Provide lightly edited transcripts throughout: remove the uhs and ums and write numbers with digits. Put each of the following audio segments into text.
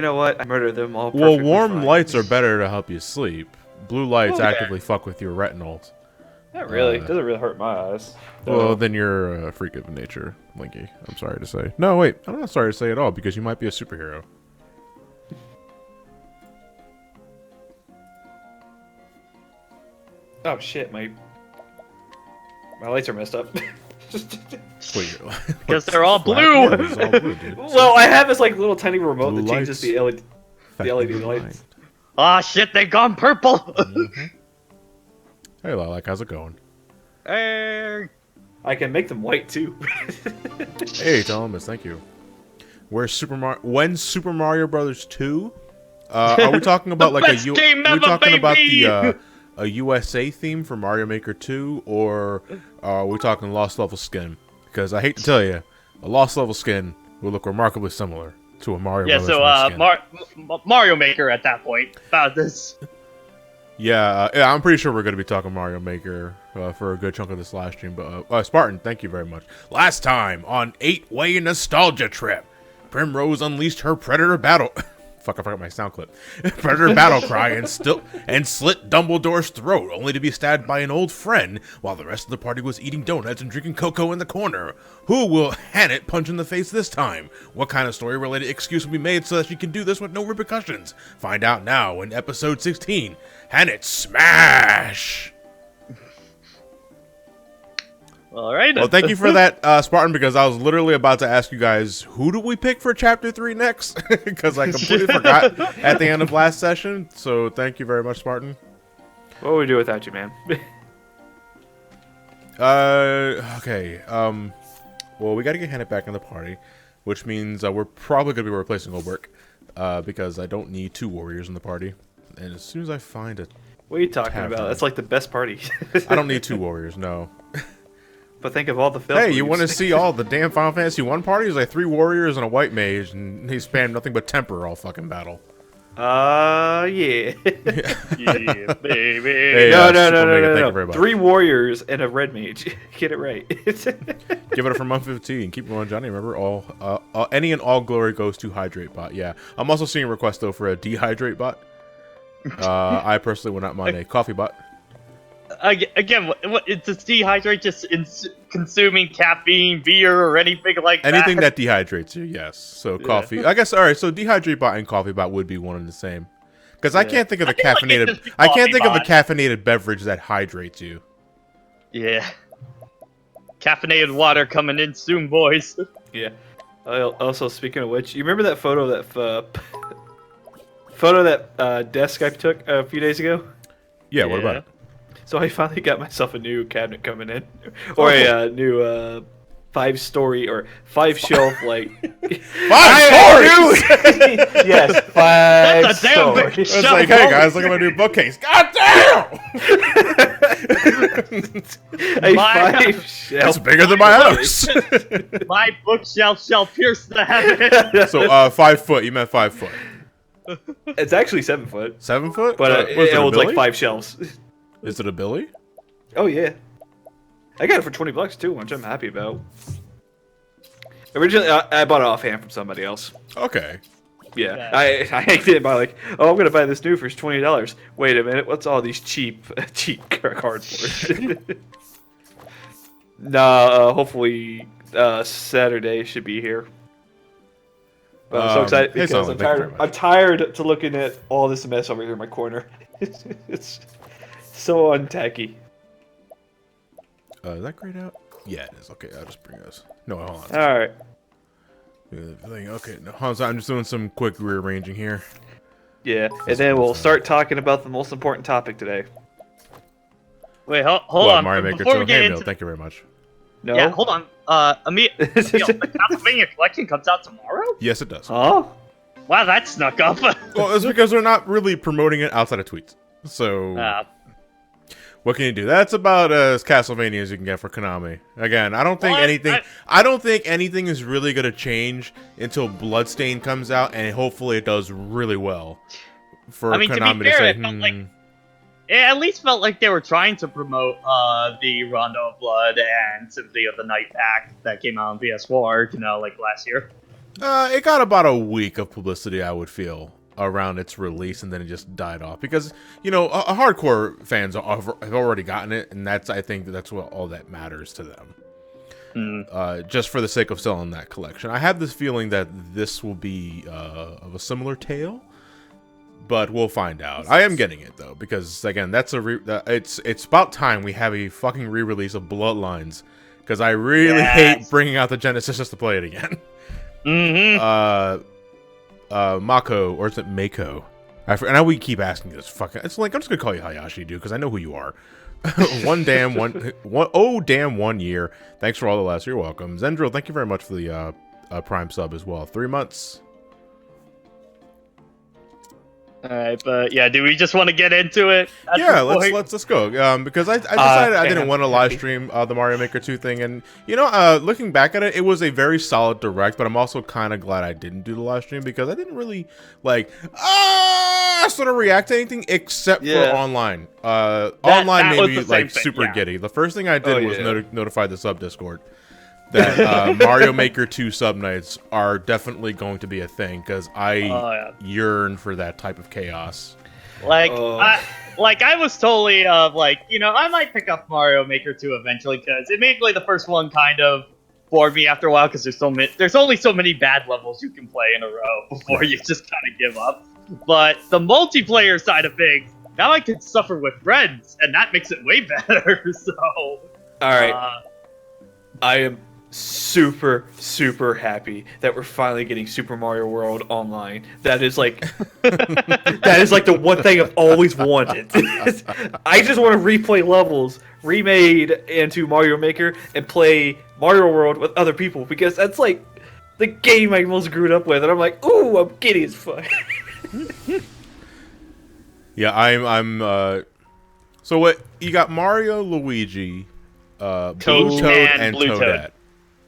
know what? I murdered them all. Well, Perfectly warm fine. lights are better to help you sleep. Blue lights Okay. actively fuck with your retinals. Not really. It doesn't really hurt my eyes. Well, then you're a freak of nature, Linky. I'm sorry to say. No, wait. I'm not sorry to say at all, because you might be a superhero. Oh shit, my lights are messed up. Wait, Because they're all blue. Yeah, it's all blue, dude. Well, I have this like little tiny remote Blue that changes lights. the LED lights. Ah, shit, they've gone purple. Hey, Lilac, how's it going? Hey. I can make them white too. Hey, Thomas, thank you. Where's When's Super Mario Brothers 2? Are we talking about like best game are we ever, talking about baby! the a USA theme for Mario Maker 2, or are we talking Lost Level skin? Because I hate to tell you, a Lost Level skin will look remarkably similar to a Mario Yeah, Brothers so Mario Maker at that point about this. Yeah, I'm pretty sure we're going to be talking Mario Maker for a good chunk of this live stream. But Spartan, thank you very much. Last time on 8-Way Nostalgia Trip, Primrose unleashed her Predator battle. Fuck, I forgot my sound clip. Predator battle cry and slit Dumbledore's throat, only to be stabbed by an old friend while the rest of the party was eating donuts and drinking cocoa in the corner. Who will Hannett punch in the face this time? What kind of story-related excuse will be made so that she can do this with no repercussions? Find out now in episode 16. Hannett Smash! All right. Well, thank you for that, Spartan, because I was literally about to ask you guys, who do we pick for Chapter 3 next? Because I completely forgot at the end of last session. So thank you very much, Spartan. What would we do without you, man? Okay. Well, we got to get Hannah back in the party, which means we're probably going to be replacing Oberk, because I don't need 2 warriors in the party. And as soon as I find a What are you talking about? That's like the best party. I don't need 2 warriors, no. But think of all the Hey, you want to see all the damn Final Fantasy 1 parties? Like 3 warriors and a white mage, and they spam nothing but temper all fucking battle. Yeah. Yeah, baby. Hey, No. 3 warriors and a red mage. Get it right. Give it up for month 15. Keep going, Johnny. Remember, any and all glory goes to Hydrate Bot. Yeah, I'm also seeing requests though for a Dehydrate Bot. I personally would not mind a Coffee Bot. Again, what does dehydrate just consuming caffeine, beer, or anything like that? Anything that dehydrates you, yes. So coffee. I guess. All right. So Dehydrate Bot and Coffee Bot would be one and the same. Because I can't think of a caffeinated. I can't think of a caffeinated beverage that hydrates you. Yeah. Caffeinated water coming in soon, boys. Yeah. Also, speaking of which, you remember that photo that Death Skype took a few days ago? Yeah. What about it? So I finally got myself a new cabinet coming in, or a new 5-story or 5-shelf like 5 stories. Yes, 5 That's a damn big stories. It's like, hey guys, look at my new bookcase. God damn! A 5-shelf. That's bigger than my house. My bookshelf shall pierce the heavens. So 5 foot. You meant 5 foot. It's actually 7 foot, 7 foot? but What is it holds like Billy? 5 shelves. Is it a Billy? Oh yeah, I got it for $20 too, which I'm happy about. Originally, I bought it offhand from somebody else. Okay. Yeah, I did buy like, oh, I'm gonna buy this new for $20. Wait a minute, what's all these cheap cards for? Nah, hopefully Saturday should be here. But I'm so excited hey, because Solomon, I'm tired to looking at all this mess over here in my corner. It's so untacky. Is that grayed out? Yeah, it is. Okay, I'll just bring this. No, hold on. All right. Okay, no, hold on. I'm just doing some quick rearranging here. Yeah, and then we'll start talking about the most important topic today. Wait, hold on. Mario Maker Before 2. we get Hey, into Neil, thank you very much. No? Yeah, hold on. Emil, the Castlevania collection comes out tomorrow? Yes, it does. Huh? Wow, that snuck up. Well, it's because they're not really promoting it outside of tweets. So, what can you do? That's about as Castlevania as you can get for Konami. Again, I don't think I don't think anything is really gonna change until Bloodstain comes out, and hopefully it does really well. For Konami to be fair, say, it at least felt like they were trying to promote the Rondo of Blood and Symphony of the Night pack that came out on PS4, like last year. It got about a week of publicity, I would feel, around its release, and then it just died off because hardcore fans have already gotten it, and I think that's what all that matters to them. Just for the sake of selling that collection. I have this feeling that this will be of a similar tale, but we'll find out. I am getting it though because again, it's about time we have a fucking re-release of Bloodlines because I really hate bringing out the Genesis just to play it again. Mako, or is it Mako? I know we keep asking this. It's like I'm just gonna call you Hayashi, dude, because I know who you are. One year. Thanks for all the laughs. You're welcome. Zendril, thank you very much for the Prime sub as well. 3 months. Alright, but yeah, do we just want to get into it? Yeah, let's go. Because I decided I didn't want to live stream the Mario Maker 2 thing, and looking back at it, it was a very solid direct. But I'm also kind of glad I didn't do the live stream because I didn't really sort of react to anything except for online. Online made me like super giddy. The first thing I did was notify the sub Discord that Mario Maker 2 sub nights are definitely going to be a thing because I yearn for that type of chaos. I was totally I might pick up Mario Maker 2 eventually because admittedly the first one kind of bored me after a while because there's only so many bad levels you can play in a row before you just kind of give up. But the multiplayer side of things, now I can suffer with friends, and that makes it way better. So, all right, I am super happy that we're finally getting Super Mario World online. That is like the one thing I've always wanted. I just want to replay levels remade into Mario Maker and play Mario World with other people because that's like the game I most grew up with, and I'm like, ooh, I'm giddy as fuck. Yeah, I'm so what you got? Mario, Luigi, Toad, and Toadette.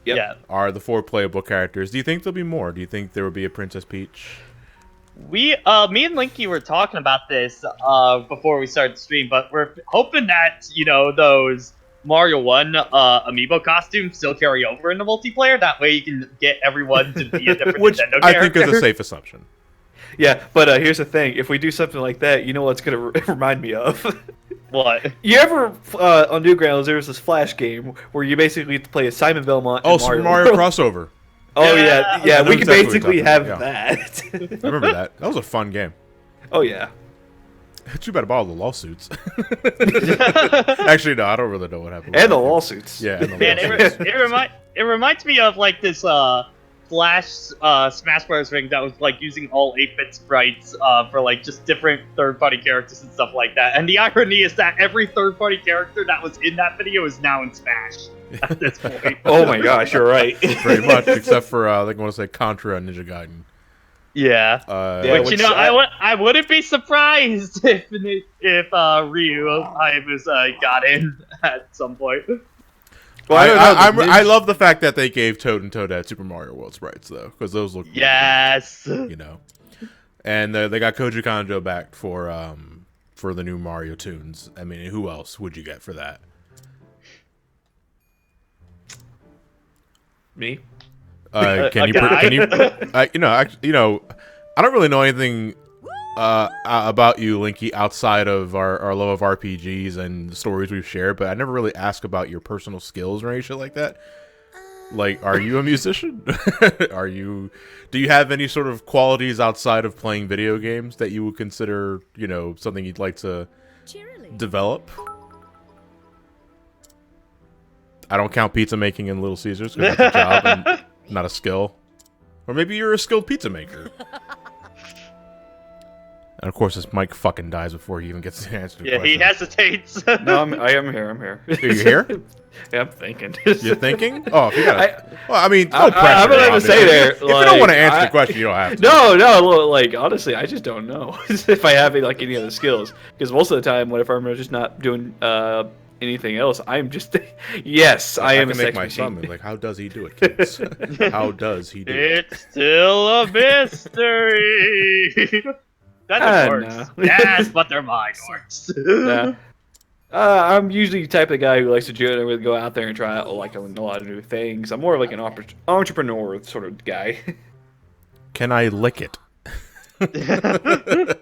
Yep. Yeah. Are the 4 playable characters. Do you think there'll be more? Do you think there will be a Princess Peach? Me and Linky were talking about this before we started the stream, but we're hoping that, those Mario 1 amiibo costumes still carry over in the multiplayer. That way you can get everyone to be a different Nintendo character. I think is a safe assumption. Yeah, but here's the thing. If we do something like that, you know what's going to remind me of? What? You ever, on Newgrounds, there was this Flash game where you basically have to play as Simon Belmont and Super Mario crossover. Oh, yeah, we can basically have that. I remember that. That was a fun game. Oh, yeah. Too bad about all the lawsuits. Actually, no, I don't really know what happened. And the lawsuits. Yeah, and the lawsuits. It reminds me of, this, Flash Smash Bros. Ring that was using all 8-bit sprites for just different third-party characters and stuff like that. And the irony is that every third-party character that was in that video is now in Smash at this point. Oh my gosh, you're right. Pretty much, except for I want to say Contra and Ninja Gaiden. Yeah. Which I wouldn't be surprised if Ryu Hayabusa got in at some point. Well, I love the fact that they gave Toad and Toadette Super Mario World sprites, though, because those look yes, and they got Koji Kanjo back for the new Mario tunes. I mean, who else would you get for that? Me? Can you? I don't really know anything about you, Linky, outside of our love of RPGs and the stories we've shared, but I never really asked about your personal skills or any shit like that. Are you a musician? Do you have any sort of qualities outside of playing video games that you would consider, something you'd like to develop? I don't count pizza making in Little Caesars because that's a job and not a skill. Or maybe you're a skilled pizza maker. And of course, this Mike fucking dies before he even gets to answer the question. Yeah, he hesitates. No, I am here. Are you here? Yeah, I'm thinking. You're thinking? Oh, if you gotta... no pressure. I'm gonna say there. If you don't want to answer the question, you don't have to. No. Honestly, I just don't know if I have any other skills. Because most of the time, if I'm just not doing anything else, I'm just... Yes, I am a sex machine. Son, how does he do it, kids? How does he do it? It's still a mystery. That works. No. Yes, but they're mine works. Yeah. I'm usually the type of guy who likes to generally go out there and try out a lot of new things. I'm more of an entrepreneur sort of guy. Can I lick it? Do it.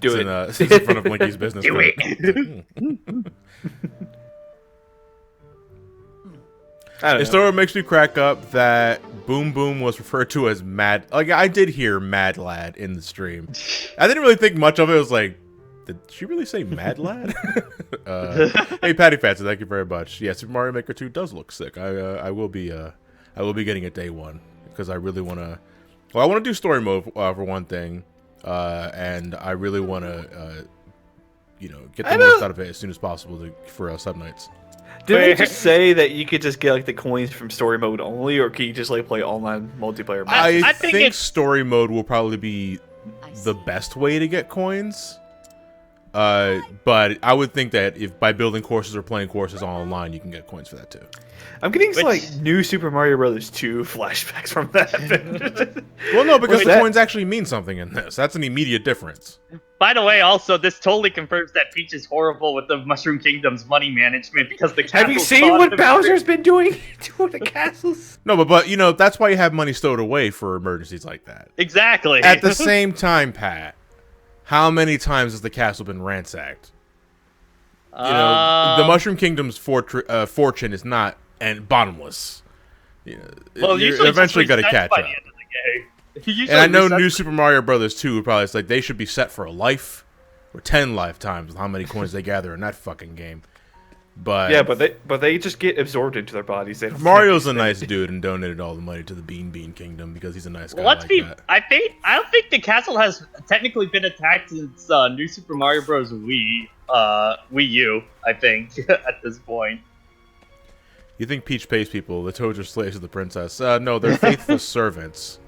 It's in front of Blinky's business. Do card. it. I don't It know. still makes me crack up that Boom Boom was referred to as Mad. Like, I did hear Mad Lad in the stream. I didn't really think much of it. It was like, did she really say Mad Lad? Hey, Patty Fatson, thank you very much. Yeah, Super Mario Maker 2 does look sick. I will be getting it day one because I really want to. Well, I want to do story mode for one thing, and I really want to, get the most out of it as soon as possible for sub nights. Did they just say that you could just get like the coins from story mode only, or can you just like play online multiplayer? Mode? I think think it's- story mode will probably be the best way to get coins. But I would think that if by building courses or playing courses online, you can get coins for that too. I'm getting some, Which- like new Super Mario Brothers 2 flashbacks from that. Well, no, because What's the that? coins actually mean something in this. That's an immediate difference. By the way, also, this totally confirms that Peach is horrible with the Mushroom Kingdom's money management because the Have you castles seen taught what him- Bowser's been doing to the castles? No, but that's why you have money stowed away for emergencies like that. Exactly. At the same time, Pat, how many times has the castle been ransacked? The Mushroom Kingdom's fortune is not bottomless. well, You're usually eventually got to catch by up. the end of the game. Usually And I know resets- New Super Mario Brothers 2 probably it's like they should be set for a life or 10 lifetimes with how many coins they gather in that fucking game. But Yeah, but they just get absorbed into their bodies. They don't Mario's a think nice dude and donated all the money to the Bean Kingdom because he's a nice guy. Well, let's like be. that. I don't think the castle has technically been attacked since New Super Mario Bros. Wii U. I think at this point. You think Peach pays people? The Toads are slaves of the princess. No, they're faithful servants.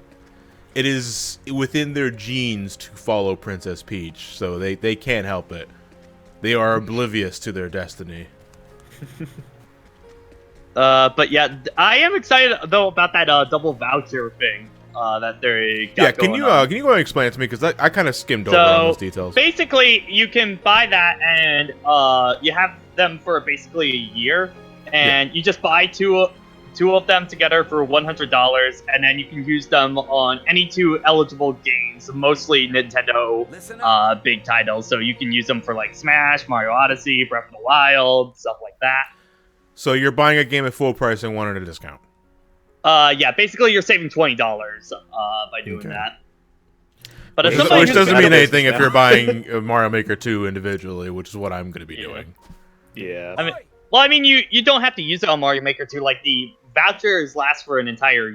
It is within their genes to follow Princess Peach, so they can't help it. They are oblivious to their destiny. But yeah, I am excited though about that double voucher thing that they got Yeah, can you on. can you go and explain it to me because I kind of skimmed over on those details. Basically, you can buy that, and you have them for basically a year, and you just buy two of them together for $100, and then you can use them on any two eligible games, mostly Nintendo big titles. So you can use them for like Smash, Mario Odyssey, Breath of the Wild, stuff like that. So you're buying a game at full price and one at a discount. Yeah, basically you're saving $20 by doing Okay. that. But if Which somebody Which who's doesn't Battle mean Bases anything if now. you're buying Mario Maker 2 individually, which is what I'm going to be doing. Yeah. I mean, you don't have to use it on Mario Maker 2. Like, the vouchers last for an entire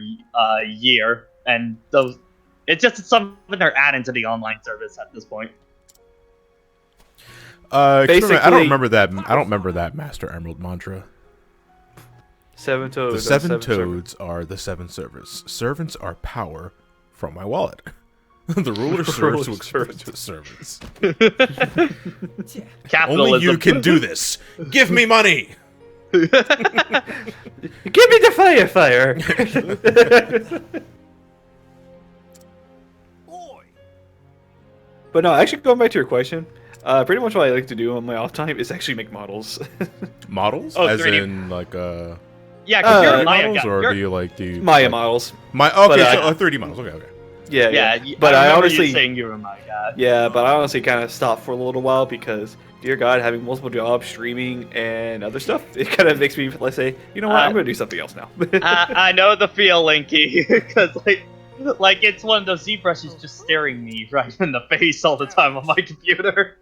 year, and it's just something they're adding to the online service at this point. I Basically- don't remember that. I don't remember that Master Emerald mantra. Seven Toads. The on seven servers. toads are the seven servants. Servants are power from my wallet. The ruler serves to exploit the servants. Capitalism. Only you can do this. Give me money. Give me the fire. But no, actually going back to your question, pretty much what I like to do on my off time is actually make models. Models, Oh, as 3D. in like Yeah, because you're a 3D Maya models, guy. or You're- do you like do Maya models. my okay? But, So 3D models. Okay. Yeah, Yeah, But I remember honestly, you saying you were a Maya guy. yeah, but I honestly kind of stopped for a little while because, dear God, having multiple jobs, streaming, and other stuff, it kind of makes me let's say, you know what, I'm gonna do something else now. I know the feel, Linky, because like it's one of those ZBrushes just staring me right in the face all the time on my computer.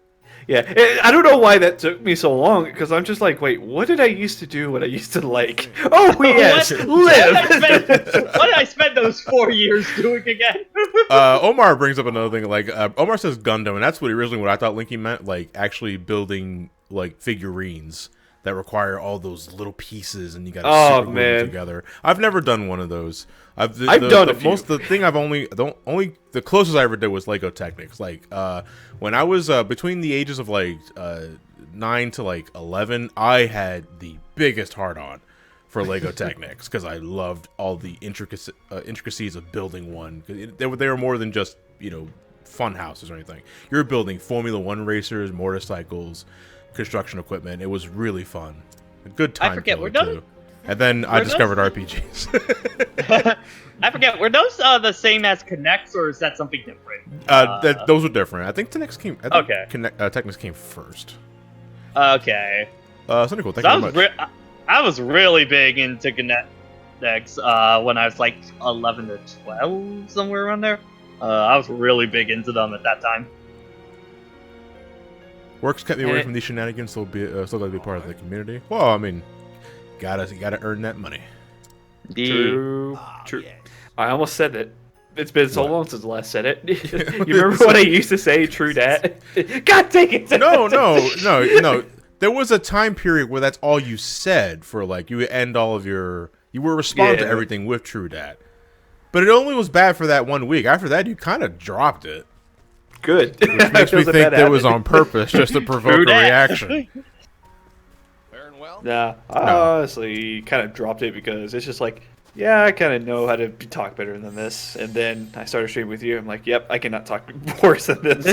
Yeah, I don't know why that took me so long, because I'm just like, wait, what did I used to do when I used to like? Oh, yes, What live! did I spend those 4 years doing again? Omar brings up another thing. Like Omar says Gundam, and that's originally what I thought Linky meant. Like actually building like figurines that require all those little pieces, and you got to Oh, super glue man. them together. I've never done one of those. I've done a few. The closest I ever did was Lego Technics. Like when I was between the ages of like 9 to like 11, I had the biggest heart on for Lego Technics because I loved all the intricacies of building one. They were more than just fun houses or anything. You're building Formula One racers, motorcycles, construction equipment. It was really fun. A good time. I forget, killer, were none too. And then I discovered RPGs. I forget, were those the same as Connects, or is that something different? Those were different. I think Technics came. Technics came first. Okay. Something cool. Thank you very much. I was really big into Connects when I was like 11 to 12, somewhere around there. I was really big into them at that time. Works kept me away from these shenanigans, so still gotta be part of the community. Well, I mean, you gotta earn that money. True. I almost said it. It's been so long since I last said it. You remember what I used to say? True dat. God dang it! No. There was a time period where that's all you said for like you would end all of your. You were respond to everything with true dat. But it only was bad for that 1 week. After that, you kind of dropped it. Good. Which makes me think that was on purpose, just to provoke a reaction. Nah, I honestly kind of dropped it because it's just like, yeah, I kind of know how to talk better than this. And then I started streaming with you. I'm like, yep, I cannot talk worse than this.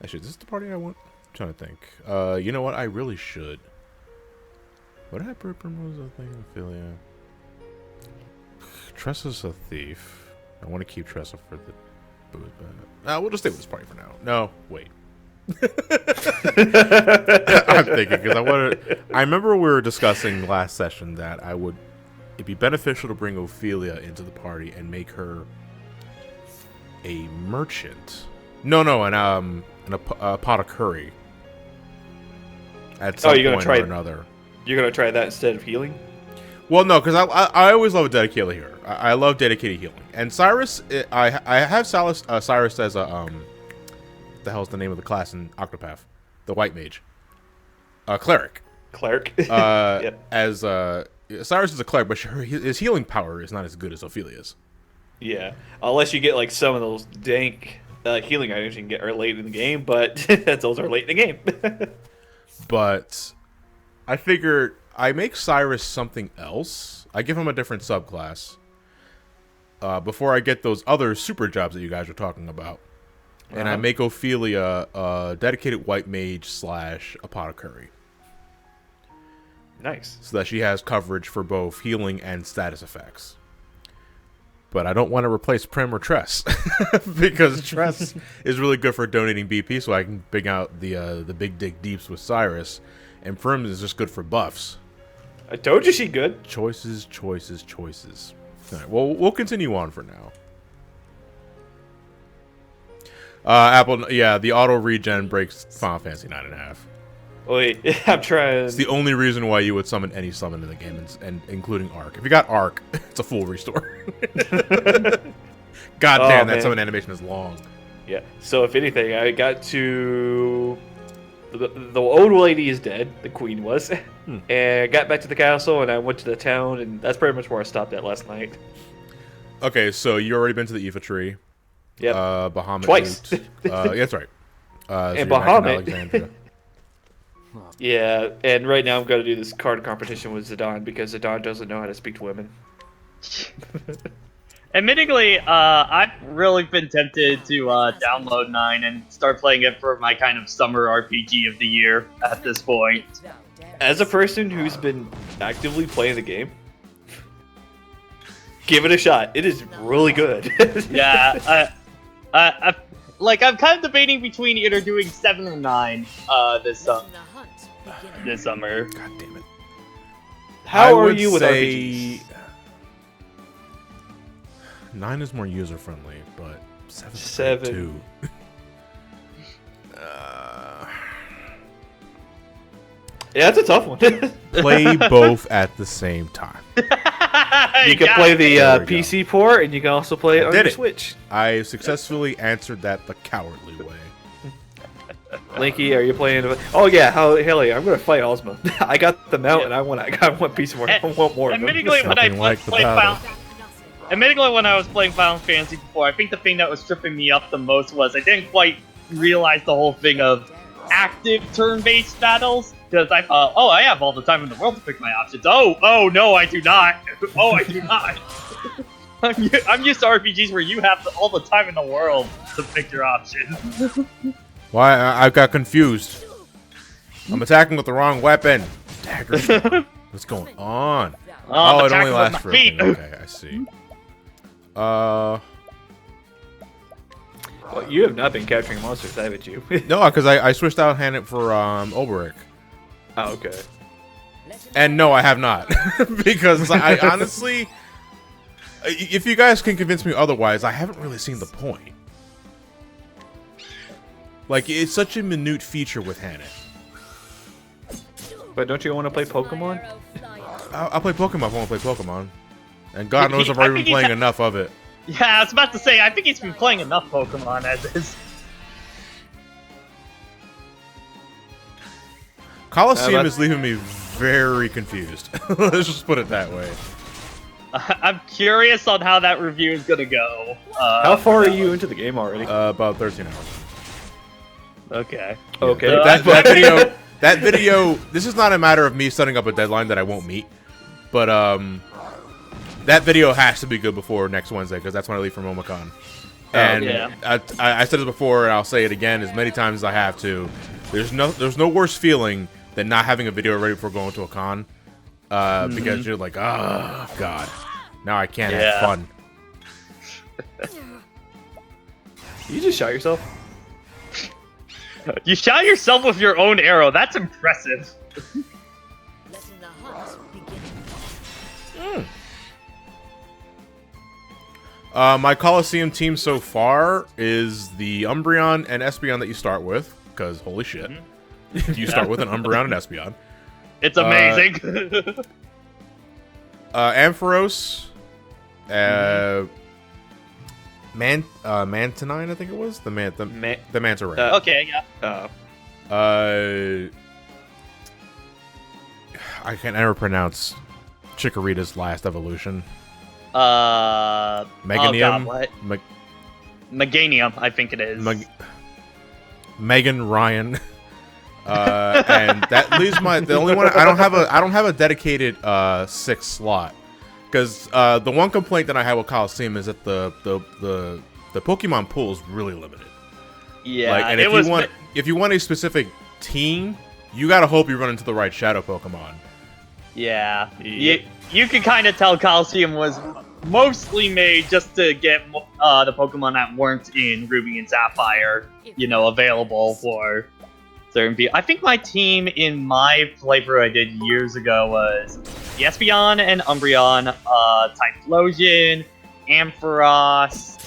Actually, is this the party I want? I'm trying to think. You know what? I really should. What did I propose a thing? Ophelia. Tressa's a thief. I want to keep Tressa for the booze, but we'll just stay with this party for now. No, wait. I'm thinking because I remember we were discussing last session that it'd be beneficial to bring Ophelia into the party and make her a merchant. No, and a pot of curry. At some point or another. You're gonna try that instead of healing? Well, no, because I always love a dedicated healer. I love dedicated healing. And Cyrus, I have Cyrus as a what the hell's the name of the class in Octopath? The white mage. Cleric. Yep. As Cyrus is a cleric, but his healing power is not as good as Ophelia's. Yeah, unless you get like some of those dank healing items you can get late in the game, but those are late in the game. But I figured I make Cyrus something else. I give him a different subclass before I get those other super jobs that you guys were talking about. And I make Ophelia a dedicated white mage / apothecary. Nice. So that she has coverage for both healing and status effects. But I don't want to replace Prim or Tress. Because Tress is really good for donating BP, so I can bring out the big dig deeps with Cyrus. And Prim is just good for buffs. I told you she good. Choices. All right, well, we'll continue on for now. Apple, yeah, the auto regen breaks Final Fantasy 9.5. Wait, I'm trying. It's the only reason why you would summon any summon in the game, and including Arc. If you got Arc, it's a full restore. God damn, that summon animation is long. Yeah. So if anything, I got to the old lady is dead. The queen was, and I got back to the castle, and I went to the town, and that's pretty much where I stopped at last night. Okay, so you already been to the Eva tree. Yep. Bahamut. Twice. Yeah, that's right. And Bahamut. Yeah, and right now I'm going to do this card competition with Zidane because Zidane doesn't know how to speak to women. Admittingly, I've really been tempted to download 9 and start playing it for my kind of summer RPG of the year at this point. As a person who's been actively playing the game, give it a shot. It is really good. Yeah, I'm kind of debating between either doing 7 or 9 this summer. God damn it. How are you with RPGs? 9 is more user friendly, but 7 too. Yeah, that's a tough one. Play both at the same time. You can play the PC port, and you can also play it on the Switch. I successfully answered that the cowardly way. Linky, are you playing? Oh yeah, hell yeah! I'm gonna fight Ozma. I got the mount, and I want a piece more. I want more. Admittingly, when I was playing Final Fantasy before, I think the thing that was tripping me up the most was I didn't quite realize the whole thing of active turn-based battles. Because I thought, oh, I have all the time in the world to pick my options. Oh, no, I do not. Oh, I do not. I'm used to RPGs where you have all the time in the world to pick your options. Why? I got confused. I'm attacking with the wrong weapon. Dang Dagger. What's going on? Oh, It only lasts my for a feet. thing. Okay, I see. Well, you have not been capturing monsters, haven't you? No, because I switched out Hannet for Oberic. Oh, okay. And no, I have not. Because I honestly, if you guys can convince me otherwise, I haven't really seen the point. Like, it's such a minute feature with Hannet. But don't you want to play Pokemon? I'll play Pokemon if I want to play Pokemon. And God knows I've I already been think playing enough of it. Yeah, I was about to say, I think he's been playing enough Pokemon as is. Colosseum is leaving me very confused. Let's just put it that way. I'm curious on how that review is gonna go. How far are you into the game already? About 13 hours. Okay. Okay. That video, this is not a matter of me setting up a deadline that I won't meet, but that video has to be good before next Wednesday, because that's when I leave for MomoCon. And yeah. I said it before, and I'll say it again as many times as I have to. There's no worse feeling than not having a video ready before going to a con, because you're like, oh god, now I can't have fun. You just shot yourself? You shot yourself with your own arrow. That's impressive. Letting the hunt begin. My Colosseum team so far is the Umbreon and Espeon that you start with, because holy shit. You start with an Umbreon and Espeon. It's amazing. Ampharos, Mantonine, I think it was the Manta Ray. Okay, yeah. I can never pronounce Chikorita's last evolution. Oh Meganium. God, what? Meganium, I think it is. Megan Ryan. And that leaves the only one I don't have a dedicated 6 slot, because the one complaint that I have with Colosseum is that the Pokemon pool is really limited. Yeah, like, and if you want a specific team, you gotta hope you run into the right Shadow Pokemon. Yeah, you can kind of tell Colosseum was mostly made just to get the Pokemon that weren't in Ruby and Sapphire, available for certain people. I think my team in my playthrough I did years ago was the Espeon and Umbreon, Typhlosion, Ampharos,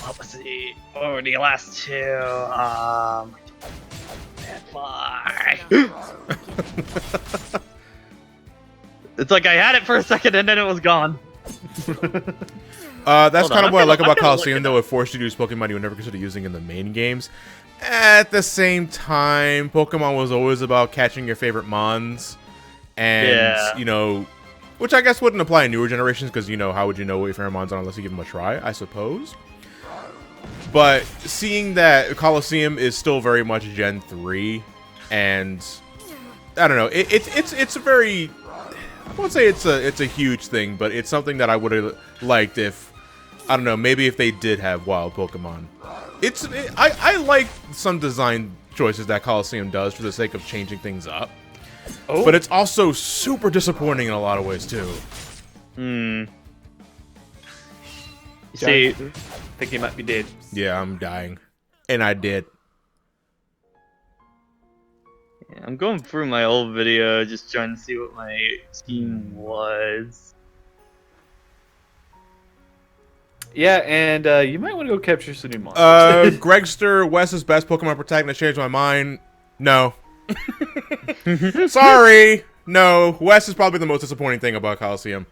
what was the last two? It's like I had it for a second and then it was gone. That's kind of what I like about I'm gonna look Colosseum, it though. It forced you to use Pokemon you would never consider using in the main games. At the same time, Pokemon was always about catching your favorite Mons. And, which I guess wouldn't apply in newer generations, because, how would you know what your favorite Mons are unless you give them a try, I suppose. But seeing that Colosseum is still very much Gen 3, and I don't know, it's a very, I won't say it's a huge thing, but it's something that I would have liked if, I don't know, maybe if they did have wild Pokemon. I like some design choices that Colosseum does for the sake of changing things up. Oh. But it's also super disappointing in a lot of ways too. See, I think he might be dead. Yeah, I'm dying. And I did. Yeah, I'm going through my old video, just trying to see what my team was. Yeah, and you might want to go capture some new monsters. Gregster, Wes's best Pokemon protagonist changed my mind. No. Sorry. No. Wes is probably the most disappointing thing about Colosseum.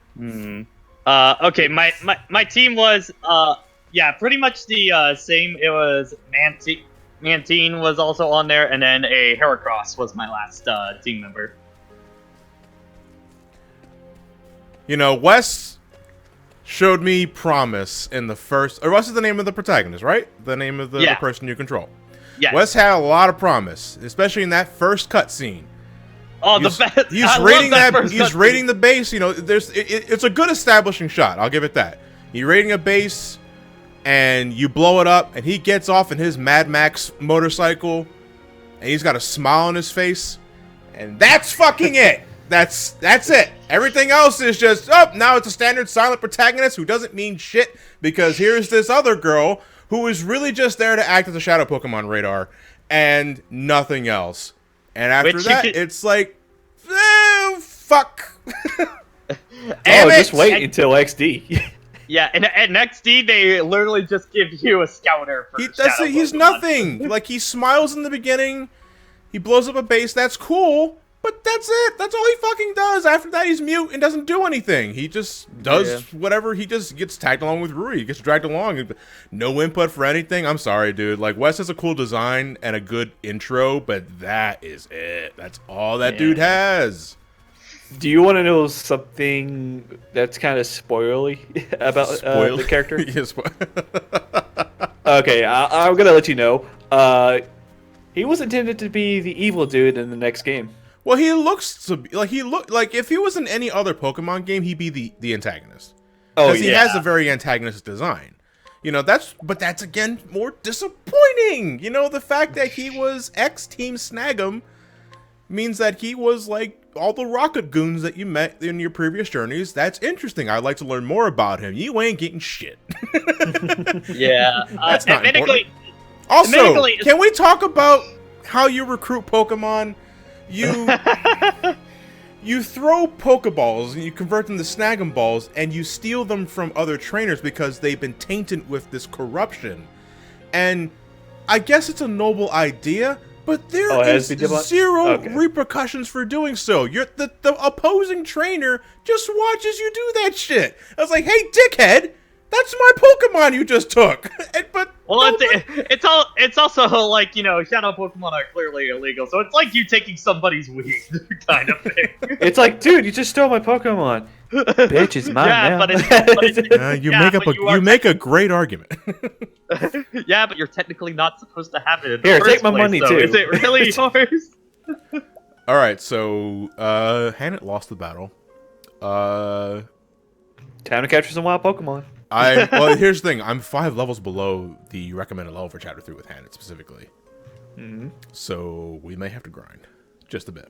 Okay, my team was, pretty much the same. It was Mantine was also on there, and then a Heracross was my last team member. Wes showed me promise in the first... Or Wes is the name of the protagonist, right? The name of the person you control. Yeah. Wes had a lot of promise, especially in that first cutscene. Oh, the best! He's raiding the base. It's a good establishing shot. I'll give it that. You're raiding a base, and you blow it up, and he gets off in his Mad Max motorcycle, and he's got a smile on his face, and that's fucking it. That's it. Everything else is just, now it's a standard silent protagonist who doesn't mean shit, because here's this other girl who is really just there to act as a shadow Pokemon radar and nothing else. And after it's like, fuck. Just wait until XD. Yeah, and at XD, they literally just give you a scouter for he's nothing. Like, he smiles in the beginning, he blows up a base, that's cool, but that's it. That's all he fucking does. After that, he's mute and doesn't do anything. He just does whatever. He just gets tagged along with Rui. He gets dragged along. No input for anything. I'm sorry, dude. Like, Wes has a cool design and a good intro, but that is it. That's all that dude has. Do you want to know something that's kind of spoilery about the character? Yes. Okay, I'm gonna let you know. He was intended to be the evil dude in the next game. Well, he looks to be like if he was in any other Pokemon game, he'd be the antagonist. Oh, he has a very antagonistic design. You know, that's again more disappointing. You know, the fact that he was Team Snag'em means that he was like all the rocket goons that you met in your previous journeys. That's interesting. I'd like to learn more about him. You ain't getting shit. Yeah. That's not important. Also, can we talk about how you recruit Pokemon? You throw Pokeballs and you convert them to Snag'em balls, and you steal them from other trainers because they've been tainted with this corruption. And I guess it's a noble idea, but there is zero repercussions for doing so. The opposing trainer just watches you do that shit. I was like, hey, dickhead, that's my Pokemon you just took. It's also like, you know, shadow Pokemon are clearly illegal, so it's like you taking somebody's weed kind of thing. It's like, dude, you just stole my Pokemon. Bitch, it's mine now. You make a great argument. Yeah, but you're technically not supposed to have it. Here, take my money too. Is it really yours? All right, so Hanet lost the battle. Time to capture some wild Pokemon. Well, here's the thing. I'm 5 levels below the recommended level for Chapter 3 with Hanet specifically. Mm-hmm. So we may have to grind just a bit.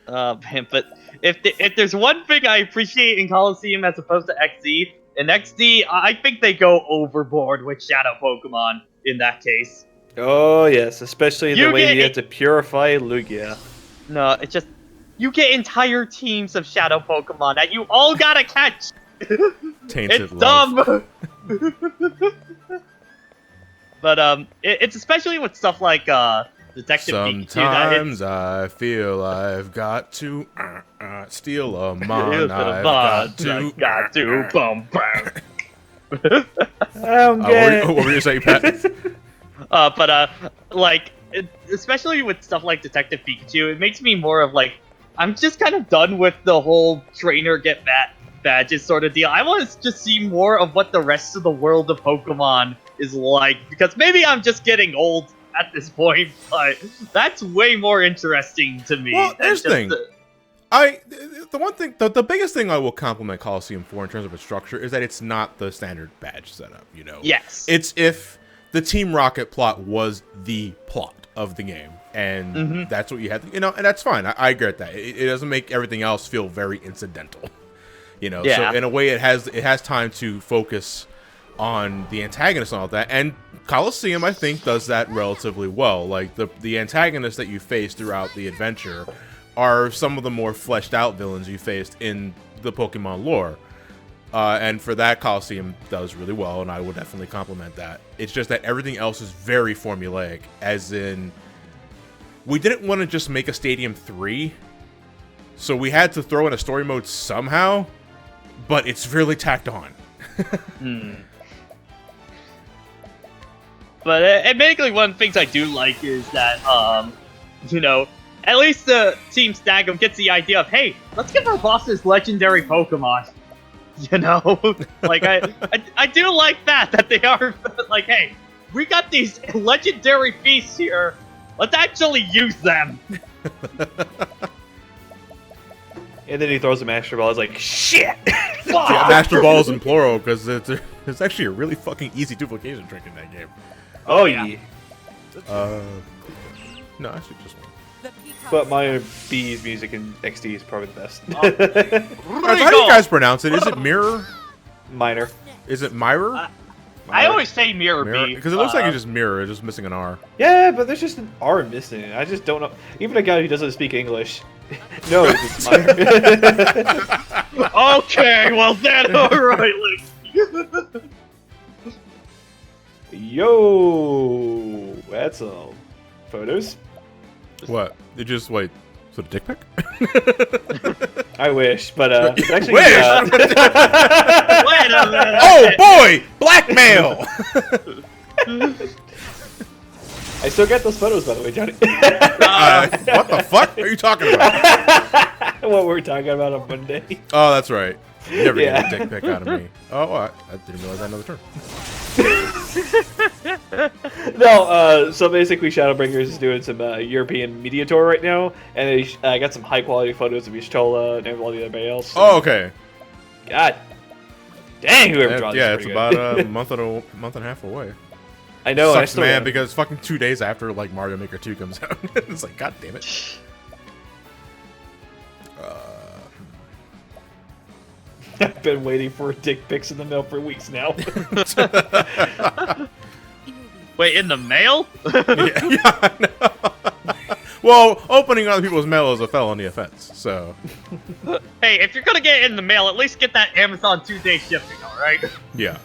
Man, but if there's one thing I appreciate in Colosseum as opposed to XD, in XD, I think they go overboard with shadow Pokemon in that case. Oh, yes, especially the way you have to purify Lugia. No, it's just, you get entire teams of shadow Pokemon that you all gotta catch. Tainted it's love. Dumb. But it's especially with stuff like Detective Pikachu. Sometimes I feel I've got to steal a mon. I've got to. Boom, boom. I don't get it. What were you saying, Pat? Like, especially with stuff like Detective Pikachu, it makes me more of like, I'm just kind of done with the whole trainer get badges sort of deal. I want to just see more of what the rest of the world of Pokemon is like, because maybe I'm just getting old at this point, but that's way more interesting to me. Well, here's the thing. The biggest thing I will compliment Colosseum for in terms of its structure is that it's not the standard badge setup, you know? Yes. It's if the Team Rocket plot was the plot of the game, and that's what you had to, you know, and that's fine. I get that. It doesn't make everything else feel very incidental, you know? Yeah. So in a way, it has time to focus on the antagonist and all that, and Colosseum, I think, does that relatively well. Like, the antagonists that you face throughout the adventure are some of the more fleshed out villains you faced in the Pokemon lore. And for that, Colosseum does really well, and I would definitely compliment that. It's just that everything else is very formulaic, as in, we didn't want to just make a Stadium 3, so we had to throw in a story mode somehow, but it's really tacked on. But admittedly, one of the things I do like is that, you know, at least the Team Snag'em gets the idea of, hey, let's give our bosses legendary Pokemon. You know? Like, I do like that they are, like, hey, we got these legendary beasts here. Let's actually use them. And then he throws a Master Ball. It's like, shit! Yeah, Master Ball is in plural, because it's actually a really fucking easy duplication trick in that game. Oh, yeah. No, actually just one. But my B's music in XD is probably the best. Alright, so how do you guys pronounce it? Is it mirror? Minor. Is it mirror? I always say mirror Mirror? B. Because it looks like it's just mirror. It's just missing an R. Yeah, but there's just an R missing. I just don't know. Even a guy who doesn't speak English knows it's minor. Okay, well then, alright, Yo, that's all. Photos? What? It just wait. So the dick pic? I wish, but it's actually. Wish? Wait a minute. Oh boy! Blackmail! I still got those photos, by the way, Johnny. What the fuck are you talking about? What we're talking about on Monday. Oh, that's right. You never Yeah. get a dick pic out of me. Oh, I didn't realize that another term. No, so basically Shadowbringers is doing some European media tour right now, and I got some high quality photos of Yugioh and everybody else. Oh, okay. God dang, whoever draws Yeah, this it's is about pretty good. a month and a half away. I know, and I Sucks, still man, because fucking 2 days after like Mario Maker 2 comes out, it's like, god damn it. I've been waiting for dick pics in the mail for weeks now. Wait, in the mail? Yeah, I know. Well, opening other people's mail is a felony offense, so. Hey, if you're gonna get it in the mail, at least get that Amazon 2-day shipping, alright? Yeah.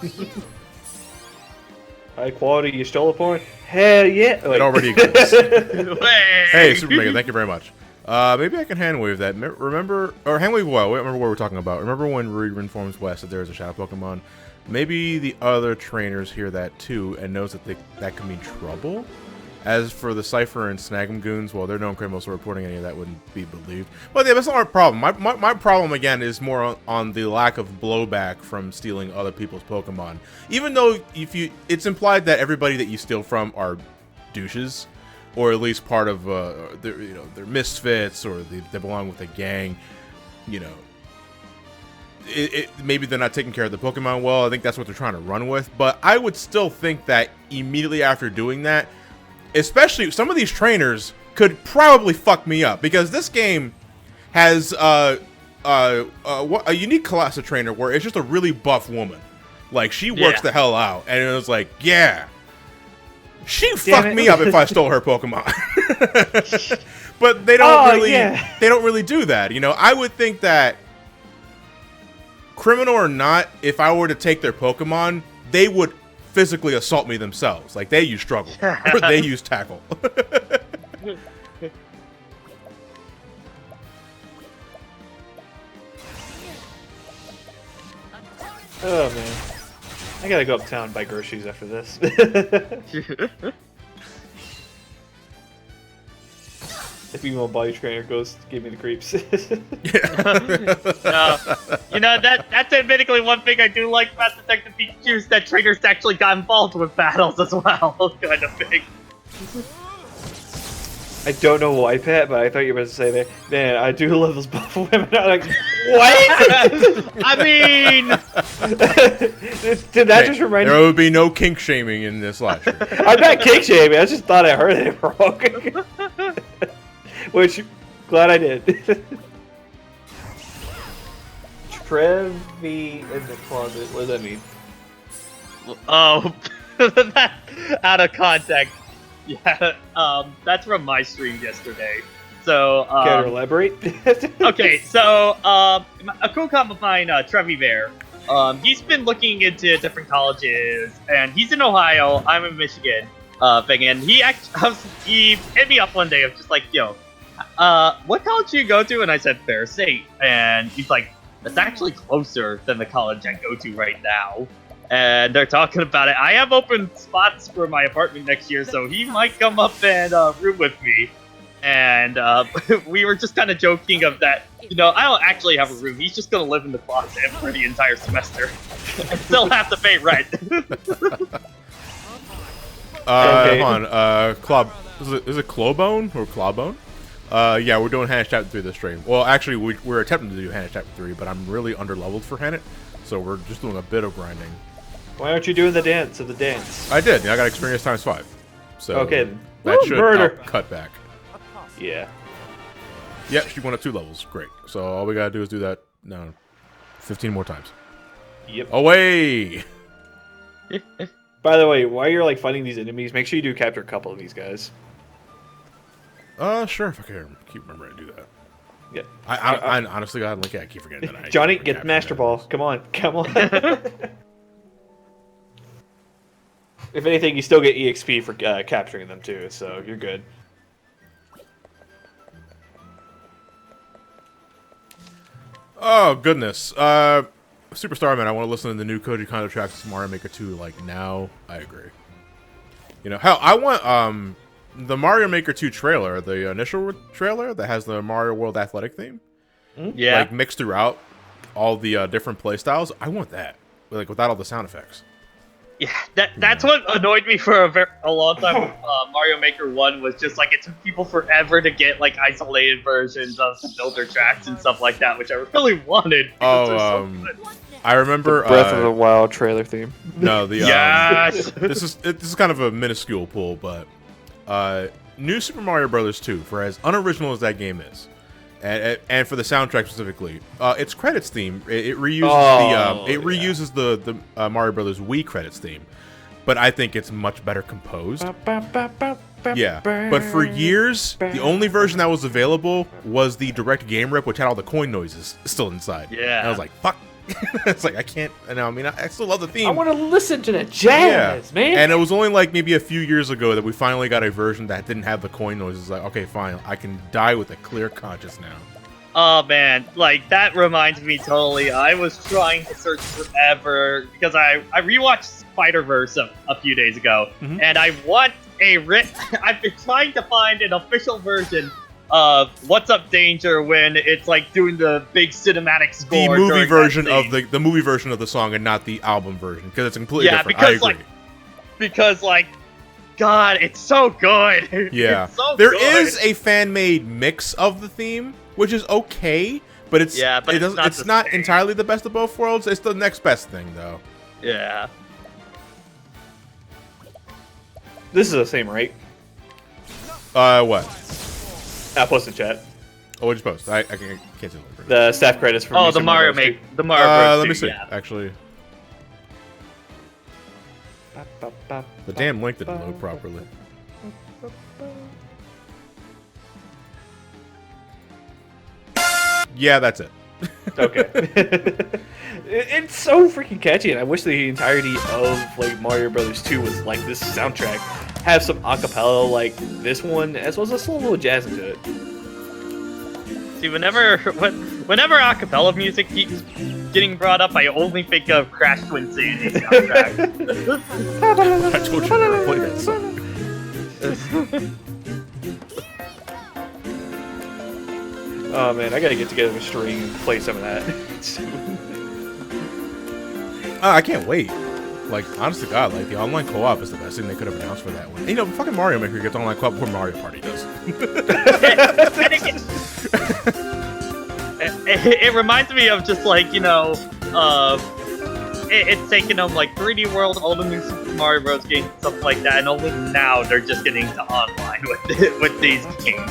High quality Yugioh porn? Hell yeah! It already exists. Hey, Hey, Super Mega, thank you very much. Maybe I can hand wave that. Remember, or hand wave what? Remember what we're talking about. Remember when Ruri informs West that there is a shadow Pokemon? Maybe the other trainers hear that too and knows that that could mean trouble. As for the Cypher and Snag'em goons, well, they're known criminals, so reporting any of that wouldn't be believed. But yeah, that's not our problem. My problem, again, is more on the lack of blowback from stealing other people's Pokemon. Even though it's implied that everybody that you steal from are douches, or at least part of, they're misfits, or they belong with a gang, you know. Maybe they're not taking care of the Pokemon well. I think that's what they're trying to run with. But I would still think that immediately after doing that, especially some of these trainers could probably fuck me up, because this game has a unique class of trainer where it's just a really buff woman. Like, she works the hell out, and it was like, yeah, she fucked me up if I stole her Pokemon. But they don't they don't really do that. You know, I would think that, criminal or not, if I were to take their Pokemon, they would physically assault me themselves. Like, they use struggle or they use tackle. Oh man, I gotta go uptown and buy groceries after this. If emo body trainer goes, give me the creeps. You know, that's admittedly one thing I do like about Detective Pikachu is that trainers actually got involved with battles as well, kind of thing. I don't know why, Pat, but I thought you were about to say that. Man, I do love those buff women. I'm like, what? I mean, did that just remind There you? would be no kink shaming in this live stream. I'm not kick shaming. I just thought I heard it wrong. Which, glad I did. Trevi in the closet. What does that mean? oh, that out of context. Yeah, that's from my stream yesterday. So, Can you elaborate? okay, so, a cool comp of mine, Trevi Bear, he's been looking into different colleges, and he's in Ohio, I'm in Michigan, and he hit me up one day of just like, yo, what college do you go to? And I said, Fair State, and he's like, that's actually closer than the college I go to right now. And they're talking about it. I have open spots for my apartment next year, so he might come up and room with me. And we were just kind of joking of that. You know, I don't actually have a room. He's just gonna live in the closet for the entire semester and still have to pay rent. Okay. Hold on. Is it Clobone or Clawbone? Yeah, we're doing Hannet Chapter 3 this stream. Well, actually, we're attempting to do Hannet Chapter 3, but I'm really underleveled for Hannet, so we're just doing a bit of grinding. Why aren't you doing the dance? I did. I got experience times 5. So Okay, then. that Woo, should murder. help cut back. Yeah. Yep, she won at 2 levels. Great. So all we gotta do is do that now 15 more times. Yep. Away! By the way, while you're like fighting these enemies, make sure you do capture a couple of these guys. Sure, if I can keep remembering to do that. Yeah. I honestly, God, like, I keep forgetting that. Johnny, get the Master Ball. Come on. Come on. If anything, you still get EXP for capturing them too, so you're good. Oh, goodness. Superstar Man, I want to listen to the new Koji Kondo tracks to Mario Maker 2, like, now. I agree. You know, hell, I want, the Mario Maker 2 trailer, the initial trailer that has the Mario World Athletic theme. Yeah. Like, mixed throughout all the different playstyles. I want that. Like, without all the sound effects. Yeah, that's what annoyed me for a long time with Mario Maker 1 was just like it took people forever to get like isolated versions of builder tracks and stuff like that, which I really wanted. Oh, I remember Breath of the Wild trailer theme. No, the yes. this is kind of a minuscule pull, but New Super Mario Bros. 2, for as unoriginal as that game is, and for the soundtrack specifically, its credits theme it reuses the Mario Brothers Wii credits theme, but I think it's much better composed. Yeah, but for years the only version that was available was the direct game rip, which had all the coin noises still inside. Yeah, and I was like, fuck. It's like I can't. I mean, I still love the theme. I want to listen to the jazz, man. And it was only like maybe a few years ago that we finally got a version that didn't have the coin noises. Like, okay, fine, I can die with a clear conscience now. Oh man, like that reminds me totally. I was trying to search forever because I rewatched Spider-Verse a few days ago, and I want I've been trying to find an official version of What's Up Danger when it's like doing the big cinematic score. The movie version of the movie version of the song, and not the album version, because it's completely different. Because I agree. Because God, it's so good. Yeah, it's so there good. is a fan-made mix of the theme, which is okay, but it's it's not entirely the best of both worlds. It's the next best thing, though. Yeah. This is the same, right? What? I posted chat. Oh, what'd you post? I can't see it. The staff credits for the Mario Bros. Maker. The Mario Bros. Let me see. Yeah. Actually, the damn link didn't load properly. Yeah, that's it. Okay. It's so freaking catchy, and I wish the entirety of like Mario Brothers 2 was like this soundtrack. Have some acapella like this one, as well as a slow little jazz into it. See, whenever acapella music keeps getting brought up, I only think of Crash Twin Sandy soundtrack. I told you to never play that song. Oh man, I gotta get together with String and play some of that. I can't wait. Like, honest to God, like, the online co-op is the best thing they could have announced for that one. And, you know, fucking Mario Maker gets online co-op before Mario Party does. It reminds me of just like, you know, it's taken them like 3D World, all the new Super Mario Bros. Games, stuff like that, and only now they're just getting to online with these games.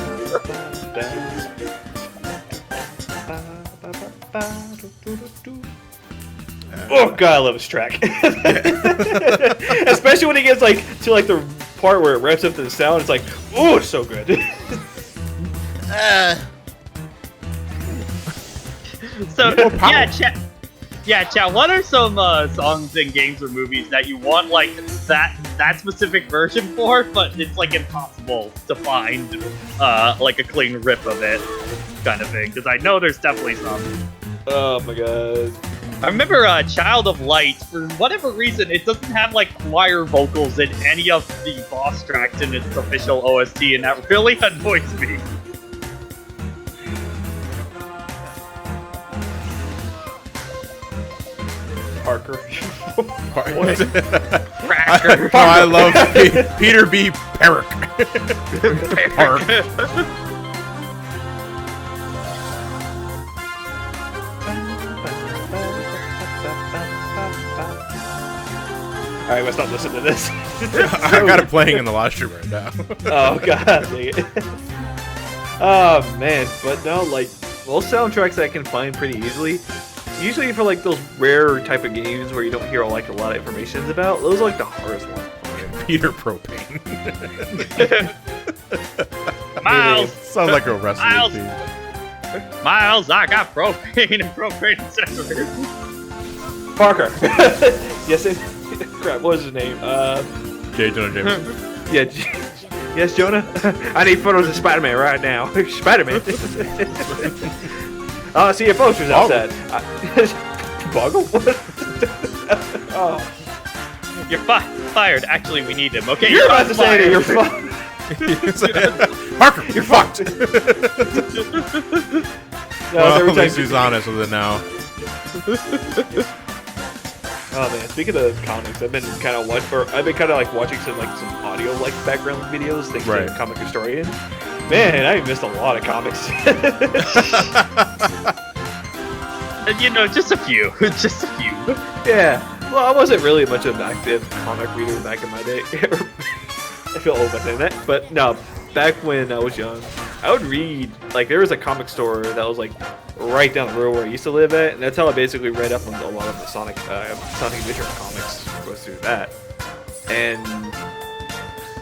Oh god, I love this track. Especially when it gets like to like the part where it wraps up to the sound. It's like, oh, it's so good. So yeah, chat. What are some songs and games or movies that you want like that specific version for, but it's like impossible to find like a clean rip of it, kind of thing? Because I know there's definitely some. Oh my god. I remember Child of Light, for whatever reason, it doesn't have like choir vocals in any of the boss tracks in its official OST, and that really annoys me. Parker. Cracker. I love Peter B. Perrick. Alright, let's not listen to this. I got it playing in the live stream right now. Oh god, dang it. Oh man, but no, like most soundtracks I can find pretty easily. Usually for like those rare type of games where you don't hear like a lot of information about, those are like the hardest ones. Peter Propane. Miles, Sounds like a wrestling Miles. theme. Miles, I got propane and propane accessories. Parker. Yes, crap. What was his name? J. Jonah Jameson. Yeah. Yes, Jonah. I need photos of Spider-Man right now. Spider-Man. See your posters outside. Boggle? Oh. You're fired. Actually, we need him. Okay, You're about to say that you're fucked. Parker, you're fucked. No, At least he's honest with it now. Oh man, speaking of comics, I've been kind of watching some audio like background videos, thanks Right. to Comic Historian. Man, I missed a lot of comics. Just a few. Just a few. Yeah. Well, I wasn't really much of an active comic reader back in my day. I feel old by saying that, but no. Back when I was young, I would read. Like, there was a comic store that was like right down the road where I used to live at, and that's how I basically read up on a lot of the Sonic Adventure comics. Was through that, and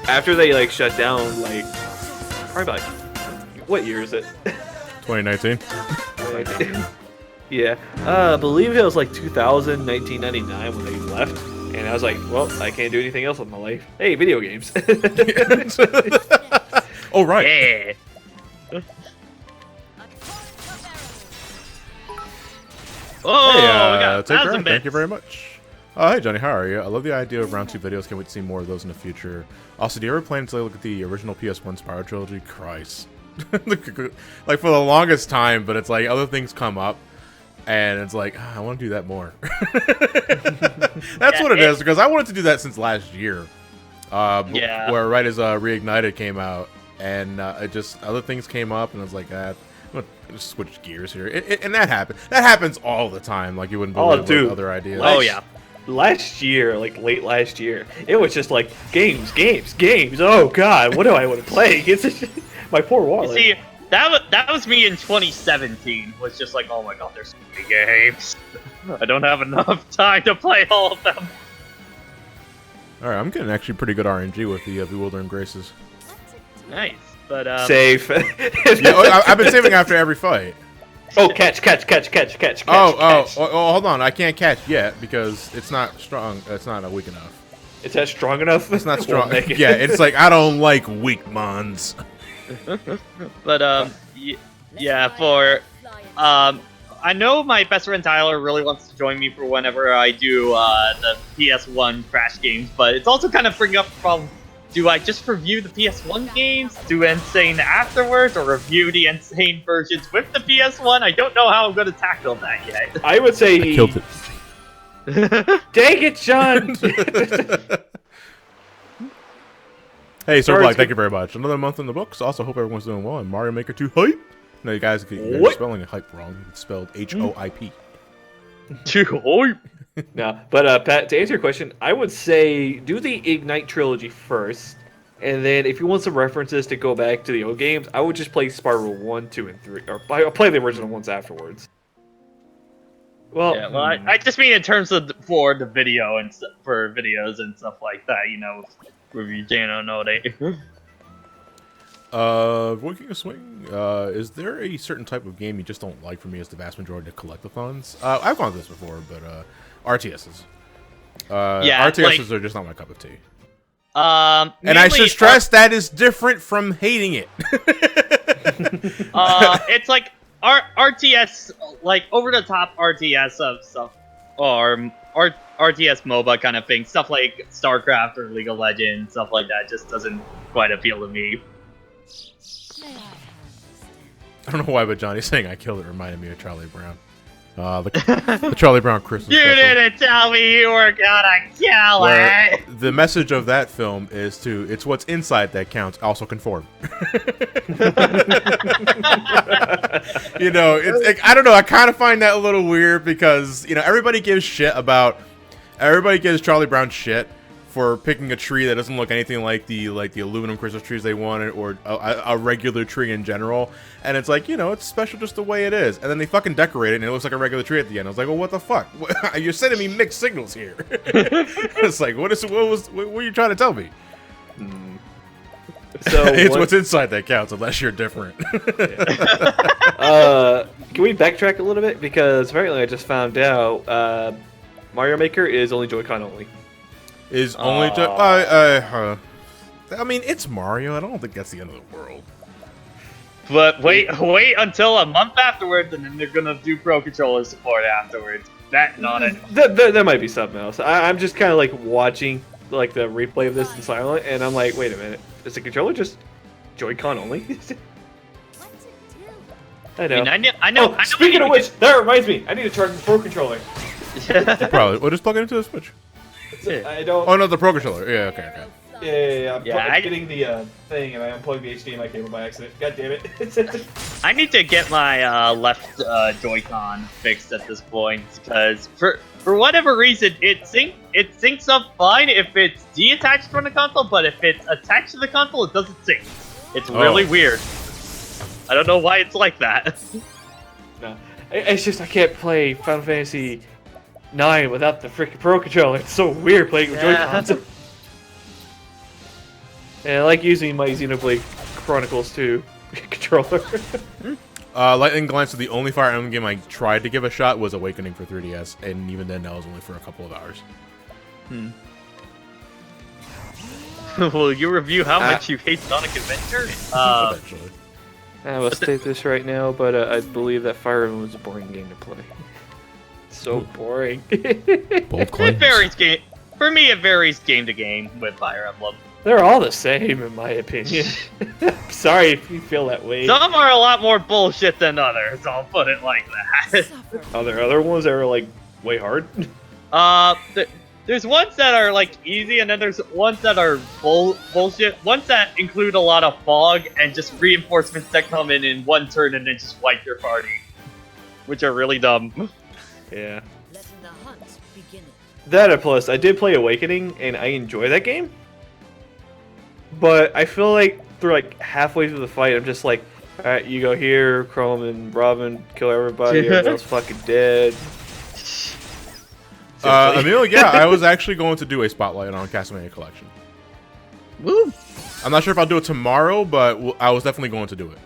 after they like shut down, like probably like what year is it? 2019. Yeah, I believe it was like 2000, 1999 when they left, and I was like, well, I can't do anything else with my life. Hey, video games. Oh right. Yeah. Oh, Hey, we got take care. 1,000 Thank you bits. very much. Hey Johnny, how are you? I love the idea of round 2 videos. Can't wait to see more of those in the future. Also, do you ever plan to look at the original PS1 Spyro trilogy? Christ. Like for the longest time, but it's like other things come up. And it's like, I want to do that more. That's what it is, because I wanted to do that since last year. Yeah. Where right as Reignited came out, and it just other things came up, and I was like, I'm gonna just switch gears here. And that happened. That happens all the time. Like you wouldn't believe dude. other ideas. Oh, yeah. Last year, like late last year, it was just like games. Oh god, what do I want to play? It's just, my poor wallet. See, that was me in 2017. Was just like, oh my god, there's so many games. I don't have enough time to play all of them. All right, I'm getting actually pretty good RNG with the Bewildering Graces. Nice, but Safe. Yeah, I've been saving after every fight. Oh, catch. Oh, hold on. I can't catch yet because it's not strong. It's not weak enough. Is that strong enough? It's not strong. We'll make it. Yeah, it's like I don't like weak mons. but yeah, for I know my best friend Tyler really wants to join me for whenever I do the PS1 Crash games, but it's also kind of bringing up the problem. Do I just review the PS1 games, do Insane afterwards, or review the Insane versions with the PS1? I don't know how I'm going to tackle that yet. I would say I killed it. Dang it, John! Hey, Sir Sorry, Black, it's thank good. you very much. Another month in the books. Also, hope everyone's doing well. And Mario Maker 2 hype. No, you guys, you're What? spelling hype wrong. It's spelled HOIP. No, but Pat, to answer your question, I would say do the Ignite trilogy first, and then if you want some references to go back to the old games, I would just play Spyro 1, 2, and 3, or play the original ones afterwards. Well, Yeah, well, I just mean in terms of for the video and for videos and stuff like that, you know, review channel, no, they. Working a swing. Is there a certain type of game you just don't like for me as the vast majority of collectathons? I've gone through this before, but RTSs. Yeah, RTSs are just not my cup of tea. And I mainly, should stress that is different from hating it. it's like RTS, like over the top RTS of stuff, or RTS MOBA kind of thing, stuff like StarCraft or League of Legends, stuff like that, just doesn't quite appeal to me. I don't know why, but Johnny saying I killed it reminded me of Charlie Brown. The Charlie Brown Christmas You special. didn't tell me you were gonna kill Where it. the message of that film is it's what's inside that counts, also conform. You know, it's I don't know, I kind of find that a little weird because, you know, everybody gives Charlie Brown shit for picking a tree that doesn't look anything like the aluminum Christmas trees they wanted, or a regular tree in general. And it's like, you know, it's special just the way it is. And then they fucking decorate it, and it looks like a regular tree at the end. I was like, well, what the fuck? You're sending me mixed signals here. It's like, what were you trying to tell me? So It's what's inside that counts, unless you're different. Can we backtrack a little bit? Because apparently I just found out Mario Maker is only Joy-Con only. Is only I mean, it's Mario. I don't think that's the end of the world. But wait until a month afterwards, and then they're gonna do Pro Controller support afterwards. That not it. There might be something else. I'm just kind of like watching like the replay of this in silent, and I'm like, wait a minute, is the controller just Joy-Con only? I know. I know. Oh, speaking of which, that reminds me, I need to charge the Pro Controller. Probably. We'll just plug it into the Switch. I don't. Oh no, the Pro Controller. Yeah, okay. Yeah. I'm I- getting the thing, and I unplugged the HDMI cable by accident. God damn it! I need to get my left Joy-Con fixed at this point because for whatever reason it syncs up fine if it's detached from the console, but if it's attached to the console, it doesn't sync. It's really weird. I don't know why it's like that. No, it's just I can't play Final Fantasy 9 without the freaking Pro Controller. It's so weird playing with Joy-Cons. And I like using my Xenoblade Chronicles 2 controller. Lightning Glance is the only Fire Emblem game I tried to give a shot was Awakening for 3DS, and even then that was only for a couple of hours. Will you review how much you hate Sonic Adventure? Eventually. I will state this right now, but I believe that Fire Emblem was a boring game to play. So boring. Bold claims. It varies game. For me, it varies game to game with Fire Emblem. They're all the same, in my opinion. Sorry if you feel that way. Some are a lot more bullshit than others. I'll put it like that. Are there other ones that are like way hard? There's ones that are like easy, and then there's ones that are bullshit. Ones that include a lot of fog and just reinforcements that come in one turn and then just wipe your party, which are really dumb. Yeah. Letting the hunt begin. That and plus, I did play Awakening, and I enjoy that game. But I feel like through like halfway through the fight, I'm just like, all right, you go here, Chrome and Robin, kill everybody, everyone's fucking dead. Emil, yeah, I was actually going to do a spotlight on Castlevania Collection. Woo! I'm not sure if I'll do it tomorrow, but I was definitely going to do it.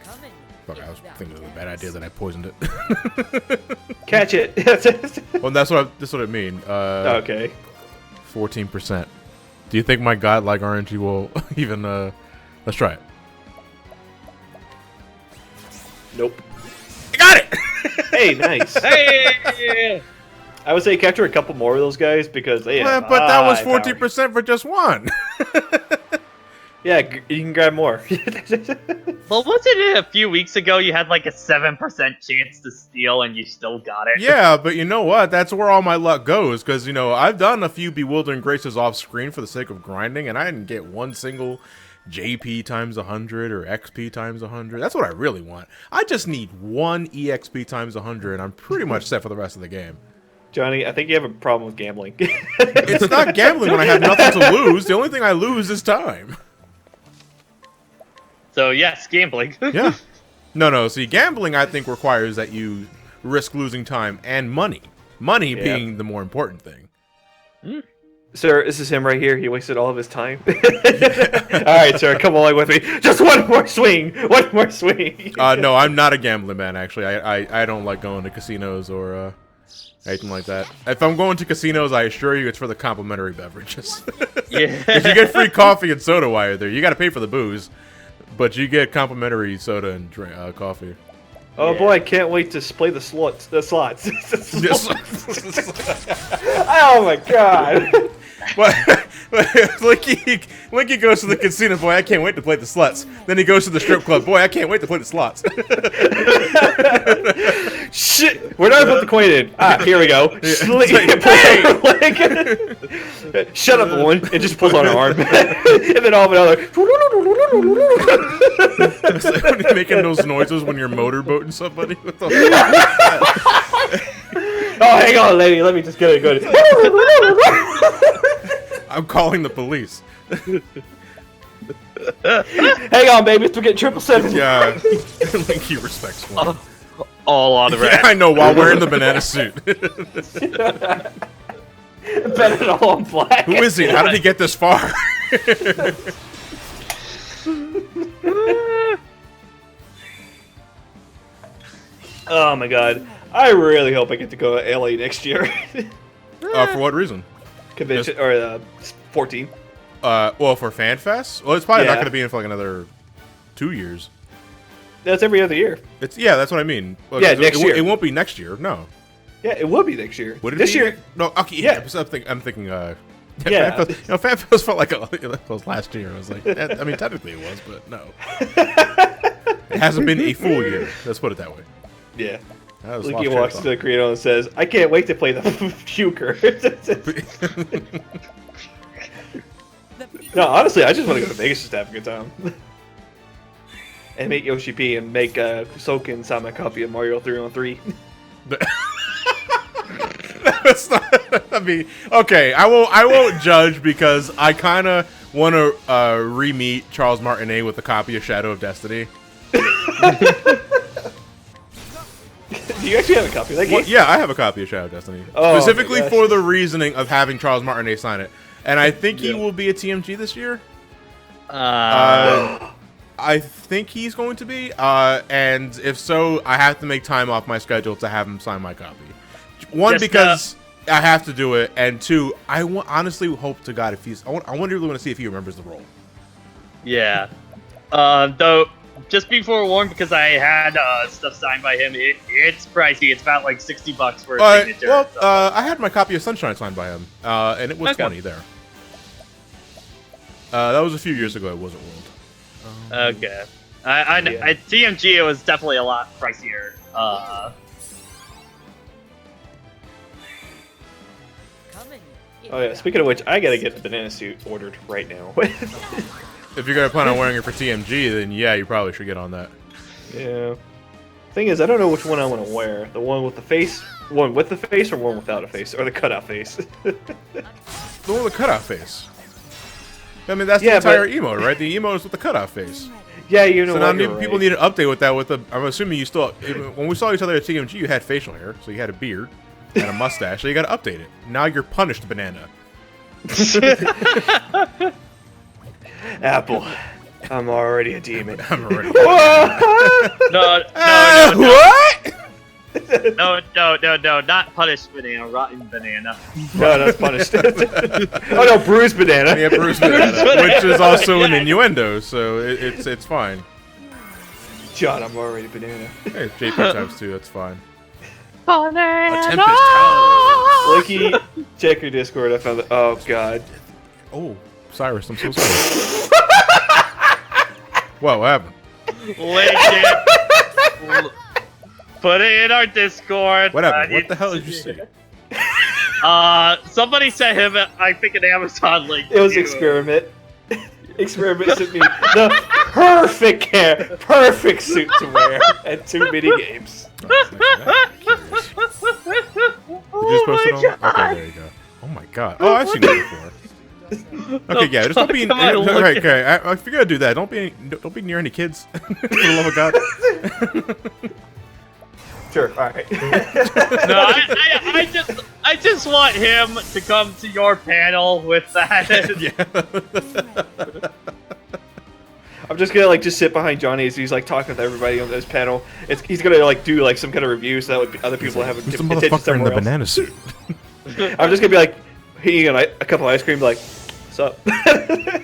Coming. Fuck, I was thinking it was a bad idea that I poisoned it. Catch it. Well, that's what I mean. Okay. 14%. Do you think my godlike RNG will even, let's try it. Nope. I got it! Hey, nice. Hey! I would say capture a couple more of those guys because they have But that was high 14% for just one. power. Yeah, you can grab more. Well, wasn't it a few weeks ago you had like a 7% chance to steal and you still got it? Yeah, but you know what? That's where all my luck goes, because, you know, I've done a few Bewildering Graces off screen for the sake of grinding, and I didn't get one single JP times 100 or XP times 100. That's what I really want. I just need one EXP times 100, and I'm pretty much set for the rest of the game. Johnny, I think you have a problem with gambling. It's not gambling when I have nothing to lose. The only thing I lose is time. So yes, gambling. Yeah. No. See, gambling, I think, requires that you risk losing time and money. Money being the more important thing. Sir, this is him right here. He wasted all of his time. All right, sir, come along with me. Just one more swing. One more swing. No, I'm not a gambling man, actually. I don't like going to casinos or anything like that. If I'm going to casinos, I assure you it's for the complimentary beverages. Yeah. If you get free coffee and soda while you're there, you got to pay for the booze. But you get complimentary soda and coffee. Oh boy, I can't wait to play the slots. Oh my god. Linky goes to the casino. Boy, I can't wait to play the sluts. Then he goes to the strip club. Boy, I can't wait to play the slots. Shit, where did I put the coin in? Ah, here we go. Shut up, one. It just pulls on her arm, and then all of another. It's like when you're making those noises when you're motorboating somebody. What the Oh, hang on, lady. Let me just get it good. I'm calling the police. Hang on, baby. We're getting 777. Yeah, Linky respects one. All on the Yeah, I know, while wearing the banana suit. Bet it all on black. Who is he? How did he get this far? Oh my god. I really hope I get to go to LA next year. For what reason? Convention, or 14. Well, for FanFest? Well, it's probably not Yeah. going to be in for like another 2 years. That's every other year. Yeah, that's what I mean. Well, Yeah, next year. It won't be next year, no. Yeah, it will be next year. Would it this be? year? No, okay, Yeah. I'm thinking, Yeah. FanFest, FanFest felt like it was last year. I was like, I mean, technically it was, but no. It hasn't been a full year. Let's put it that way. Yeah. That was Lucky lost walks track to the creator and says, I can't wait to play the Puker. No, honestly, I just want to go to Vegas just to have a good time. And make Yoshi P and make Soken sign my copy of Mario 3-on-3. That's not, I mean, okay, I won't judge because I kind of want to re-meet Charles Martinet with a copy of Shadow of Destiny. Do you actually have a copy of that game? Well, yeah, I have a copy of Shadow of Destiny. Oh, Specifically my gosh. for the reasoning of having Charles Martinet sign it. And I think he Yeah. will be at TMG this year. Uh, I think he's going to be. And if so, I have to make time off my schedule to have him sign my copy. One, Just, because I have to do it. And two, I honestly hope to God if he's... I really want to see if he remembers the role. yeah. Though, just be forewarned, because I had stuff signed by him. It's pricey. It's about like $60 for a signature. Well, and stuff. I had my copy of Sunshine signed by him. And it was Okay. funny there. That was a few years ago. It wasn't World. Okay. I Yeah. at TMG it was definitely a lot pricier. Coming. Oh yeah, speaking of which, I gotta get the banana suit ordered right now. If you're gonna plan on wearing it for TMG, then yeah, you probably should get on that. Yeah. Thing is, I don't know which one I want to wear. The one with the face, one with the face, or one without a face, or the cutout face. The one with the cutout face. I mean, that's Yeah, the entire but- emote, right? The emote is with the cutout face. Yeah, you know So what? now You're people right. need an update with that. I'm assuming you still. When we saw each other at TMG, you had facial hair, so you had a beard and a mustache. So you got to update it. Now you're punished, banana. Apple. I'm already a demon. I'm already. No, What? no, not punished banana, rotten banana. No, that's punished. Oh no, bruised banana. Yeah, Bruce banana, which is also an innuendo, so it's fine. John, I'm already banana. Hey, JP times 2, that's fine. Banana. A tempest howls. Lucky, check your Discord. I found it. Oh god. Oh, Cyrus, I'm so sorry. What happened? Link it. Put it in our Discord. What happened? I What need the hell to did you see say? it. Somebody sent him, I think, an Amazon link. It was to- experiment. Experiment sent me the perfect suit to wear at 2 mini games. Did you just post it on? Okay, there you go. Oh my god. Oh, I've seen that before. Okay, yeah, just don't be. Fuck am I looking Okay, if you're gonna do that, don't be near any kids. For the love of God. Sure. All right. No, I just want him to come to your panel with that. Yeah. I'm just gonna just sit behind Johnny as he's talking with everybody on this panel. He's gonna do some kind of review so that would be other people have Who's the attention motherfucker in the somewhere else. banana suit? I'm just gonna be he and a cup of ice cream, what's up?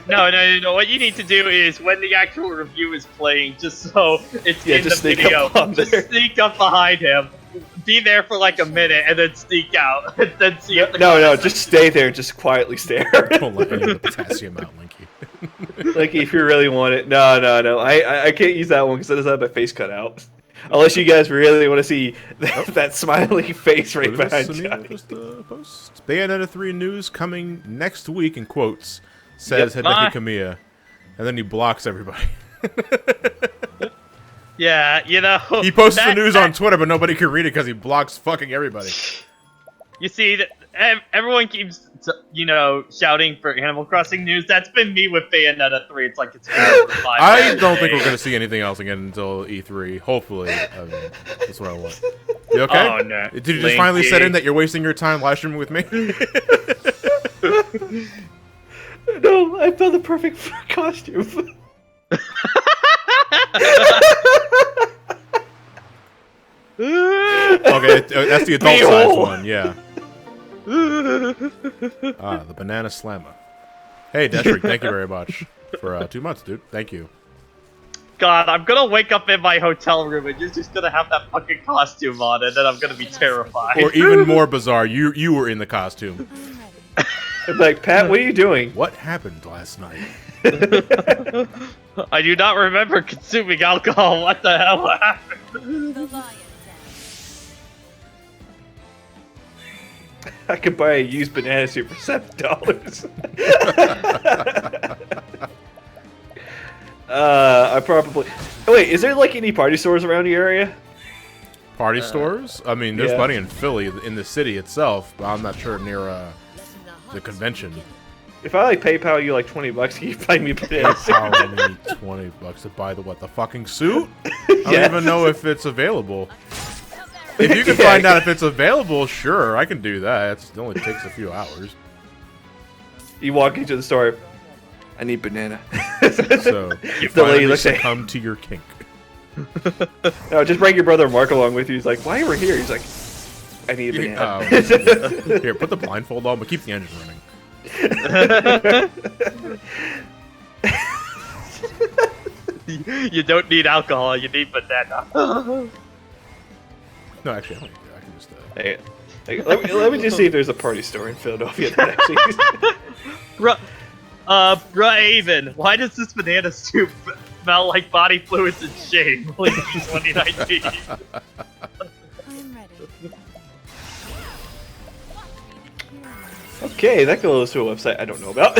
No. What you need to do is when the actual review is playing, just so it's Yeah, in just the sneak video, up on just there. sneak up behind him, be there for a minute, and then sneak out, and then see if the No, just stay there, just quietly stare. Don't let any of the potassium out, Linky. If you really want it. No. I can't use that one because it doesn't have my face cut out. Unless you guys really want to see that smiley face right behind Johnny. Post. Bayonetta 3 news coming next week in quotes, says Yep. Hideki Kamiya. And then he blocks everybody. Yeah, He posts the news on Twitter, but nobody can read it because he blocks fucking everybody. You see, everyone keeps, shouting for Animal Crossing news. That's been me with Bayonetta 3. It's like it's been over 5 I months. don't think we're gonna see anything else again until E3. Hopefully, I mean, that's what I want. You okay? Oh, no. Did you just finally set in that you're wasting your time live streaming with me? No, I found the perfect costume. Okay, that's the adult size one, yeah. The banana slammer. Hey, Deshrick, thank you very much for 2 months, dude. Thank you. God, I'm gonna wake up in my hotel room and you're just gonna have that fucking costume on, and then I'm gonna be terrified. Or even more bizarre, you were in the costume. I'm like, Pat, what are you doing? What happened last night? I do not remember consuming alcohol. What the hell happened? The lion's I could buy a used banana suit for $7. I probably. Oh, wait, is there like any party stores around the area? Party stores? I mean, there's yeah. plenty in Philly, in the city itself, but I'm not sure near the convention. If I like PayPal you like $20, can you buy me a banana suit? How many $20 to buy the fucking suit? I don't even know if it's available. If you can Yeah. find out if it's available, sure, I can do that. It only takes a few hours. You walk into the store. I need banana. So you The lady finally looks at- succumb to your kink. No, just bring your brother Mark along with you. He's like, why are we here? He's like, I need a banana. Here, put the blindfold on, but keep the engine running. You don't need alcohol, you need banana. No, actually, I don't need that. I can just. Hey, let me just see if there's a party store in Philadelphia that actually. Braven, why does this banana soup smell like body fluids and shame? Like 2019. I'm ready. Okay, that goes to a website I don't know about.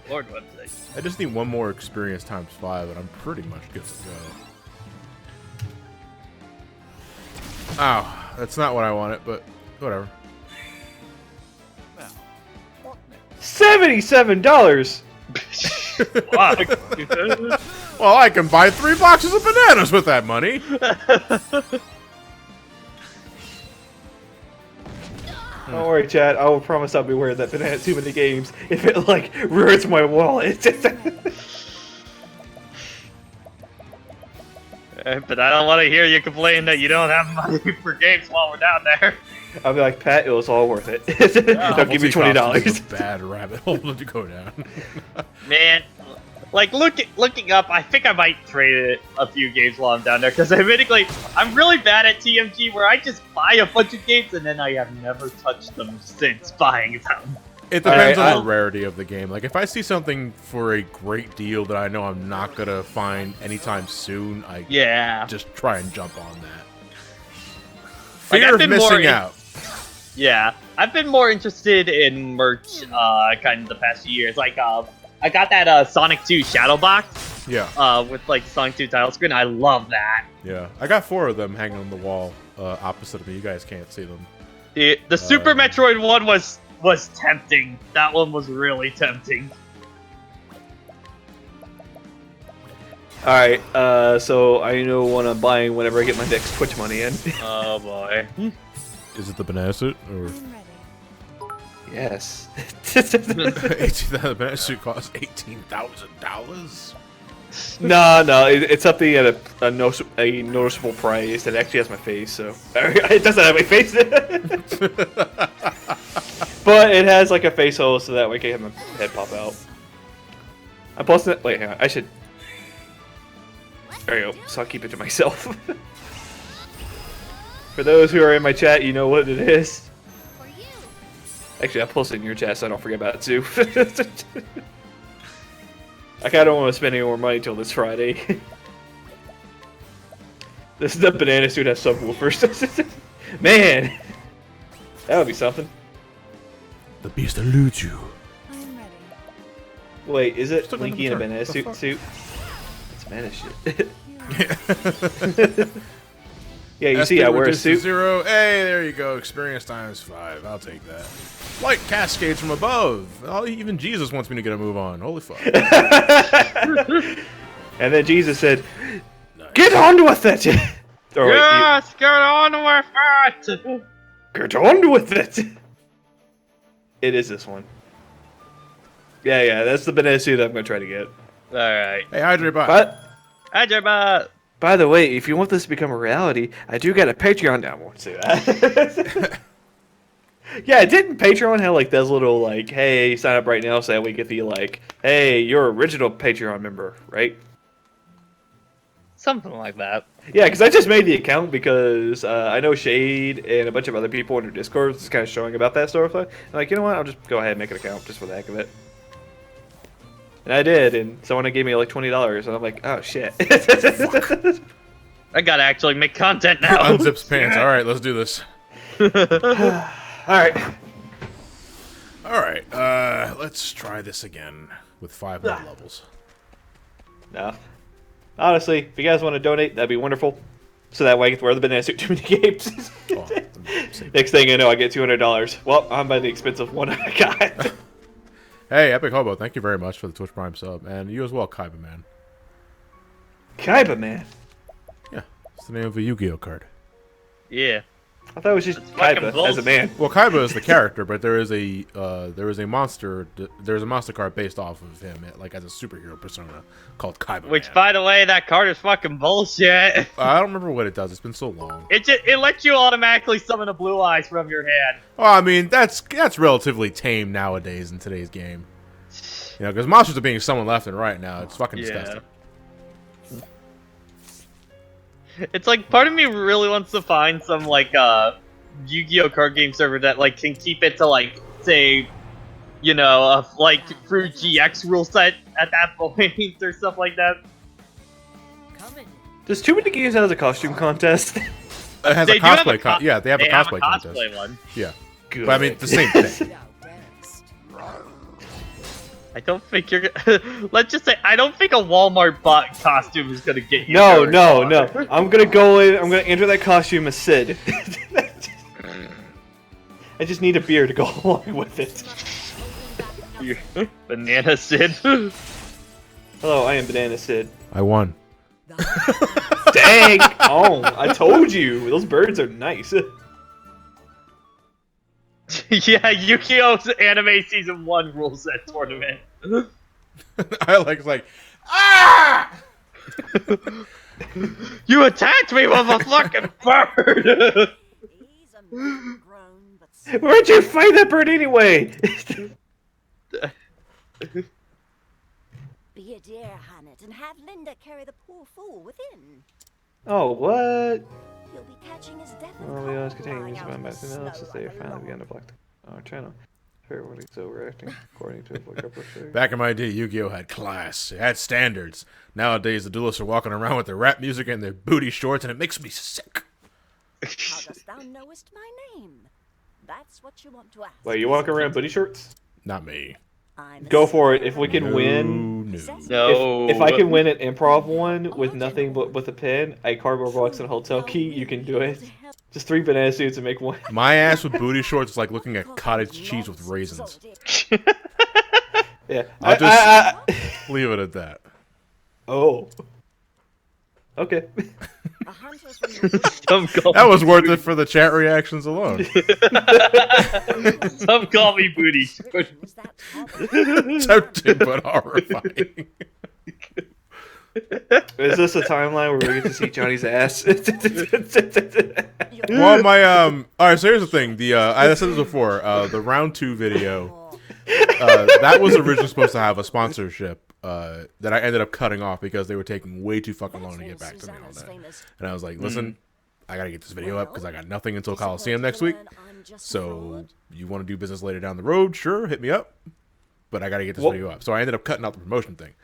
Board website. I just need one more experience times 5, and I'm pretty much good to go. Ow, that's not what I wanted, but whatever. $77. Fuck. Well, I can buy 3 boxes of bananas with that money. Don't worry, Chad. I will promise I'll be wearing that banana too many games if it like ruins my wallet. But I don't want to hear you complain that you don't have money for games while we're down there. I'll be like, Pat, it was all worth it. Don't give me Multi-cost is $20. a bad rabbit hole to go down. Man, like looking up, I think I might trade it a few games while I'm down there, because admittedly, I'm really bad at TMG where I just buy a bunch of games and then I have never touched them since buying them. It depends Alright, on the rarity of the game. Like, if I see something for a great deal that I know I'm not gonna find anytime soon, I just try and jump on that. Like, Fear I've of been more missing out. Yeah, I've been more interested in merch kind of the past few years. Like, I got that Sonic 2 Shadow Box Yeah, with like Sonic 2 title screen. I love that. yeah. I got 4 of them hanging on the wall opposite of me. You guys can't see them. The Super Metroid one was tempting. That one was really tempting. Alright, so I know what I'm buying whenever I get my next Twitch money in. Oh boy. Is it the banana suit or? I'm ready. Yes. The banana suit costs $18,000. No, it's something at a noticeable price that actually has my face, so... It doesn't have my face in it. But it has like a face hole, so that way I can have my head pop out. I'm posting it... Wait, hang on, I should... There you go, so I'll keep it to myself. For those who are in my chat, you know what it is. For you. Actually, I'll post it in your chat so I don't forget about it too. I kinda don't want to spend any more money till this Friday. This is the banana suit has subwoofers. Man! That would be something. The beast eludes you. I'm ready. Wait, is it Still Linky in a gonna banana turn. suit? It's banana shit. Yeah, you see, I wear a reduced to suit. 0. Hey, there you go. Experience times 5. I'll take that. Light cascades from above. Oh, even Jesus wants me to get a move on. Holy fuck. And then Jesus said, Nice. "Get on with it." Or wait, Yes, get on with it. get on with it. It is this one. Yeah, that's the banana suit I'm gonna try to get. All right. Hey, Hydrate Bot. But Ajaba. by the way, if you want this to become a reality, I do got a Patreon down. Won't say that. Yeah, didn't Patreon have like those little like, hey, sign up right now so that we get the like, hey, you're original Patreon member, right? Something like that. Yeah, because I just made the account because I know Shade and a bunch of other people in their Discord is kind of showing about that sort of thing. I'm like, you know what? I'll just go ahead and make an account just for the heck of it. And I did, and someone gave me like $20, and I'm like, oh shit. I gotta actually make content now. Unzips pants. All right, let's do this. Alright. All right, let's try this again with 5 more levels. No. Honestly, if you guys want to donate, that'd be wonderful. So that way I get to wear the banana suit too many games. Oh, same. Next thing I know, I get $200. Well, I'm by the expensive one I got. Hey, Epic Hobo, thank you very much for the Twitch Prime sub, and you as well, Kaiba Man. Kaiba, man. Yeah, it's the name of a Yu-Gi-Oh card. Yeah. I thought it was just fucking Kaiba as a bullshit. man. Well, Kaiba is the character, but there is a monster card based off of him, like as a superhero persona called Kaiba. Which, Man. by the way, that card is fucking bullshit. I don't remember what it does. It's been so long. It lets you automatically summon a blue eyes from your hand. Well, I mean, that's relatively tame nowadays in today's game. You know, because monsters are being summoned left and right now. It's fucking disgusting. It's like part of me really wants to find some like Yu-Gi-Oh card game server that like can keep it to like say, you know, like through GX rule set at that point or stuff like that. Does Too Many Games has a costume contest? It has They a do have cosplay. a co- Yeah, they have a They have cosplay a contest. cosplay one. Yeah, Good. but I mean, the same thing. I don't think you're gonna... Let's just say, I don't think a Walmart bot costume is gonna get you No, very no, far. no. I'm gonna go in. I'm gonna enter that costume as Sid. I just need a beer to go along with it. Banana Sid. Hello, I am Banana Sid. I won. Dang! Oh, I told you. Those birds are nice. Yeah, Yukio's anime season 1 rule set tournament. I like ah! You attacked me with a fucking bird! Where'd you find that bird anyway? Be a dear, Hannet, and have Linda carry the poor fool within. Oh, what? You'll be catching his death. Well, we always continue to run back to now since they finally began to block our channel. Everybody's overacting according to what Gopher said. Back in my day, Yu-Gi-Oh had class. It had standards. Nowadays, the duelists are walking around with their rap music and their booty shorts, and it makes me sick. How dost thou knowest my name? That's what you want to ask. Wait, you walk around booty shorts? Not me. I'm Go for it. If we can win, No. No. if I can win an improv one with nothing but with a pen, a cardboard box, and a hotel key, you can do it. Just 3 banana suits and make one. My ass with booty shorts is like looking at cottage cheese with raisins. Yeah. I'll just leave it at that. Oh. Okay. Some call, That was worth it for the chat reactions alone. some call me booty short. Was that Tempting but horrifying. Is this a timeline where we get to see Johnny's ass? Well, my Alright, so here's the thing. I said this before. The round 2 video, that was originally supposed to have a sponsorship that I ended up cutting off because they were taking way too fucking long to get back to me on that. And I was like, listen, I gotta get this video up because I got nothing until Colosseum next week. So you want to do business later down the road? Sure, hit me up. But I gotta get this video up. So I ended up cutting out the promotion thing.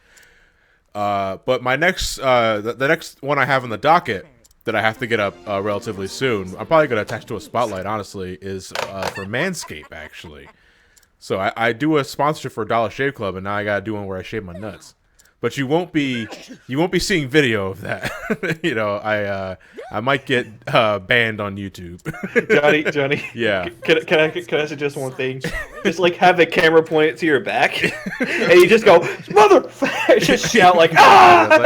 But my next, the next one I have on the docket that I have to get up relatively soon, I'm probably going to attach to a spotlight, honestly, is for Manscaped, actually. So I do a sponsorship for Dollar Shave Club, and now I got to do one where I shave my nuts. but you won't be seeing video of that. You know, I might get banned on YouTube. Johnny. Yeah. Can I suggest one thing? Just like have the camera pointed to your back, and you just go motherfucker, just shout like ah. Yeah, it's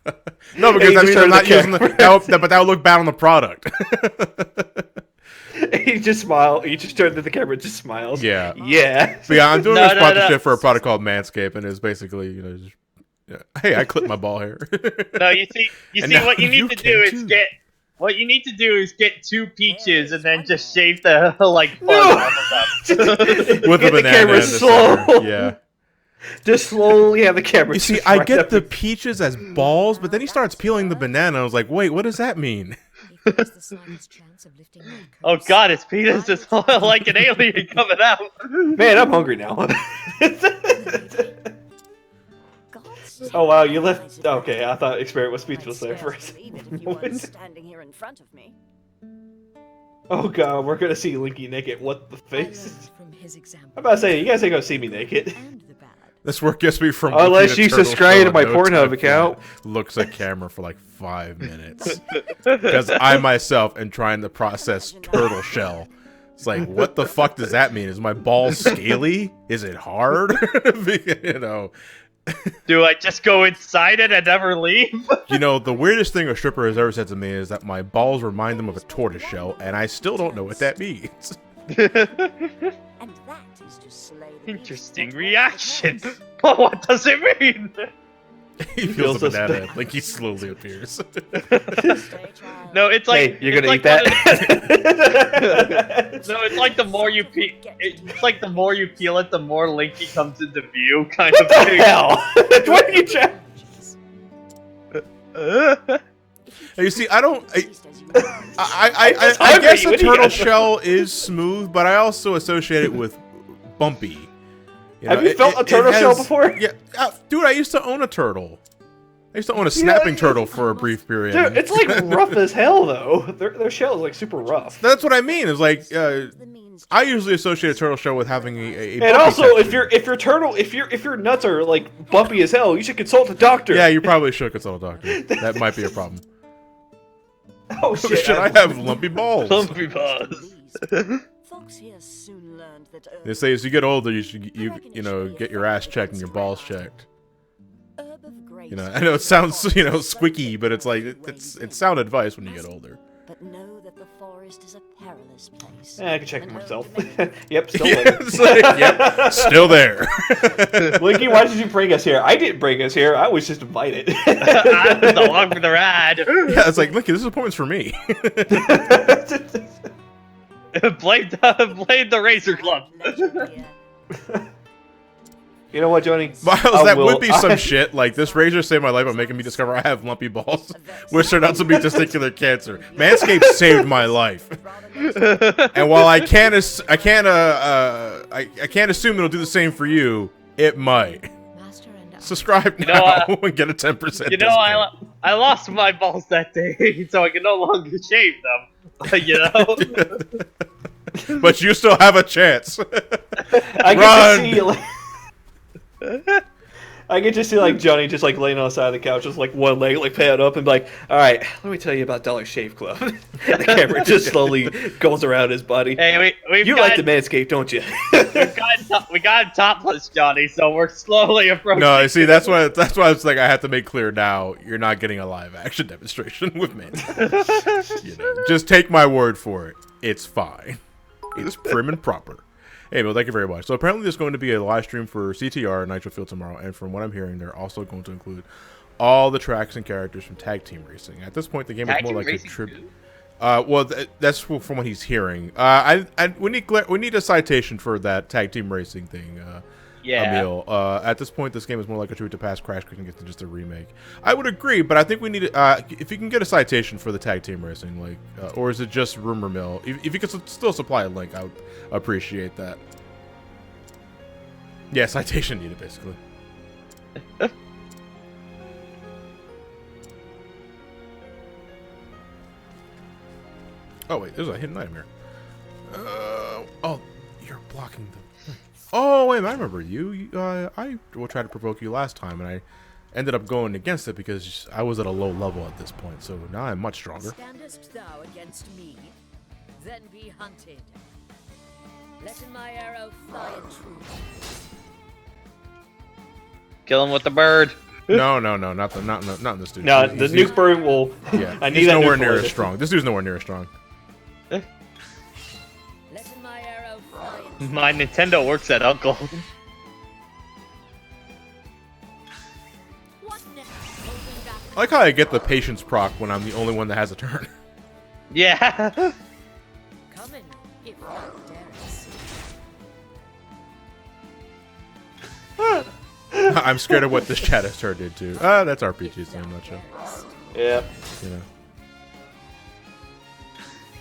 like, no, because that means I'm not using but that would look bad on the product. You just smile. You just turn to the camera and just smiles. Yeah. Yeah. But yeah, I'm doing a sponsorship for a product called Manscaped, and it's basically, you know, just, yeah. Hey, I clip my ball hair. No, you see, what you need to do is get. What you need to do is get 2 peaches and then just shave the like fuzz off of them. With the banana camera in the slow. center. Yeah. Just slowly have the camera. You see, just I right get up the peaches as balls, but then he starts peeling the banana. I was like, wait, what does that mean? Oh god, his penis is like an alien coming out. Man, I'm hungry now. Oh wow, you left. Okay, I thought Experiment was speechless there for a second. Standing here in front of me. Oh god, we're gonna see Linky naked. What the face? I'm about to say, you guys ain't gonna see me naked. This work gets me from unless you subscribe to my Pornhub account. Looks at camera for like 5 minutes because I myself am trying to process turtle shell. It's like, what the fuck does that mean? Is my ball scaly? Is it hard? You know. Do I just go inside it and never leave? You know, the weirdest thing a stripper has ever said to me is that my balls remind them of a tortoise shell, and I still don't know what that means. And that is to slay the Interesting reaction. But what does it mean? He feels a banana, like he slowly appears. No, it's like Hey, you're gonna like eat that? No, it's like the more you peel. It's like the more you peel it, the more Linky comes into view, kind of What the thing. hell? What are you trying? You see, I don't. I hungry. guess a What do you turtle got? shell is smooth, but I also associate it with bumpy. You Have you felt a turtle shell before? Yeah, dude, I used to own a turtle. I used to own a snapping turtle for a brief period. Dude, it's like rough as hell though. Their shell is like super rough. That's what I mean. It's like I usually associate a turtle shell with having a And bumpy also, texture. if your nuts are like bumpy as hell, you should consult a doctor. Yeah, you probably should consult a doctor. That might be a problem. Oh shit! Should I have lumpy balls? Lumpy balls. Folks here soon learned that They say as you get older, you should you know get your ass checked and your balls checked. herb of grace. You know, I know it sounds squeaky, but it's like it's sound advice when you get older. But know that the forest is a perilous place. I can check And myself. hope to make Yep, still Yeah, there. it's like, yep, still there. Linky, why did you bring us here? I didn't bring us here. I was just invited. I was along for the ride. Yeah, it's like, look, this appointment's for me. blame the Razor Club. pleasure here. You know what, Johnny? Miles, I that will- would be some shit. Like, this razor saved my life by making me discover I have lumpy balls, which turned out to be testicular cancer. Manscaped saved my life. And while I can't assume it'll do the same for you, it might. Subscribe now and get a 10% discount. You know, I lost my balls that day, so I can no longer shave them. You know. But you still have a chance. I get Run! to see like, I get to see like Johnny just like laying on the side of the couch, just like one leg like pad up and be like, all right, let me tell you about Dollar Shave Club. And the camera just slowly goes around his body. Hey, You like the Manscaped, don't you? we got topless, Johnny, so we're slowly approaching. No, you see, that's why it's like I have to make clear now. You're not getting a live action demonstration with Manscaped. You know, just take my word for it. It's fine. It's prim and proper. Hey, Bill, thank you very much. So apparently there's going to be a live stream for CTR and Nitro Field tomorrow, and from what I'm hearing, they're also going to include all the tracks and characters from Tag Team Racing. At this point, the game is more like a tribute. Well, that's from what he's hearing. We need a citation for that Tag Team Racing thing. Yeah. Emil. At this point, this game is more like a tribute to past Crash Cooking than just a remake. I would agree, but I think we need if you can get a citation for the Tag Team Racing, like, or is it just rumor mill? If you could still supply a link, I would appreciate that. Yeah, citation needed, basically. Oh wait, there's a hidden item here. Oh, you're blocking the. Oh wait, I remember you. I will try to provoke you last time, and ended up going against it because I was at a low level at this point. So now I'm much stronger. Standest thou against me? Then be hunted. Letting my arrow fly in truth. Kill him with the bird. No, not in this dude. No, the nuke bird will. Yeah, I need he's that nowhere nuke near bird. as strong. This dude's nowhere near as strong. Letting my arrow fly in truth. My Nintendo works at Uncle. What next? Holding back. I like how I get the patience proc when I'm the only one that has a turn. Yeah. Coming, if thou darest. I'm scared of what this chat has turned into. That's RPGs in a nutshell. Yeah. You know.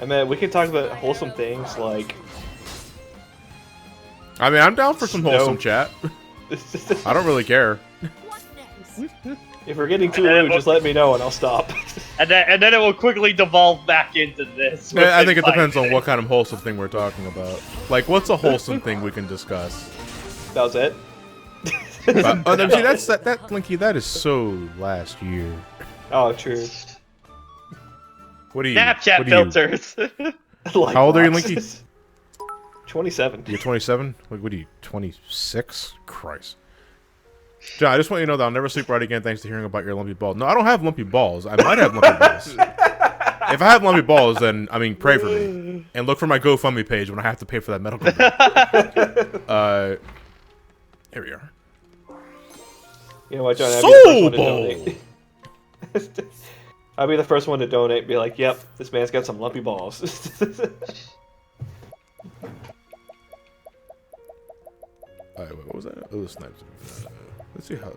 I mean, we can talk about wholesome things like. I mean, I'm down for some wholesome No. chat. I don't really care. What next? If we're getting too rude, just let me know and I'll stop. And then it will quickly devolve back into this. I think it within 5 depends on what minutes. kind of wholesome thing we're talking about. Like, what's a wholesome thing we can discuss? That was it. Oh, no, see, that Linky. That is so last year. Oh, true. What do you? Snapchat what do you- filters. Like How old are you, boxes. 27. You're 27. What are you? 26? Christ. John, I just want you to know that I'll never sleep right again thanks to hearing about your lumpy balls. No, I don't have lumpy balls. I might have lumpy balls. If I have lumpy balls, then, I mean, pray for me. And look for my GoFundMe page when I have to pay for that medical bill. Here we are. You know what, John? Soul I'll be the first one to donate and be like, yep, this man's got some lumpy balls. Alright, wait, what was that? Oh, the snipes. Let's see how.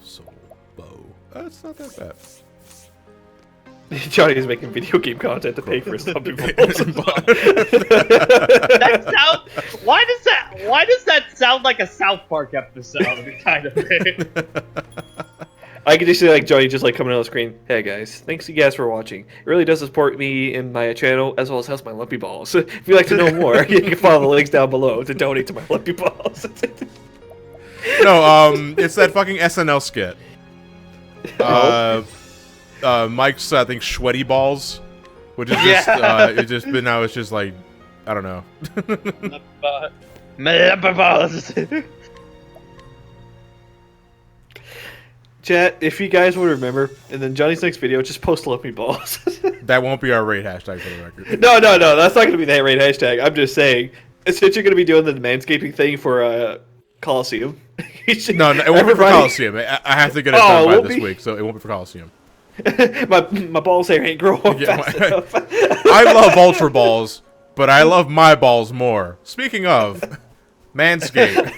Soul bow. It's not that bad. Johnny is making video game content to pay for his lumpy balls. That sound. Why does that sound like a South Park episode kind of thing? I can just see like Johnny just like coming on the screen. Hey guys, thanks you guys for watching. It really does support me and my channel as well as helps my lumpy balls. If you'd like to know more, you can follow the links down below to donate to my lumpy balls. No, it's that fucking SNL skit. Mike's, I think, sweaty balls, which is just, it just, but now it's just like, I don't know. Chat, if you guys would remember, and then Johnny's next video, just post lumpy balls. That won't be our raid hashtag for the record. No, that's not going to be the raid hashtag. I'm just saying, since you're going to be doing the manscaping thing for Colosseum. No, it won't be for Colosseum. I have to get it done by this week, so it won't be for Colosseum. my balls hair ain't growing fast enough. I love Ultra Balls, but I love my balls more. Speaking of, Manscaped.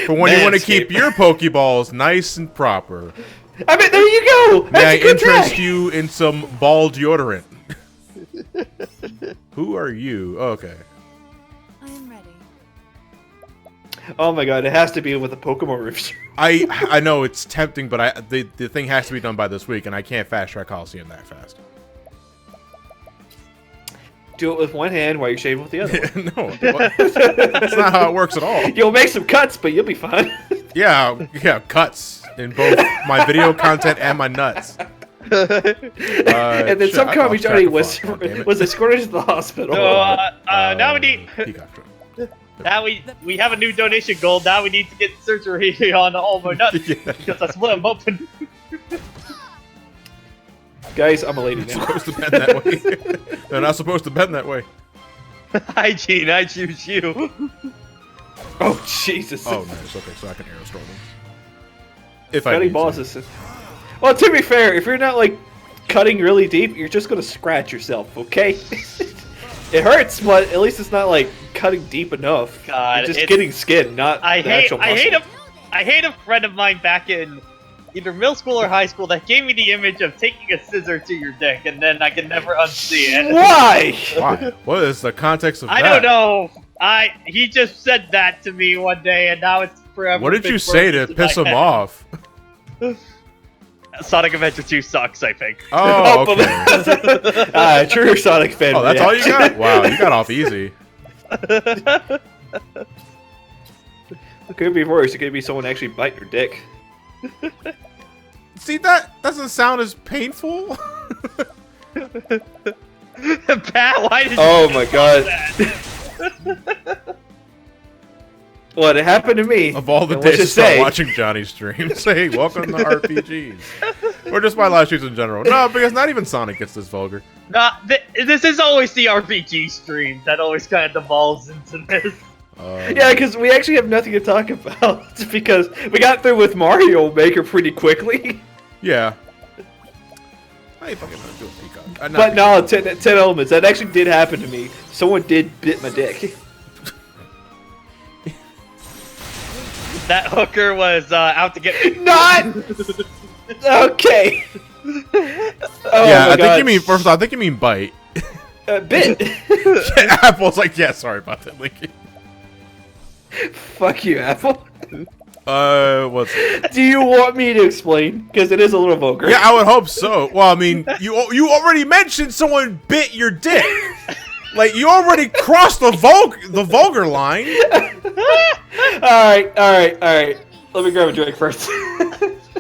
For when you want to keep your Pokeballs nice and proper. I mean, there you go! May I That's a good interest tag. you in some ball deodorant? Who are you? Okay. I am ready. Oh my god, it has to be with a Pokemon review. I know it's tempting, but the thing has to be done by this week, and I can't fast track Colosseum that fast. Do it with one hand while you're shaving with the other one. No, that's not how it works at all. You'll make some cuts, but you'll be fine. Yeah, cuts in both my video content and my nuts. And then shit, some I comment lost track Johnny of was fuck, goddammit. was escorted to the hospital. So now we need. Peacock Trip. Now we have a new donation goal. Now we need to get surgery on all my nuts Yeah. because I split them open. Guys, I'm a lady It's now. supposed to bend that way. They're not supposed to bend that way. Hygiene, I choose you. Oh Jesus! Oh, nice. Okay, so I can arrow storm them. If I Cutting need balls to. is. Well, to be fair, if you're not like cutting really deep, you're just gonna scratch yourself. Okay? It hurts, but at least it's not like cutting deep enough. God, you're just it's- getting skin, not I the hate actual muscle. I hate a friend of mine back in either middle school or high school that gave me the image of taking a scissor to your dick and then I can never unsee it. Why? Why? What is the context of I that? don't know. He just said that to me one day and now it's forever. What did been you say burned to into my piss him head. off? Sonic Adventure 2 sucks, I think. Oh, okay. True Sonic fan. Oh, that's all you reaction. got? Wow, you got off easy. It could be worse. It could be someone actually biting your dick. See, that doesn't sound as painful. Pat, why did you Oh my god. that? What, it happened to me. Of all the And let's days to just start say- watching Johnny stream, say welcome to RPGs. Or just my live streams in general. No, because not even Sonic gets this vulgar. Nah, this is always the RPG stream that always kind of devolves into this. Yeah, because we actually have nothing to talk about. Because we got through with Mario Maker pretty quickly. Yeah. I ain't fucking do a peacock. But no, 10 elements. That actually did happen to me. Someone did bit my dick. That hooker was out to get me. Not! Okay. Oh Yeah, my I think God. you mean, first off, I think you mean bite. Bit. Apple's like, yeah, sorry about that, Linky. Fuck you, Apple. What's... Do you want me to explain? Because it is a little vulgar. Yeah, I would hope so. Well, I mean, you already mentioned someone bit your dick. Like, you already crossed the vulgar line. Alright. Let me grab a drink first.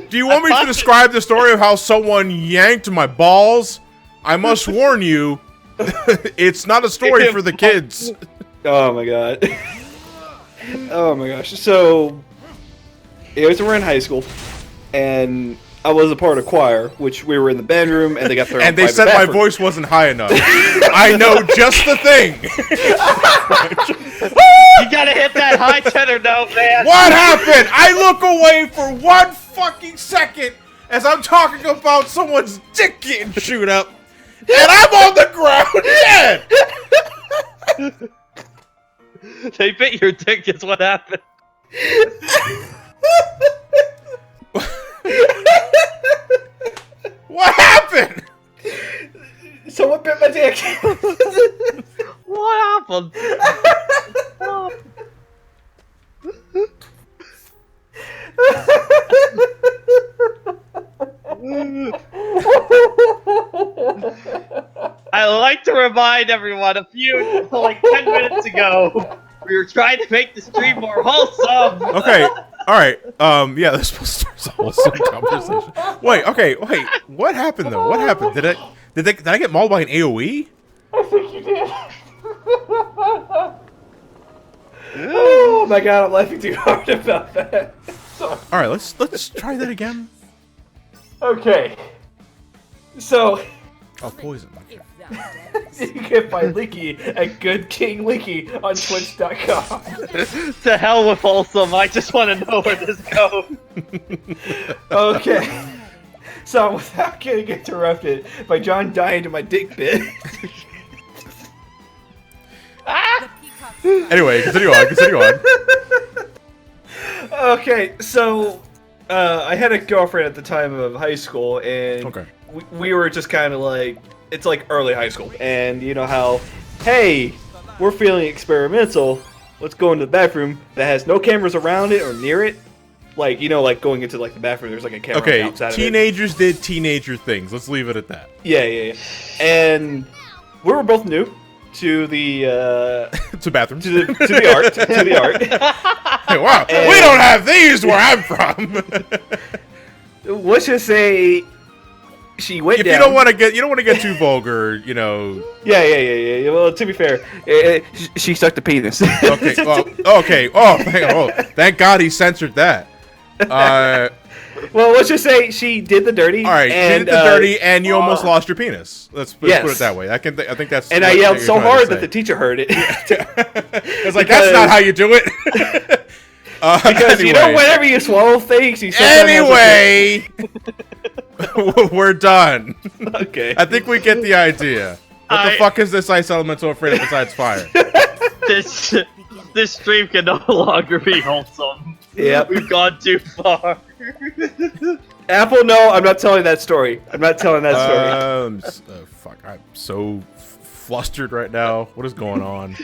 Do you want me to describe the story of how someone yanked my balls? I must warn you, it's not a story for the kids. Oh my god. Oh my gosh. So, it was we're in high school, and I was a part of choir, which we were in the band room, and they got their own And they private said my bathroom. voice wasn't high enough. I know just the thing. You gotta hit that high tenor note, man. What happened? I look away for 1 fucking second as I'm talking about someone's dick getting chewed up, and I'm on the ground dead. They bit your dick is what happened. What happened? Someone bit my dick. What happened? I like to remind everyone, like 10 minutes ago, we were trying to make the stream more wholesome. Okay, alright, yeah, this supposed to start a wholesome conversation. Wait, what happened though? What happened? Did I get mauled by an AoE? I think you did. Oh my god, I'm laughing too hard about that. Sorry. Alright, let's try that again. Okay. So, Oh, poison. If thou you can find Linky at Good King Linky on Twitch.com. To hell with wholesome, I just want to know where this goes. Okay. So, without getting interrupted by John dying to my dick bit. Anyway, continue on. Okay, so I had a girlfriend at the time of high school, and Okay. we were just kind of like, it's like early high school, and you know how, hey, we're feeling experimental, let's go into the bathroom that has no cameras around it or near it. Like, you know, like going into like the bathroom, there's like a camera Okay, outside of it. teenagers did teenager things. Let's leave it at that. Yeah. And we were both new to the To bathrooms. to the art. Hey, wow, And- we don't have these where I'm from. Let's just say she went If down. you don't want to get too vulgar, you know. Yeah. Well, to be fair, she sucked a penis. Okay. Well, okay. Oh, thank God he censored that. Well, let's just say she did the dirty. All right. and, You did the dirty, and you almost lost your penis. Let's put Yes. it that way. I think that's. And what I yelled you're so trying to hard say. that the teacher heard it. It's like that's not how you do it. Because you know, anyway. whenever you swallow things, you sometimes Anyway, we're done. Okay. I think we get the idea. What the fuck is this ice elemental afraid of besides fire? This stream can no longer be wholesome. Yep. We've gone too far. Apple, no, I'm not telling that story. I'm not telling that story. Fuck, I'm so flustered right now. What is going on?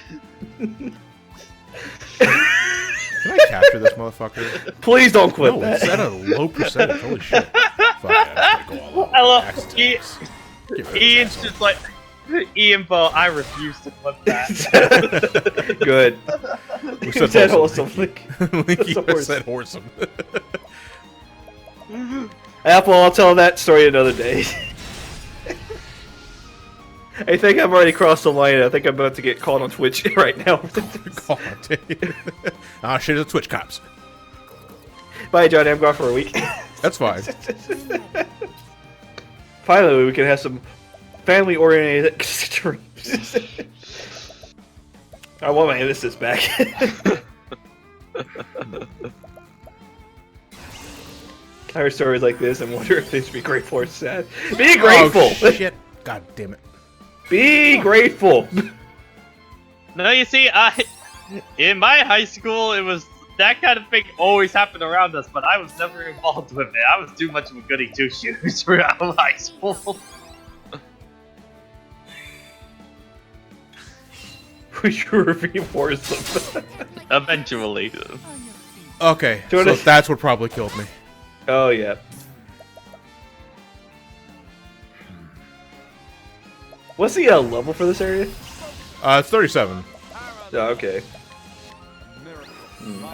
Can I capture this motherfucker? Please don't quit No, that. it's at a low percentage. Holy shit. Fuck, yeah, it's gonna go all out. I love Axe Ian, attacks. Give it Ian's his just like Ian Bo. I refuse to clip that. Good. ass. You We said said wholesome. wholesome. Linky That's said wholesome. Apple, I'll tell that story another day. I think I've already crossed the line. I think I'm about to get called on Twitch right now. God. Ah, shit, it's Twitch cops. Bye, Johnny. I'm gone for a week. That's fine. Finally, we can have some family-oriented streams. I want my innocence back. I heard stories like this and wonder if they should be grateful or sad. Be grateful! Oh, shit. God damn it. Be grateful! No, you see, in my high school, it was that kind of thing always happened around us, but I was never involved with it. I was too much of a goody two-shoes throughout high school. We should reward them. Eventually. Okay, so Jordan- that's what probably killed me. Oh, yeah. What's the level for this area? It's 37. Oh, okay.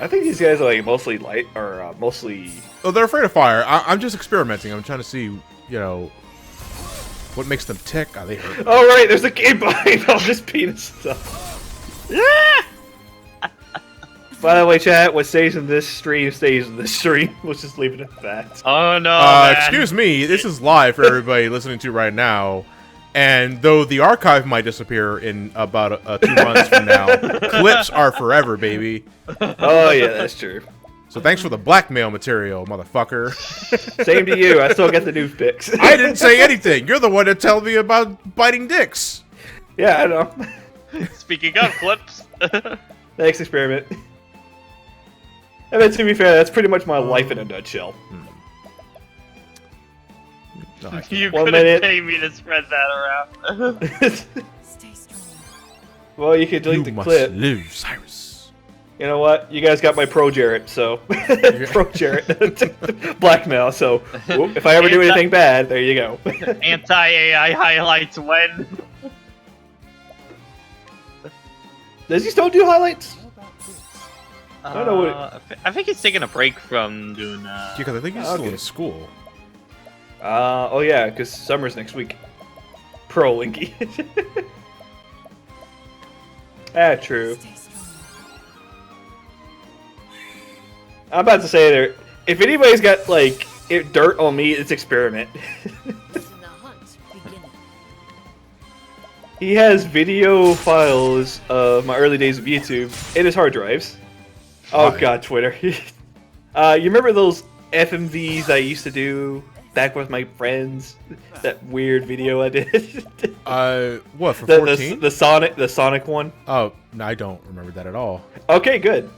I think these guys are like mostly light, or mostly... Oh, they're afraid of fire. I'm just experimenting. I'm trying to see, you know, what makes them tick. Oh, they hurt. Oh, right, there's a game behind all this penis stuff. By the way, chat, what stays in this stream stays in this stream. We'll just leave it at that. Oh no, man. Excuse me, this is live for everybody listening to right now. And though the archive might disappear in about 2 months from now, clips are forever, baby. Oh, yeah, that's true. So thanks for the blackmail material, motherfucker. Same to you. I still get the news pics. I didn't say anything. You're the one that told me about biting dicks. Yeah, I know. Speaking of clips. Thanks, experiment. I mean, to be fair, that's pretty much my life in a nutshell. No, I can't. You 1 couldn't minute. pay me to spread that around. Stay strong. Well, you could delete You the must clip. live, Cyrus. You know what? You guys got my pro Jarrett, so pro Jarrett blackmail. So whoop, if I ever do anything bad, there you go. Anti-AI highlights when. Does he still do highlights? I don't know what I think he's taking a break from doing. Because I think he's still Okay. in school. Oh yeah, because summer's next week. Pro Linky. True. Stay strong. I'm about to say there. If anybody's got like dirt on me, it's experiment. And the hunt beginneth. He has video files of my early days of YouTube in his hard drives. Oh Why? god, Twitter. You remember those FMVs I used to do back with my friends? That weird video I did. What, for the 14? the Sonic one. Oh, no, I don't remember that at all. Okay, good.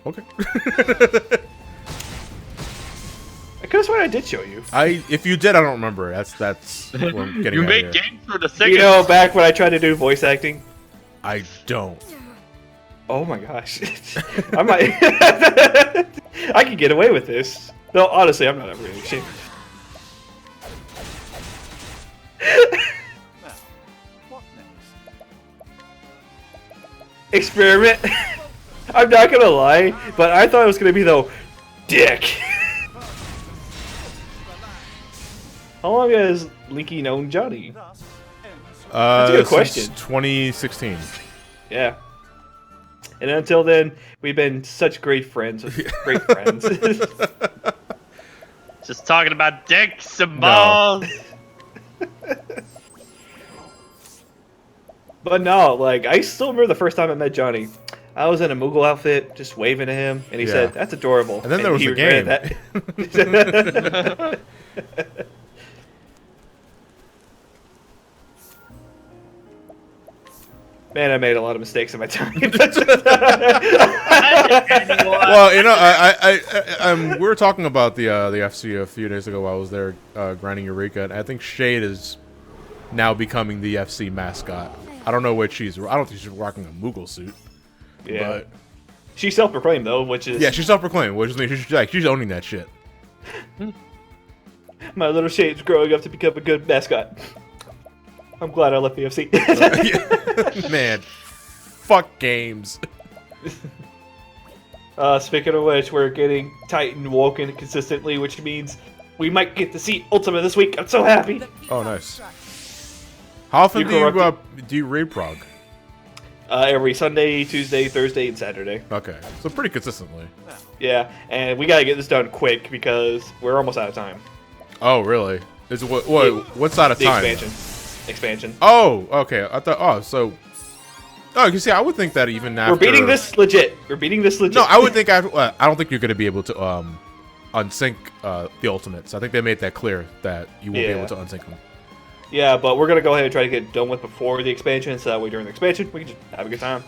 Okay. I could have sworn I did show you. If you did, I don't remember. That's what I'm getting You at make here. games for the Sega. You know, back when I tried to do voice acting. I don't. Oh my gosh. I might. I could get away with this. No, honestly, I'm not ever really ashamed. Experiment. I'm not gonna lie, but I thought it was gonna be though, dick. How long has Linky known Johnny? a good Since question. 2016. Yeah. And until then, we've been such great friends. Great friends. Just talking about dicks and No. balls. But no, like, I still remember the first time I met Johnny. I was in a Moogle outfit, just waving at him, and he Yeah. said, "That's adorable." And then there was he the regretted that. Man, I made a lot of mistakes in my time. Well, you know, we were talking about the FC a few days ago while I was there grinding Eureka, and I think Shade is now becoming the FC mascot. I don't know what she's. I don't think she's rocking a Moogle suit. Yeah. But She's self-proclaimed though, which is yeah, she's self-proclaimed, which means she's owning that shit. my little Shade's growing up to become a good mascot. I'm glad I left the FC. Man, fuck games. Speaking of which, we're getting Titan woken consistently, which means we might get to see Ultima this week. I'm so happy. Oh, nice. How often do you raid prog? Every Sunday, Tuesday, Thursday, and Saturday. Okay, so pretty consistently. Yeah, and we gotta get this done quick because we're almost out of time. Oh, really? Is what's out of The time? Expansion. Oh, okay. I thought. Oh, you see, I would think that even after We're beating this legit. No, I would think after. I don't think you're going to be able to unsync the ultimates. I think they made that clear that you won't be able to unsync them. Yeah, but we're gonna go ahead and try to get it done with before the expansion, so that way during the expansion we can just have a good time.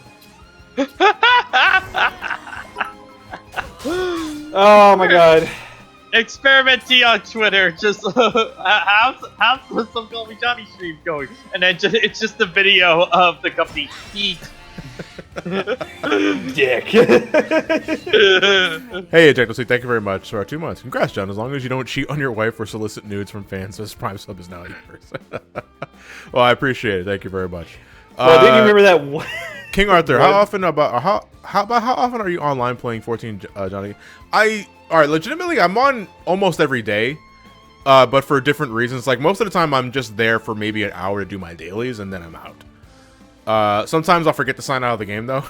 Oh my god. Experiment T on Twitter. Just how's the Some Call Me Johnny stream going? And then it's just a video of the company Heat. Dick. Hey, Ejecto Sweet, thank you very much for our 2 months. Congrats, John. As long as you don't cheat on your wife or solicit nudes from fans, this Prime sub is now yours. Well, I appreciate it. Thank you very much. Well, did you remember that one? King Arthur, how often are you online playing 14, Johnny? Alright, legitimately, I'm on almost every day, but for different reasons. Like, most of the time, I'm just there for maybe an hour to do my dailies, and then I'm out. Sometimes I'll forget to sign out of the game, though.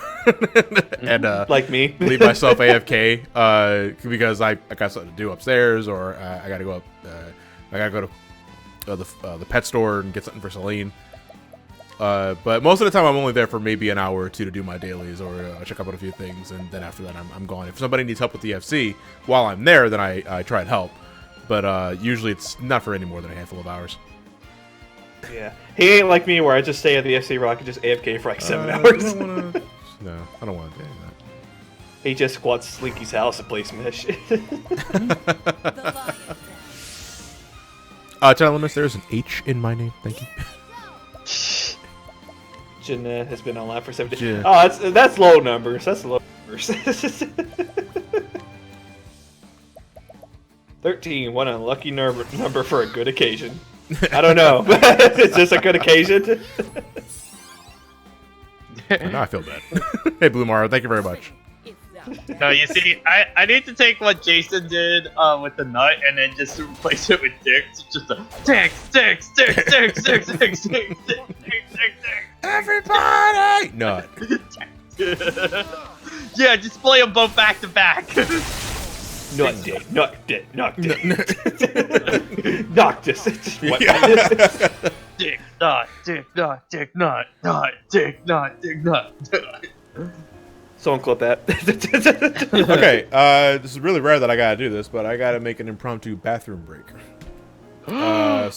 And, like me. leave myself AFK, because I got something to do upstairs, or I gotta go up, I gotta go to the pet store and get something for Celine. But most of the time I'm only there for maybe an hour or two to do my dailies or check up on a few things, and then after that I'm gone. If somebody needs help with the FC while I'm there, then I try and help. But usually it's not for any more than a handful of hours. Yeah. He ain't like me where I just stay at the FC Rock and just AFK for like 7 hours. No, I don't want to do that. He just squats Slinky's house and plays Smash. Telemus, there's an H in my name. Thank you. Jeanette has been online for 7 days. Yeah. Oh, that's low numbers. That's low numbers. 13, what an unlucky number for a good occasion. I don't know. Is this a good occasion? Now I feel bad. Hey, Blue Mario, thank you very much. No, you see, I need to take what Jason did with the nut and then just replace it with dicks. Just a dicks. Everybody! Nut. Yeah, just play them both back to back. Knock dick. Knock this. What? Dick, nut. Someone clip that. Okay, this is really rare that I gotta do this, but I gotta make an impromptu bathroom break. Yeah,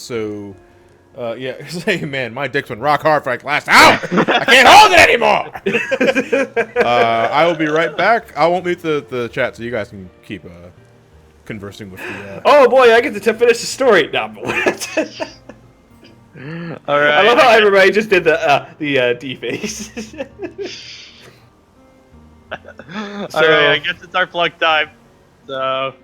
say, man, my dick's been rock hard for like last hour. I can't hold it anymore. I will be right back. I won't mute the chat, so you guys can keep conversing with the. Oh boy, I get to finish the story. Nah, boy. All right. I love how everybody just did the D face. Alright, I guess it's our plug time. So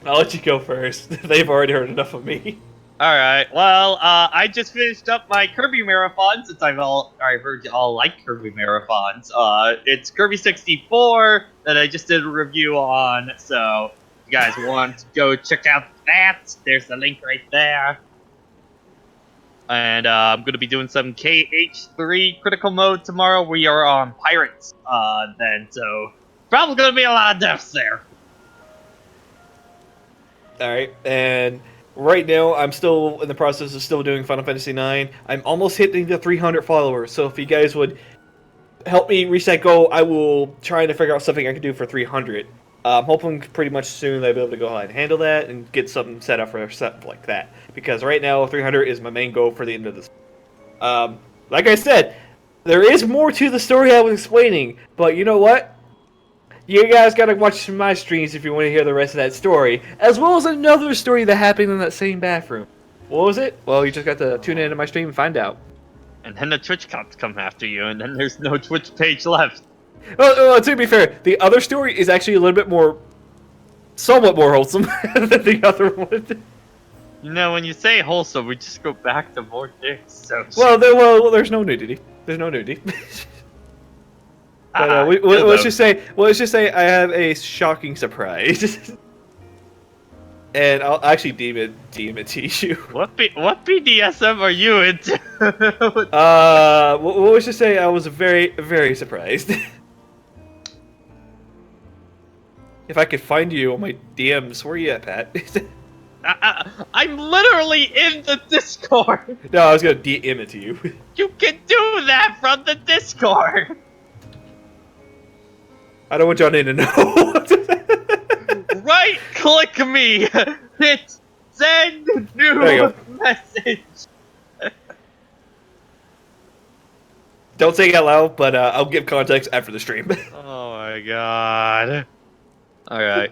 I'll let you go first. They've already heard enough of me. alright, well, I just finished up my Kirby marathon since I've heard you all like Kirby marathons. It's Kirby 64 that I just did a review on, so if you guys want to go check out that, there's the link right there. And I'm going to be doing some KH3 critical mode tomorrow. We are on Pirates then, so probably going to be a lot of deaths there. Alright, and right now I'm still in the process of still doing Final Fantasy IX. I'm almost hitting the 300 followers, so if you guys would help me reach that goal, I will try to figure out something I can do for 300. I'm hoping pretty much soon I'll be able to go ahead and handle that and get something set up for something like that. Because right now, 300 is my main goal for the end of this. Like I said, there is more to the story I was explaining, but you know what? You guys gotta watch my streams if you want to hear the rest of that story, as well as another story that happened in that same bathroom. What was it? Well, you just got to tune into my stream and find out. And then the Twitch cops come after you, and then there's no Twitch page left. Well, to be fair, the other story is actually a little bit more, somewhat more wholesome than the other one. You know, when you say wholesome, we just go back to more dicks. So Well, there's no nudity. There's no nudity. But let's just say I have a shocking surprise, and I'll actually DM it to you. What BDSM are you into? Let's just say I was very, very surprised. If I could find you on my DMs, where you at, Pat? I'm literally in the Discord. No, I was gonna DM it to you. You can do that from the Discord. I don't want Johnny to know. Right click me. Hit send There new you message. Don't say it out loud, but I'll give context after the stream. Oh my god. Alright.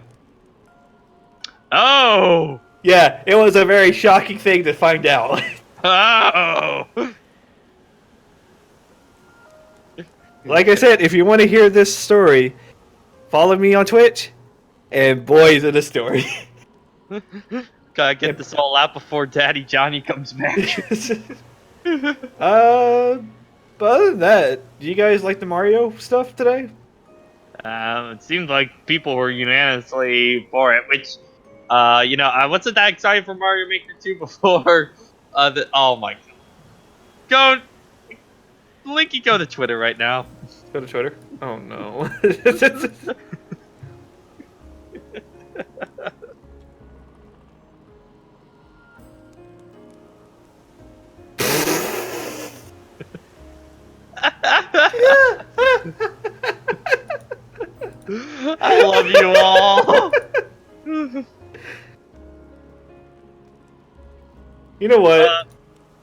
Oh! Yeah, it was a very shocking thing to find out. Oh! Like I said, if you want to hear this story, follow me on Twitch, and boys, in the story. Gotta get this all out before Daddy Johnny comes back. But other than that, do you guys like the Mario stuff today? It seemed like people were unanimously for it, which, I wasn't that excited for Mario Maker 2 before, oh my god. Linky, go to Twitter right now. Go to Twitter. Oh no. I love you all. You know what?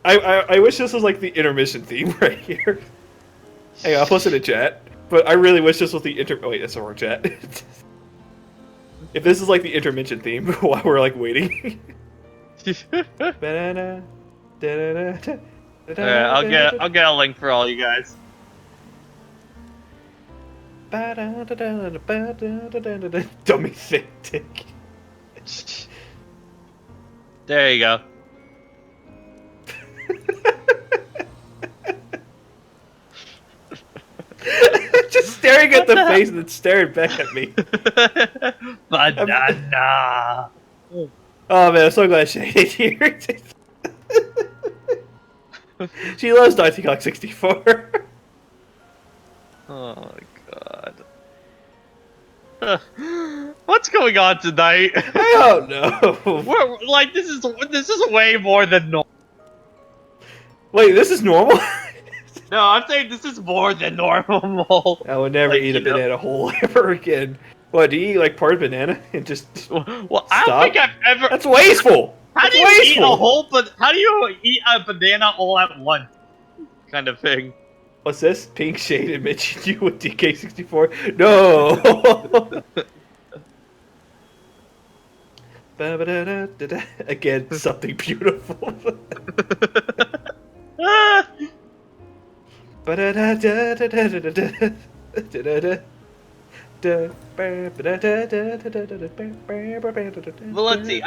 I wish this was like the intermission theme right here. Hey, I'll post it in chat. But I really wish this was the Oh wait, that's the wrong chat. If this is like the intermission theme while we're like waiting. Alright, I'll get a link for all you guys. Dummy thick dick. There you go. Just staring at the face and then staring back at me. Banana. Oh man, I'm so glad Shane's here. She loves Donkey Kong 64. Oh my god. What's going on tonight? I don't know. We're, like this is way more than normal. Wait, this is normal? No, I'm saying this is more than normal. I would never eat a banana whole ever again. What, do you eat like part of banana and just Well, I don't think I've ever. That's wasteful! How do you eat a whole? But how do you eat a banana all at once? Kind of thing. What's this? Pink shaded mentioned you with DK64? No! Again, something beautiful. Well, let's see.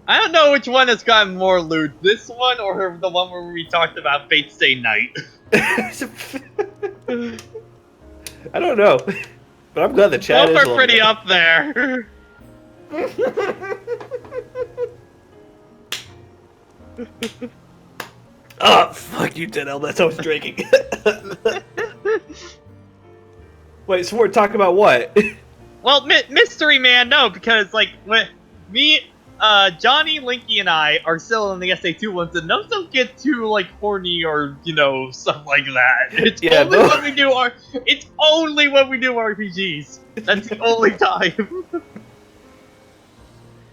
I don't know which one has gotten more loot. This one or the one where we talked about Fate Stay Night. I don't know, but I'm glad the chat Both is are pretty up there. Oh, fuck you, Denell. That's how I was drinking. Wait, so we're talking about what? Well, Mystery Man, no, because, like, me, Johnny, Linky, and I are still in the SA2 ones, and those don't get too, like, horny or, stuff like that. It's only when we do RPGs. That's the only time.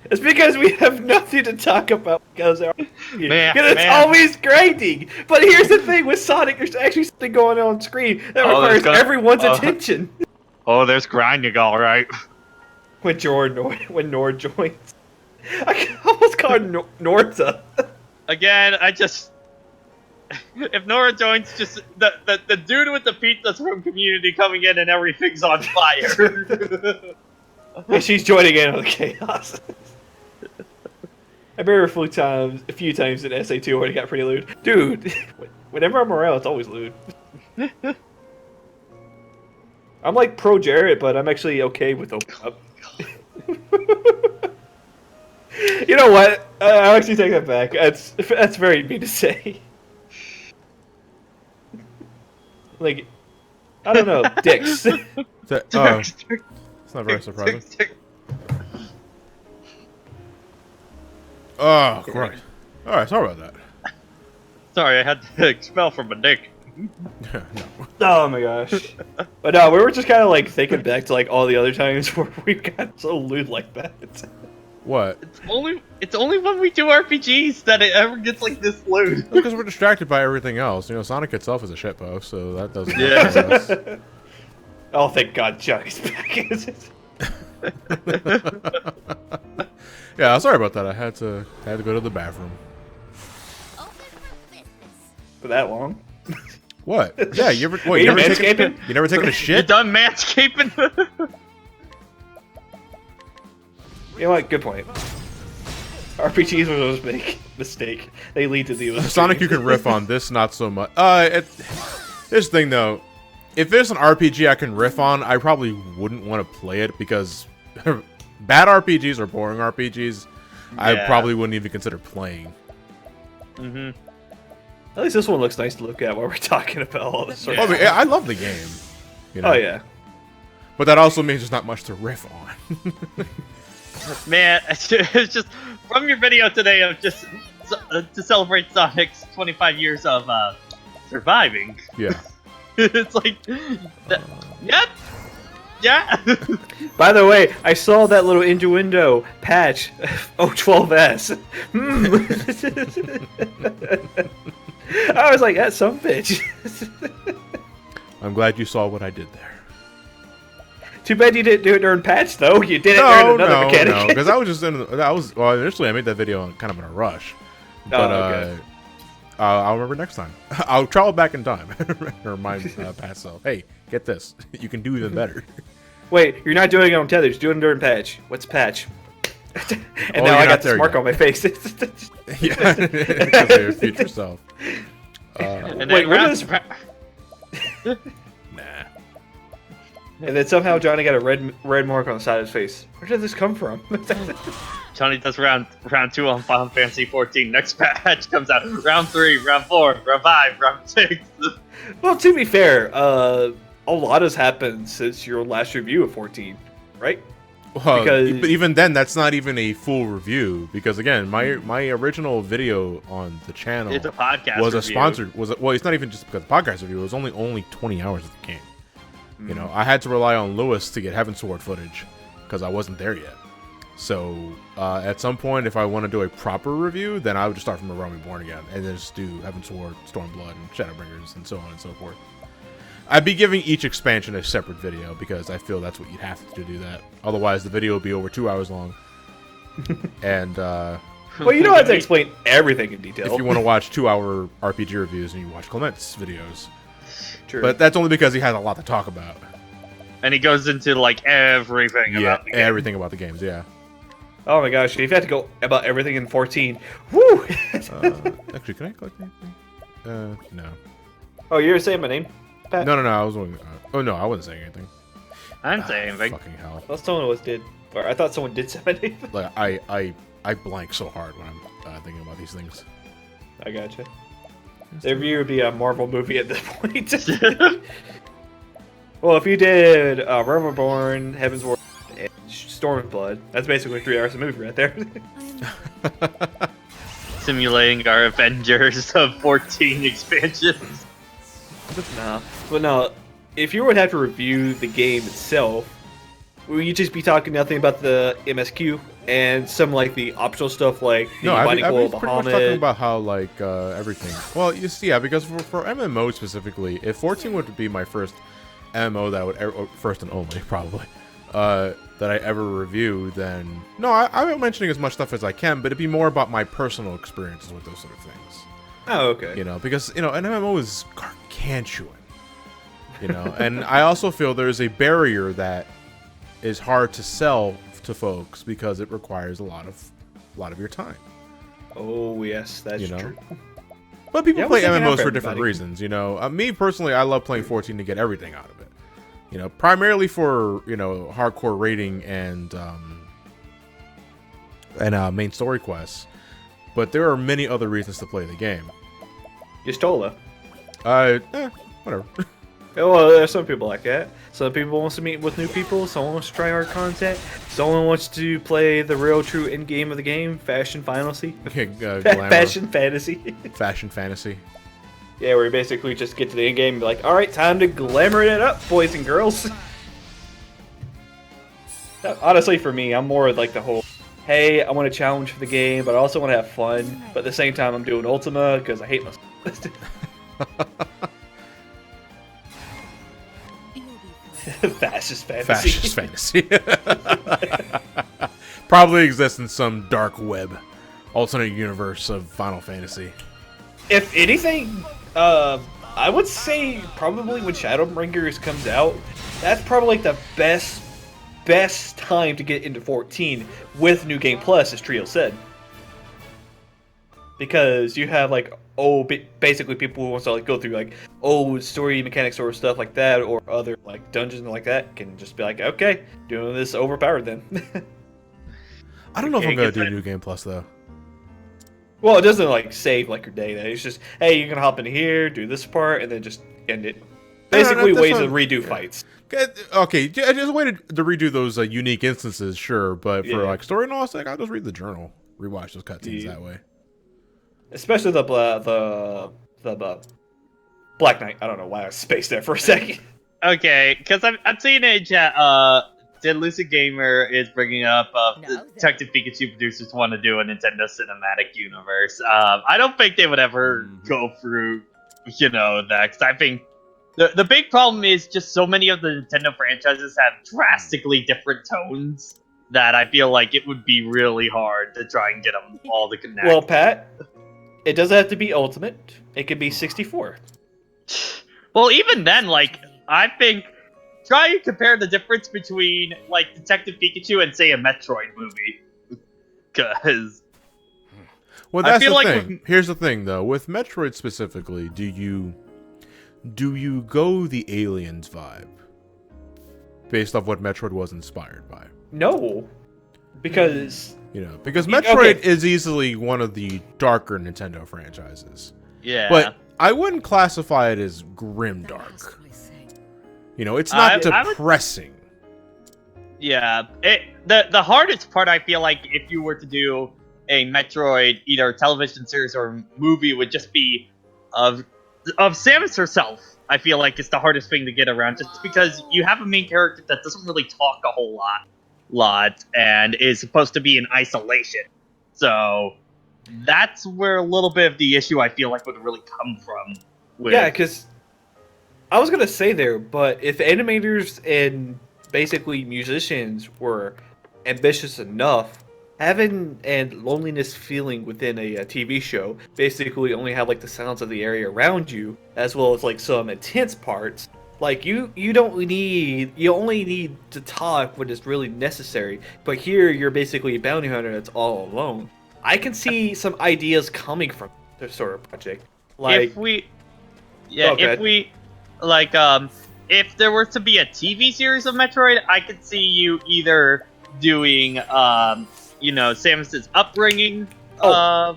It's because we have nothing to talk about because it's Man. always grinding. But here's the thing with Sonic, there's actually something going on screen that requires everyone's attention. Oh, there's grinding, alright. When Nor joins. I almost called Norta. Again, if Nora joins, just the dude with the pizzas from Community coming in and everything's on fire. And she's joining in on the chaos. I remember a few times in SA2 when it got pretty lewd. Dude, whenever I'm around, it's always lewd. I'm like pro Jarrett, but I'm actually okay with open up. You know what? I'll actually take that back. That's very mean to say. Like, I don't know, dicks. It's not very surprising. Oh, Christ. Alright, sorry about that. Sorry, I had to expel from a dick. No. Oh my gosh. But no, we were just kind of like thinking back to like all the other times where we got so lewd like that. What? It's only when we do RPGs that it ever gets like this lewd. Because we're distracted by everything else. You know, Sonic itself is a shitpost, so that doesn't Yeah. help us. Oh, thank God Johnny's back. Yeah, sorry about that. I had to go to the bathroom. Open for business. For that long? What? Yeah, you ever Wait, you never manscaping? you never taken a You shit? done manscaping? You know what? Good point. RPGs are those big mistake. They lead to the Sonic, you can riff on this, not so much. Here's the thing though. If there's an RPG I can riff on, I probably wouldn't want to play it because bad RPGs or boring RPGs, I Yeah. probably wouldn't even consider playing. Mm-hmm. At least this one looks nice to look at while we're talking about all this sort Well, of I mean, I love the game. You know? Oh yeah. But that also means there's not much to riff on. Man, it's just from your video today of just to celebrate Sonic's 25 years of surviving. Yeah. It's like, yep, yeah. By the way, I saw that little innuendo patch. O12S. I was like, that's some bitch. I'm glad you saw what I did there. Too bad you didn't do it during patch, though. You did it during another mechanic. No, because I was just initially I made that video kind of in a rush. But okay. I'll remember next time. I'll travel back in time and remind past self, hey, get this. You can do even better. Wait, you're not doing it on Tether. You're doing it during patch. What's patch? And now I got this mark on my face. Yeah, because of your future self. And Wait, then what is- Nah. And then somehow Johnny got a red mark on the side of his face. Where did this come from? Johnny does round 2 on Final Fantasy 14. Next patch comes out round 3, round 4, round 5, round 6. Well, to be fair, a lot has happened since your last review of 14, right? Well, Because- but even then, that's not even a full review because again, my original video on the channel It's a podcast. was a review. sponsored. Well, it's not even just because of the podcast review. It was only 20 hours of the game. You know, I had to rely on Lewis to get Heaven's Sword footage because I wasn't there yet. So at some point, if I want to do a proper review, then I would just start from A Realm Reborn again and then just do Heaven's Sword, Stormblood, and Shadowbringers, and so on and so forth. I'd be giving each expansion a separate video because I feel that's what you'd have to do that. Otherwise, the video would be over 2 hours long. And Well, you don't have to explain everything in detail. if you want to watch 2-hour RPG reviews, and you watch Clement's videos. True. But that's only because he has a lot to talk about. And he goes into like everything about the game. Everything about the games, yeah. Oh my gosh, if you had to go about everything in 14, woo! Actually, can I click anything? No. Oh, you were saying my name? Pat? No, I was only, oh no, I wasn't saying anything. I didn't say anything. Fucking hell. Well, someone else did. Or I thought someone did say my name. Like, I blank so hard when I'm thinking about these things. I gotcha. The review would be a Marvel movie at this point. Well, if you did Realm Reborn, Heaven's Ward, and Stormblood, that's basically 3 hours of movie right there. Simulating our Avengers of 14 expansions. But no, if you would have to review the game itself, will you just be talking nothing about the MSQ and some like the optional stuff like the No, I'd Binding be Wall of pretty much talking Bahamut? about how like everything. Well, you see, yeah, because for MMO specifically, if 14 would be my first MMO that I would first and only probably that I ever review, then no, I'm mentioning as much stuff as I can, but it'd be more about my personal experiences with those sort of things. Oh, okay. You know, because an MMO is gargantuan. You know, and I also feel there's a barrier that is hard to sell to folks because it requires a lot of your time. Oh yes, that's You know? true. But people Yeah, play we're taking out MMOs for for different everybody. reasons, you know. Me personally, I love playing 14 to get everything out of it. You know, primarily for, you know, hardcore rating and main story quests. But there are many other reasons to play the game. You stole it. Whatever. Well, there's some people like that. Some people wants to meet with new people. Someone wants to try hard content. Someone wants to play the real, true end game of the game, fashion fantasy. Fashion fantasy. Fashion fantasy. Yeah, where you basically just get to the end game and be like, all right, time to glamour it up, boys and girls. Honestly, for me, I'm more like the whole, hey, I want a challenge for the game, but I also want to have fun. But at the same time, I'm doing Ultima because I hate myself. Fascist fantasy. Fascist fantasy. Probably exists in some dark web, alternate universe of Final Fantasy. If anything, I would say probably when Shadowbringers comes out, that's probably like the best time to get into 14 with New Game Plus, as Trio said. Because you have like basically people who want to like go through like old story mechanics or stuff like that, or other like dungeons and like that, can just be like, okay, doing this overpowered then. I don't know if I'm gonna do New Game Plus though. Well, it doesn't like save like your data. It's just, hey, you can hop into here, do this part, and then just end it. Basically, ways to redo fights. Okay, I just waited to redo those unique instances, sure, but for like story and all, like, I'll just read the journal, rewatch those cutscenes that way. Especially the Black Knight. I don't know why I spaced there for a second. Okay, because I'm seeing in chat, Did Lucid Gamer is bringing up Detective Pikachu producers want to do a Nintendo Cinematic Universe. I don't think they would ever go through, you know, that, because I think the big problem is just so many of the Nintendo franchises have drastically different tones that I feel like it would be really hard to try and get them all to connect. Well, Pat, it doesn't have to be Ultimate. It could be 64. Well, even then, like, I think try and compare the difference between like Detective Pikachu and say a Metroid movie, because well, that's the thing. Here's the thing, though, with Metroid specifically, do you go the Aliens vibe based off what Metroid was inspired by? No, because because Metroid is easily one of the darker Nintendo franchises. Yeah, but I wouldn't classify it as grimdark. It's not depressing. Yeah, the hardest part, I feel like, if you were to do a Metroid, either television series or movie, would just be of Samus herself. I feel like it's the hardest thing to get around, just because you have a main character that doesn't really talk a whole lot, and is supposed to be in isolation. So that's where a little bit of the issue, I feel like, would really come from. Yeah, because I was gonna say there, but if animators and basically musicians were ambitious enough, having and loneliness feeling within a TV show, basically only have like the sounds of the area around you, as well as like some intense parts. Like you only need to talk when it's really necessary. But here you're basically a bounty hunter that's all alone. I can see some ideas coming from this sort of project. Like if there were to be a TV series of Metroid, I could see you either doing, Samus's upbringing.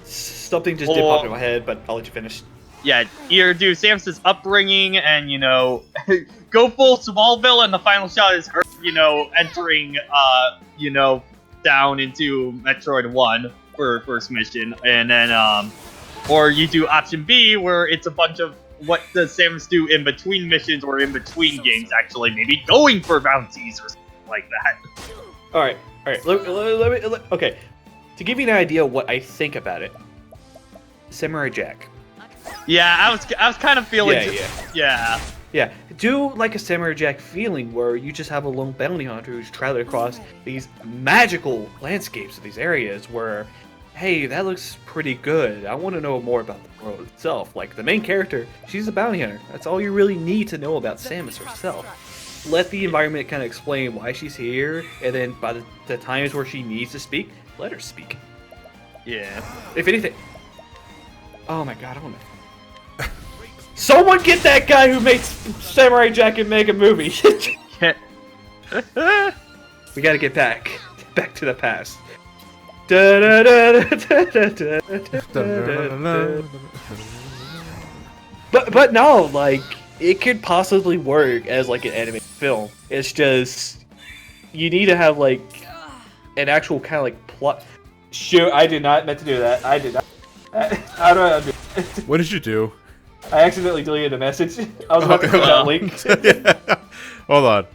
Something just did pop in my head, but I'll let you finish. Yeah, either do Samus's upbringing and, go full Smallville, and the final shot is her, entering, down into Metroid 1 for her first mission, and then, or you do option B, where it's a bunch of what does Samus do in between missions or in between games, actually, maybe going for bounties or something like that. All right. Okay, to give you an idea of what I think about it, Samurai Jack. Yeah, I was kind of feeling. Yeah. Do like a Samurai Jack feeling where you just have a lone bounty hunter who's traveling across these magical landscapes of these areas where, hey, that looks pretty good. I want to know more about the world itself. Like the main character, she's a bounty hunter. That's all you really need to know about Samus herself. Let the environment kind of explain why she's here, and then by the times where she needs to speak, let her speak. Yeah. If anything, oh my god, I don't know. Someone get that guy who makes Samurai Jack and make a movie. can't. We gotta get back to the past. But no, like it could possibly work as like an animated film. It's just you need to have like an actual kind of like plot. Shoot, I did not meant to do that. I did not. How do I undo it? What did you do? I accidentally deleted a message. I was about to click that link. Hold on.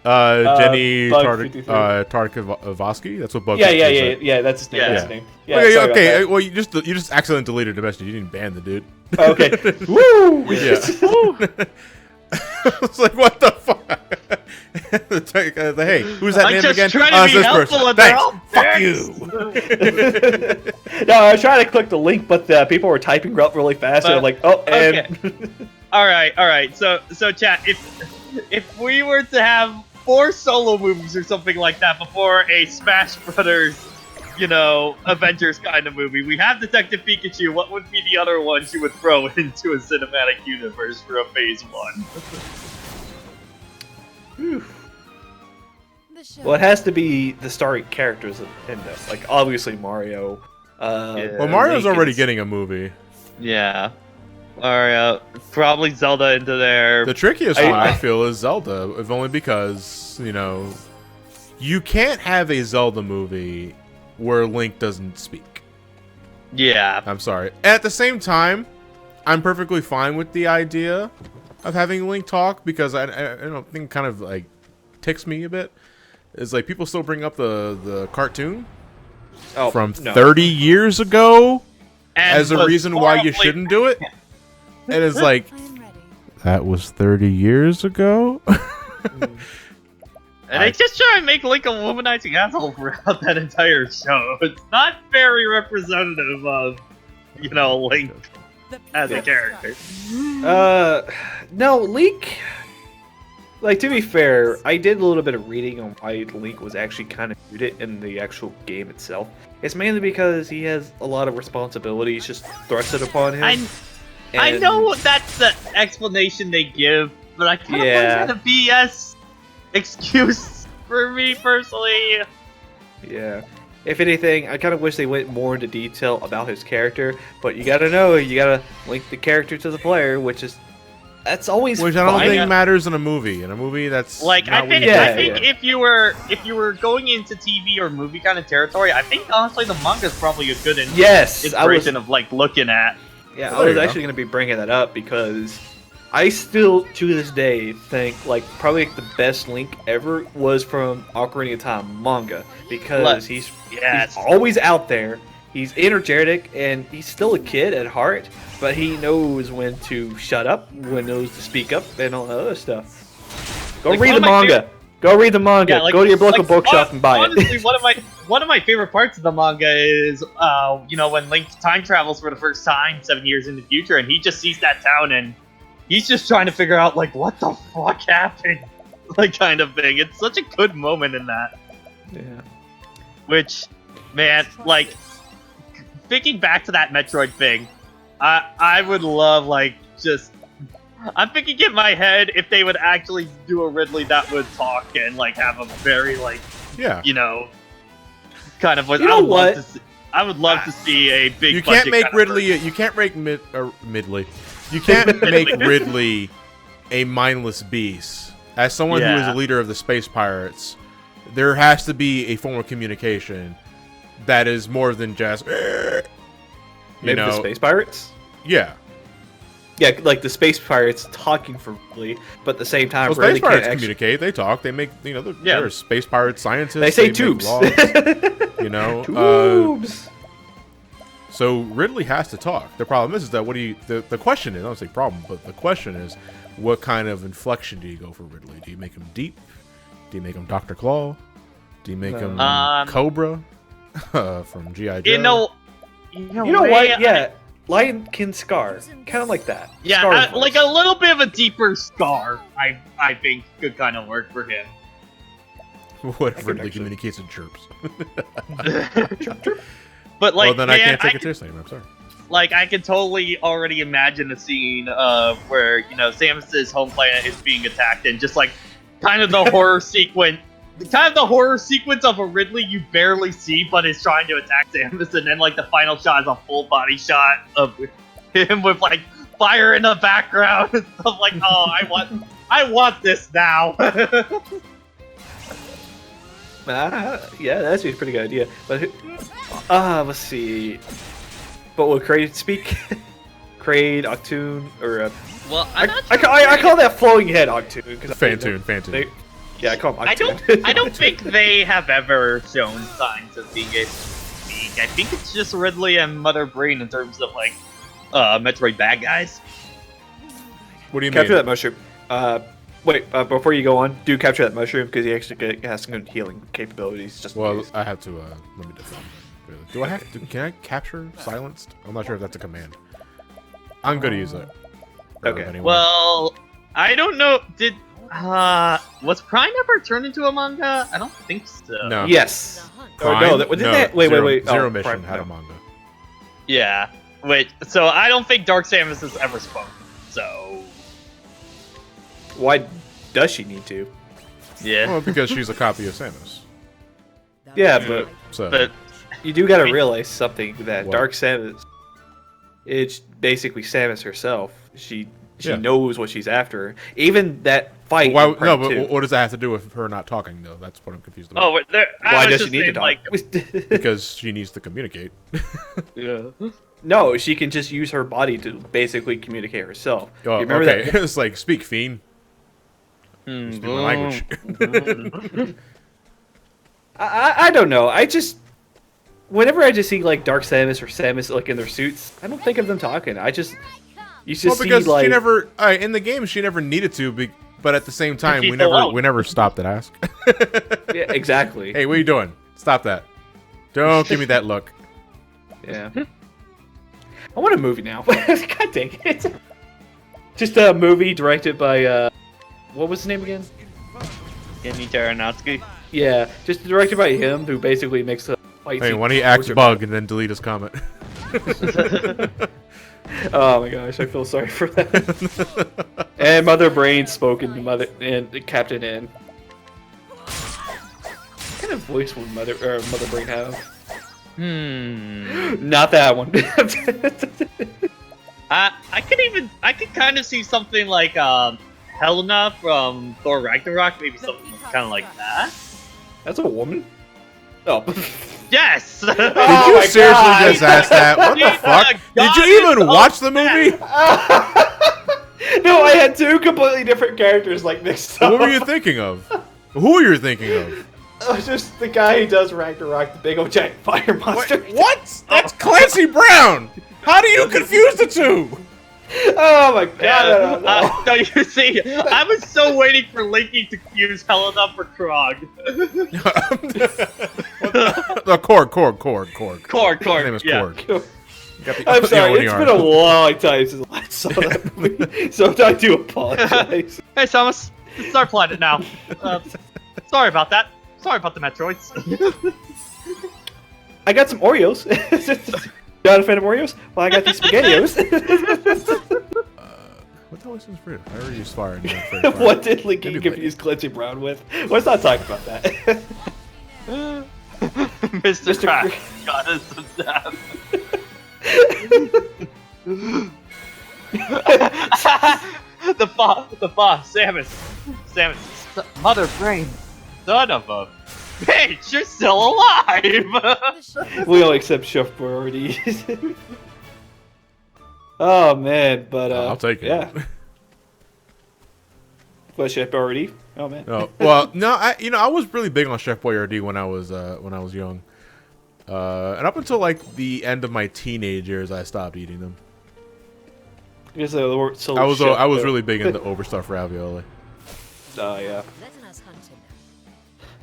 Jenny Bug 53. Tarkovsky? That's what Bug Yeah, 53 said. that's his name. Yeah. That's his name. Yeah, Okay, sorry about okay. that. Well, you just accidentally deleted the message. You didn't ban the dude. Okay. Woo! Yeah. It's like, what the fuck? Hey, who's that I'm name just again? trying to It's be this helpful person. and they're Thanks. all Fuck dicks. you. No, I was trying to click the link, but people were typing up really fast, and I'm like, oh, and... All right. So, chat. If we were to have 4 solo movies or something like that before a Smash Brothers, Avengers kind of movie, we have Detective Pikachu. What would be the other ones you would throw into a cinematic universe for a Phase 1? Well, it has to be the starring characters in this. Like, obviously Mario. Well, Mario's Link already is- getting a movie. Yeah. Or probably Zelda into there. The trickiest one, I feel, is Zelda, if only because, you can't have a Zelda movie where Link doesn't speak. Yeah. I'm sorry. At the same time, I'm perfectly fine with the idea of having Link talk because I don't think it kind of like ticks me a bit. It's like people still bring up the cartoon from 30 years ago as a reason why you shouldn't do it. And it's like, that was 30 years ago? And they just try and make Link a womanizing asshole throughout that entire show. It's not very representative of, Link as a character. No, Link... Like, to be fair, I did a little bit of reading on why Link was actually kind of muted in the actual game itself. It's mainly because he has a lot of responsibilities just thrusted upon him. I know that's the explanation they give, but I kind of find that a BS excuse for me personally. Yeah. If anything, I kind of wish they went more into detail about his character, but you gotta link the character to the player, that's always Which I don't fine. think matters in a movie. In a movie, that's Like, not I think Yeah. if you were going into TV or movie kind of territory, I think honestly the manga is probably a good inspiration of like looking at. Yeah, Oh, I was there you actually going to be bringing that up because I still, to this day, think like probably the best Link ever was from Ocarina of Time manga because he's always out there. He's energetic and he's still a kid at heart, but he knows when to shut up, when knows to speak up, and all that other stuff. Go read the manga. Go read the manga. Yeah, Go to your local bookshop and buy honestly, it. one of my favorite parts of the manga is, when Link time travels for the first time 7 years in the future, and he just sees that town, and he's just trying to figure out like what the fuck happened, like kind of thing. It's such a good moment in that. Yeah. Which, man, like thinking back to that Metroid thing, I would love I'm thinking in my head if they would actually do a Ridley that would talk and like have a very kind of what I would love to see a big. You can't make kind of Ridley. version. You can't make Midley. You can't make Ridley a mindless beast. As someone who is a leader of the space pirates, there has to be a form of communication that is more than just. Maybe the space pirates. Yeah. Yeah, like the space pirates talking for Ridley, but at the same time, Well, Ridley space pirates can't communicate. They talk. They make. They're space pirate scientists. They say make tubes. laws, Tubes. So Ridley has to talk. The problem is that the question is, I don't say problem, but the question is, what kind of inflection do you go for Ridley? Do you make him deep? Do you make him Dr. Claw? Do you make him Cobra from G.I. Joe? You know what? Yeah, Lionkin Scar, kind of like that. Yeah, Scar like a little bit of a deeper scar. I think could kind of work for him. What if Ridley communicates in chirps? But like, well, then I can't take it seriously. I'm sorry. Like, I can totally already imagine a scene where Samus's home planet is being attacked, and just like kind of the horror sequence. Kind of the horror sequence of a Ridley you barely see, but is trying to attack Samus, and then like the final shot is a full body shot of him with like fire in the background and stuff like. Oh, I want this now. Yeah, that's a pretty good idea. But let's see. But will Kraid speak? Kraid, Octoon, or Well, I call that flowing head Octoon because Fantoon. Yeah, I call him I Octoon. don't think they have ever shown signs of being able to speak. I think it's just Ridley and Mother Brain in terms of like Metroid bad guys. What do you Capture mean? that mushroom. Wait, before you go on, do capture that mushroom because he actually has some good healing capabilities. Just in Well, case. I have to let me defend. Do I have to? Can I capture silenced? I'm not sure if that's a command. I'm gonna use it. Okay. Anyway. Well, I don't know. Was Prime ever turned into a manga? I don't think so. No. Yes. The hunt. Oh, no, that- didn't that- wait, wait. Zero Oh, Mission Prime- had no. a manga. Yeah. Wait. So I don't think Dark Samus has ever spoken. So Why does she need to? yeah. Well, because she's a copy of Samus. Yeah, but So But you do gotta realize something that What? Dark Samus, it's basically Samus herself. She Yeah. knows what she's after. Even that fight. why? in No, Prime but 2. what does that have to do with her not talking though? That's what I'm confused about. Oh, I Why was does she just need to saying, talk? like, Because she needs to communicate. yeah. No, she can just use her body to basically communicate herself. Oh, You remember okay, that? it's like speak fiend. Speak my language. I don't know. I just whenever I just see like Dark Samus or Samus like in their suits, I don't think of them talking. I just you just Well, because see like she never in the game she never needed to, but at the same time keep alone. we never stopped to ask. yeah, exactly. Hey, what are you doing? Stop that! Don't give me that look. Yeah. I want a movie now. God dang it. Just a movie directed by what was his name again? Kenny Taranowski. Yeah, just directed by him, who basically makes a fight. Hey, scene when he acts closer. bug and then delete his comment. Oh my gosh, I feel sorry for that. And Mother Brain spoken to Mother and Captain N. What kind of voice would Mother Brain have? Not that one. I could kind of see something like Helena from Thor Ragnarok, maybe something kind of like that. That's a woman. Oh. Yes. Did you my seriously God. just ask that? What the He's fuck? a Did you goddess even of watch the movie? No, I had two completely different characters like mixed up. What were you thinking of? Who are you thinking of? Just the guy who does Ragnarok, the big old giant fire monster. What? That's Clancy Brown. How do you confuse the two? Oh my god! I don't know. No, you see, I was so waiting for Linky to use Helena for Krog. Korg. Korg, His name is yeah. Korg. Got the- I'm the sorry, only it's arm. been a long time since I saw that movie, so I do apologize. Hey, Samus, it's our planet now. Sorry about that. Sorry about the Metroids. I got some Oreos. Not a fan of Oreos? Well, I got these SpaghettiOs. What the hell is this fruit? I already used fire. And fire. What did Linky Maybe confuse Clancy Brown with? Let's not talk about that. Mr. Mr. Crack, goddess of death. the boss, Samus, Mother Brain, son of a bitch, you're still alive! The show We all accept chef priorities. Oh man, but I'll take it. Yeah. What chef priority? Oh man. Oh, well, no, I was really big on Chef Boyardee when I was young, and up until like the end of my teenage years, I stopped eating them. Because I was really big into overstuffed ravioli. Oh yeah. Letting us hunt him.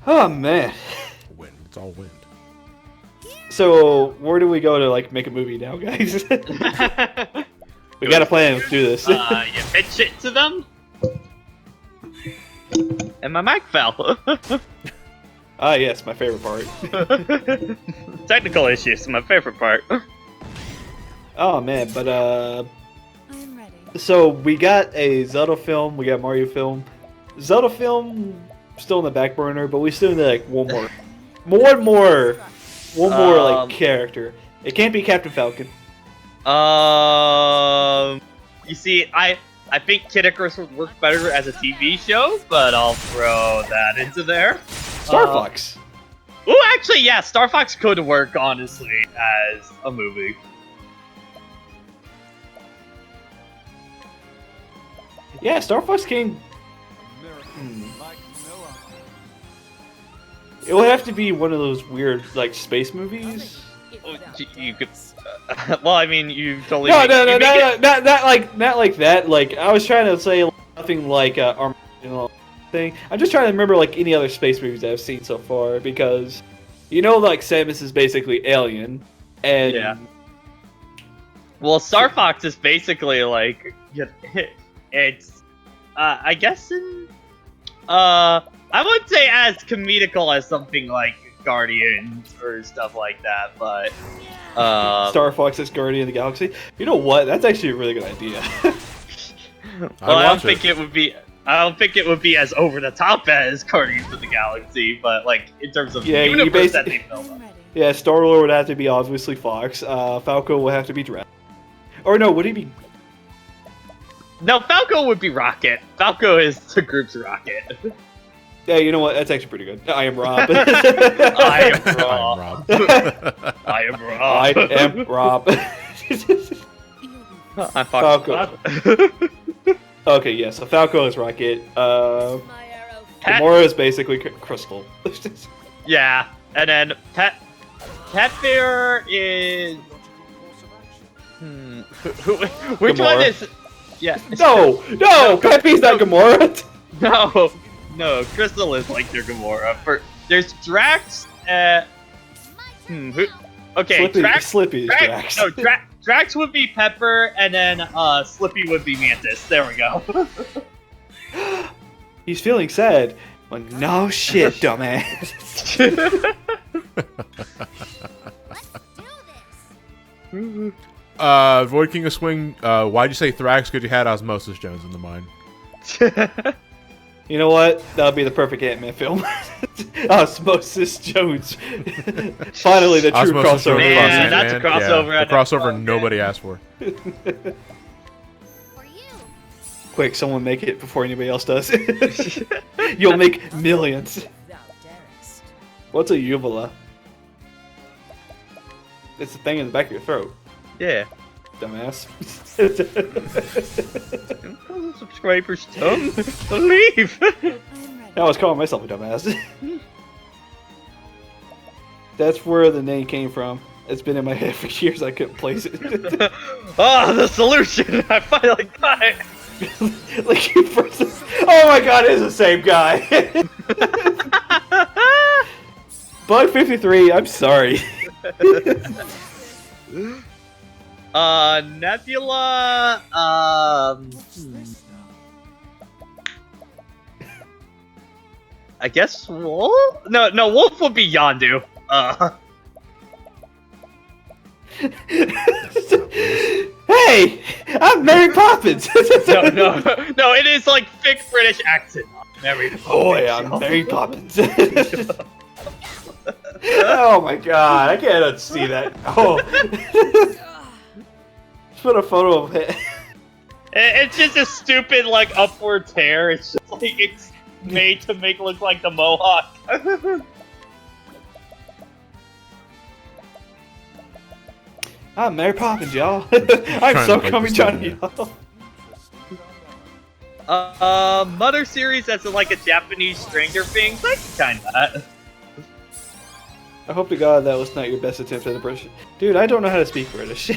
Oh man. Wind, it's all wind. So where do we go to like make a movie now, guys? We got a plan. Let's do this. You pitch it to them? And my mic fell. Ah yes, my favorite part. Technical issues, my favorite part. Oh man, but I am ready. so we got a Zelda film, we got Mario film. Zelda film still in the back burner, but we still need like one more like character. It can't be Captain Falcon. You see, I think Kid Icarus would work better as a TV show, but I'll throw that into there. Star Fox. Oh, actually, yeah, Star Fox could work, honestly, as a movie. Yeah, Star Fox can. It would have to be one of those weird, like, space movies. You could. Well, I mean, you totally. No, not like that. Like, I was trying to say nothing like Armageddon thing. I'm just trying to remember like any other space movies I've seen so far because, like Samus is basically Alien, and yeah. Well, Star Fox is basically like it's. I guess I wouldn't say as comedical as something like Guardians or stuff like that, but Star Fox is Guardian of the Galaxy. You know what? That's actually a really good idea. Well, I don't think it would be as over the top as Guardians of the Galaxy, but like in terms of universe that they film. Yeah, Star-Lord would have to be obviously Fox. Falco would have to be Drax. Or no, would he be? No, Falco would be Rocket. Falco is the group's Rocket. Yeah, you know what? That's actually pretty good. I am Rob. I am Rob. I am Rob. I am Rob. I'm Fox. Falco. Okay, yeah, so Falco is Rocket. Gamora is basically Crystal. Yeah, and then Petfair is... Which Gamora. one is... Yeah. No, Pepe's not Gamora. No, Crystal is like their Gamora. There's Drax. Okay, Slippy is Drax. No, Drax would be Pepper, and then Slippy would be Mantis. There we go. He's feeling sad. Well, no shit, dumbass. Let's do this. Void King of Swing, why'd you say Thrax? Because you had Osmosis Jones in the mind. You know what? That would be the perfect Ant-Man film. Osmosis Jones. Finally, the true Osmosis crossover. Jones Man, Ant-Man. that's a crossover. Yeah, the crossover nobody asked for. For you. Quick, someone make it before anybody else does. You'll make millions. Thou darest. What's a uvula? It's the thing in the back of your throat, Yeah. dumbass. Subscribers don't believe. I was calling myself a dumbass. That's where the name came from. It's been in my head for years. I couldn't place it. The solution! I finally got it. Like you first. Oh my god, it's the same guy. Bug 53. I'm sorry. Nebula. I guess Wolf? No, Wolf would be Yondu. Hey, I'm Mary Poppins. No, it is like thick British accent. Mary Poppins. Boy, I'm Mary Poppins. Oh my god, I can't unsee that. Oh. Just put a photo of it. It's just a stupid like upwards hair. It's just like it's made to make look like the mohawk. I'm Mary Poppins, y'all. I'm so coming Johnny, y'all. Mother series as like a Japanese Stranger Things. I can kinda. I hope to God that was not your best attempt at a British. Dude, I don't know how to speak British.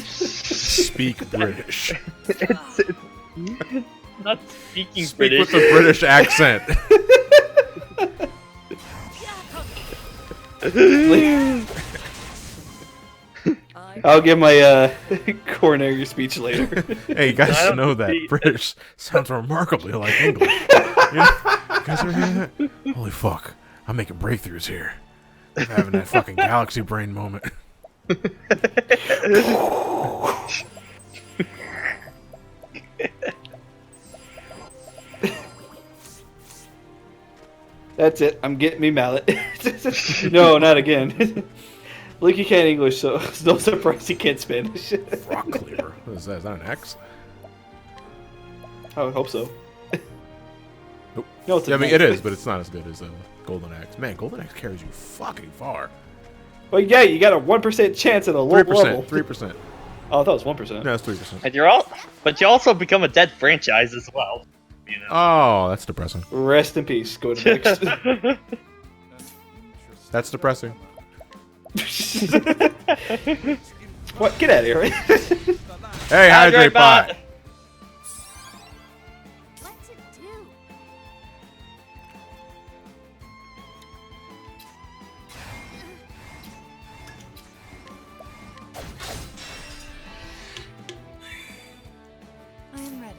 Speak British. It's not speaking Speak British. with a British accent. I'll give my coronary speech later. Hey, you guys I don't know that see- British sounds remarkably like English. You guys ever hear that? Holy fuck. I'm making breakthroughs here. I'm having that fucking galaxy brain moment. That's it. I'm getting me mallet. No, not again. Look, you can't English, so it's no surprise you can't Spanish. Rock cleaver. What is that? Is that an X? I would hope so. Nope. No, it's a Yeah, I mean, knife. it is, but it's not as good as a Golden Axe. Man, Golden Axe carries you fucking far. Well, yeah, you got a 1% chance at a low 3%. level. 3%. Oh, I thought it was 1%. No, it's 3%. And but you also become a dead franchise as well. You know. Oh, that's depressing. Rest in peace. Go to next. That's depressing. What? Get out of here. Hey, hydrate bot. What's it do? I am ready.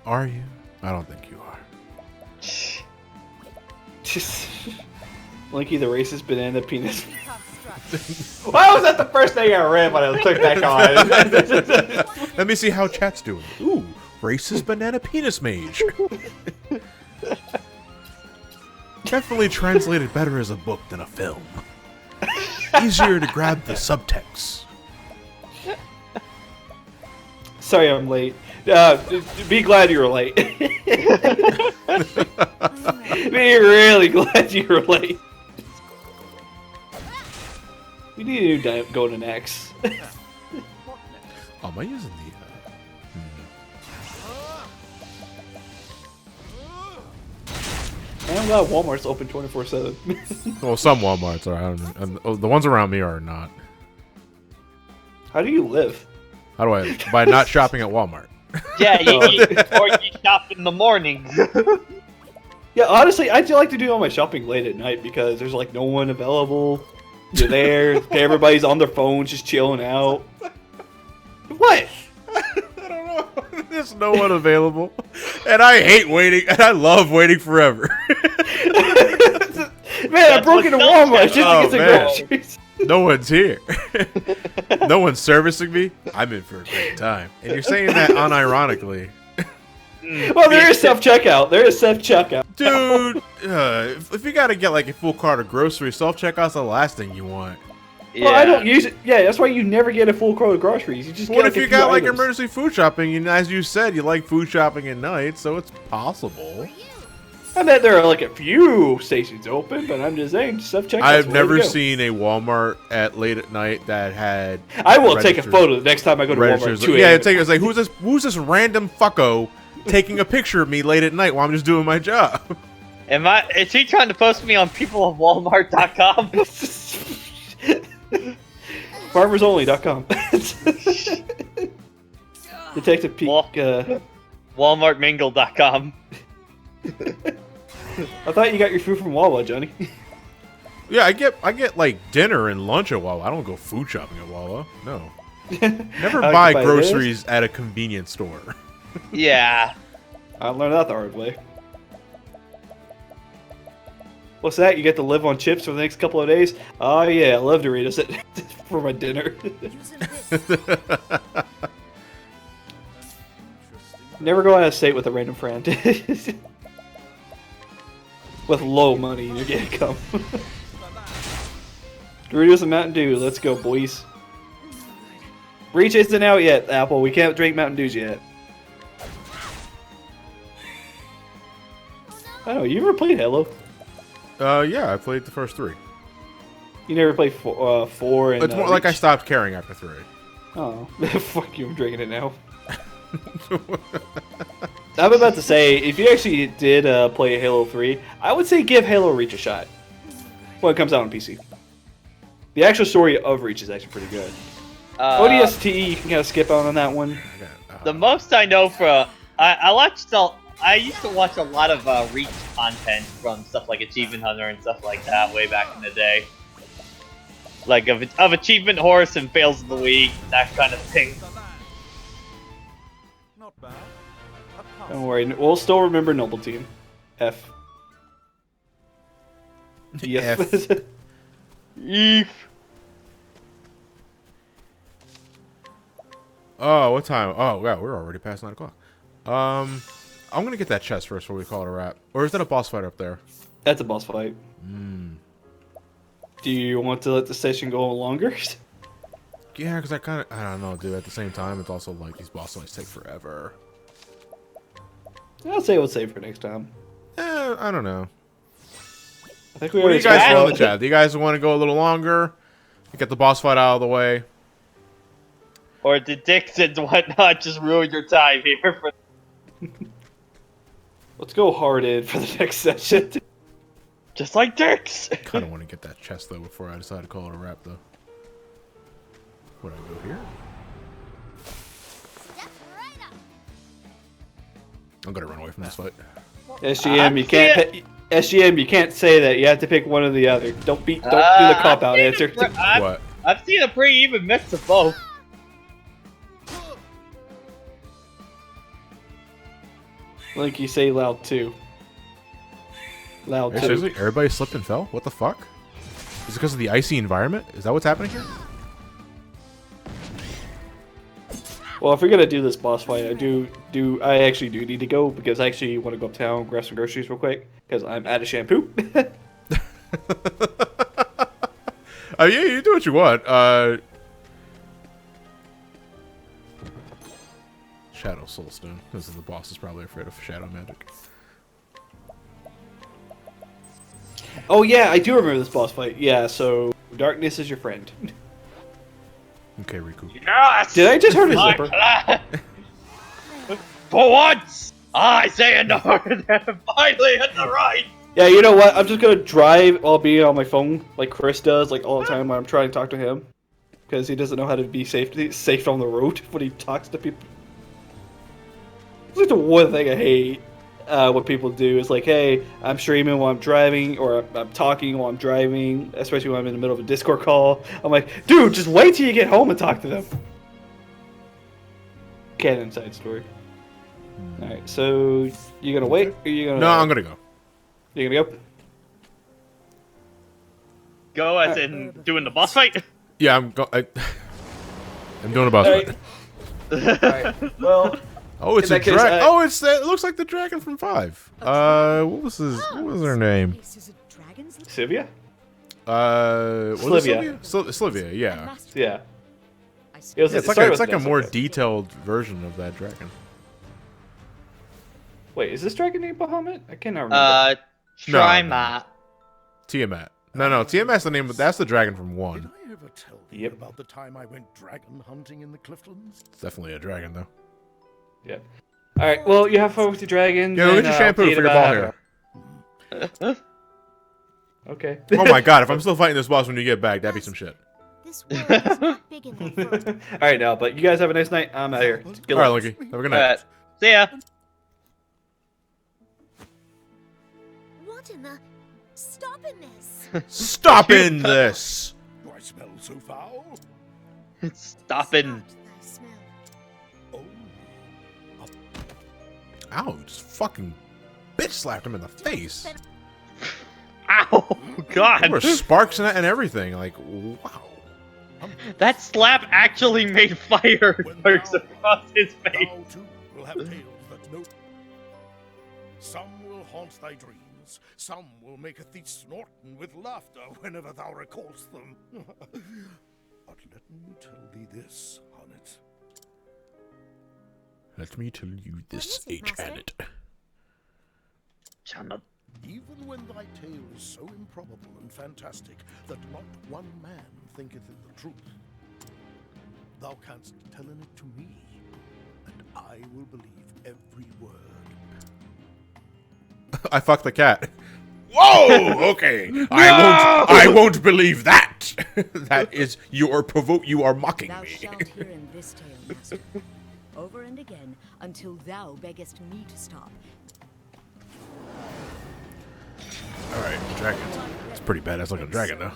Are you? I don't think you are. Blinky the racist banana penis. Construct. Why was that the first thing I read when I clicked back on? Let me see how chat's doing. Ooh, racist banana penis mage. Definitely translated better as a book than a film. Easier to grab the subtext. Sorry I'm late. Be glad you were late. Be really glad you were late. We need a new golden axe. Oh, am I using the... I'm glad Walmart's open 24/7. Well, some Walmarts are. I don't know. The ones around me are not. How do you live? How do I? By not shopping at Walmart. Yeah, or you shop in the mornings. Yeah, honestly, I do like to do all my shopping late at night because there's like no one available. You're there, everybody's on their phones just chilling out. What? I don't know. There's no one available, and I hate waiting, and I love waiting forever. Man, I broke into Walmart just to get some man. groceries. No one's here. No one's servicing me. I'm in for a great time. And you're saying that unironically. Well, there is self-checkout. There is self-checkout. Dude, if you gotta get like a full cart of groceries, self-checkout's the last thing you want. Well, I don't use it. Yeah, that's why you never get a full quart of groceries. You just What get if like, you a few got like items. emergency food shopping, and as you said, you like food shopping at night, so it's possible. I bet there are like a few stations open, but I'm just saying, self-checkout. I've never seen a Walmart at late at night that had. I will take a registers- photo the next time I go to Walmart. registers. 2 Yeah, a.m. it's like who's this random fucko taking a picture of me late at night while I'm just doing my job? Is he trying to post me on peopleofwalmart.com? FarmersOnly.com. Detective Peek. Walmartmingle.com. I thought you got your food from Wawa, Johnny. Yeah, I get like dinner and lunch at Wawa. I don't go food shopping at Wawa. No. Never I buy can buy groceries at a convenience store. Yeah. I learned that the hard way. What's that? You get to live on chips for the next couple of days? Oh yeah, I love Doritos for my dinner. Using this. Never go out of state with a random friend. With low money in your income. Doritos and Mountain Dew, let's go, boys. Reach isn't out yet, Apple. We can't drink Mountain Dews yet. I don't know, you ever played Halo? Yeah, I played the first 3. You never played 4 and... It's more like I stopped caring after 3. Oh, fuck you, I'm drinking it now. I'm about to say, if you actually did play Halo 3, I would say give Halo Reach a shot. When it comes out on PC. The actual story of Reach is actually pretty good. ODST, you can kind of skip out on that one. The most I know for I used to watch a lot of Reach content from stuff like Achievement Hunter and stuff like that way back in the day. Like of Achievement Horse and Fails of the Week, that kind of thing. Not bad. Don't worry, we'll still remember Noble Team. F. Yes. Eef. Oh, what time? Oh, yeah, we're already past 9 o'clock. I'm gonna get that chest first before we call it a wrap. Or is that a boss fight up there? That's a boss fight. Do you want to let the session go longer? Yeah, because I don't know, dude. At the same time, it's also like these boss fights take forever. I'll say we'll save for next time. I don't know. I think we What do you already guys feel in the talked chat? Do you guys want to go a little longer? Get the boss fight out of the way. Or did Dix and whatnot just ruin your time here? For... Let's go hard in for the next session. Just like Dix. Kind of want to get that chest though before I decide to call it a wrap though. Would I go here? Step right up. I'm gonna run away from this fight. SGM, you can't. SGM, you can't say that. You have to pick one or the other. Don't do the cop out answer. What? I've seen a pretty even mix of both. Like you say, loud too. Loud Hey, too. seriously, everybody slipped and fell. What the fuck? Is it because of the icy environment? Is that what's happening here? Well, if we're gonna do this boss fight, I actually do need to go because I actually want to go uptown, grab some groceries real quick because I'm out of shampoo. Oh yeah, you do what you want. Shadow Soulstone. This is the boss is probably afraid of shadow magic. Oh yeah, I do remember this boss fight. Yeah, so darkness is your friend. Okay, Riku. Yes! Did I just heard a My zipper? plan! For once, I say a north and finally hit the right. Yeah, you know what? I'm just gonna drive while being on my phone, like Chris does, like all the time when I'm trying to talk to him, because he doesn't know how to be safe on the road when he talks to people. It's like the one thing I hate. What people do is like, hey, I'm streaming while I'm driving, or I'm talking while I'm driving, especially when I'm in the middle of a Discord call. I'm like, dude, just wait till you get home and talk to them. Canon side story. Alright, so you gonna wait, or you gonna? No, I'm gonna go. You gonna go? Go as in doing the boss fight. Yeah, I'm doing a boss Alright. fight. Alright. Well. Oh, it's In a that case, dragon. Oh, it looks like the dragon from 5. What was her name? Sylvia? Was Slivia. it Slivia, yeah. Yeah. Yeah, it's like a more detailed version of that dragon. Wait, is this dragon named Bahamut? I cannot remember. Trimat. Tiamat. No, Tiamat's the name. That's the dragon from 1. Did I ever tell you Yep. about the time I went dragon hunting in the Clifton's? It's definitely a dragon, though. Yeah. Alright, well, you have fun with the dragon. Yeah, go get your shampoo for your ball hair. Okay. Oh my god, if I'm still fighting this boss when you get back, that'd be some shit. This world is not big enough for Alright, now, but you guys have a nice night. I'm out here. Good Alright, luck. Lunky. Have a good night. See ya. What in the? Stop in this. Stop in this! Do I smell so foul? It's stopping. Start thy smell. Oh, Ow, just fucking bitch slapped him in the face. Ow! God. There were sparks and everything. Like, wow. That slap actually made fire burst across his face. thou too will have tales that know. Some will haunt thy dreams. Some will maketh thee snorten with laughter whenever thou recallst them. But let me tell thee this, Honnet. Let me tell you this, What is it, master? H-Anet. Janet. Even when thy tale is so improbable and fantastic that not one man thinketh it the truth, thou canst tell it to me, and I will believe every word. I fucked the cat. Whoa! Okay. I won't believe that. That is you are mocking Thou me. shalt hear in this tale, master, over and again, until thou beggest me to stop. Alright, dragon. It's pretty badass looking dragon though.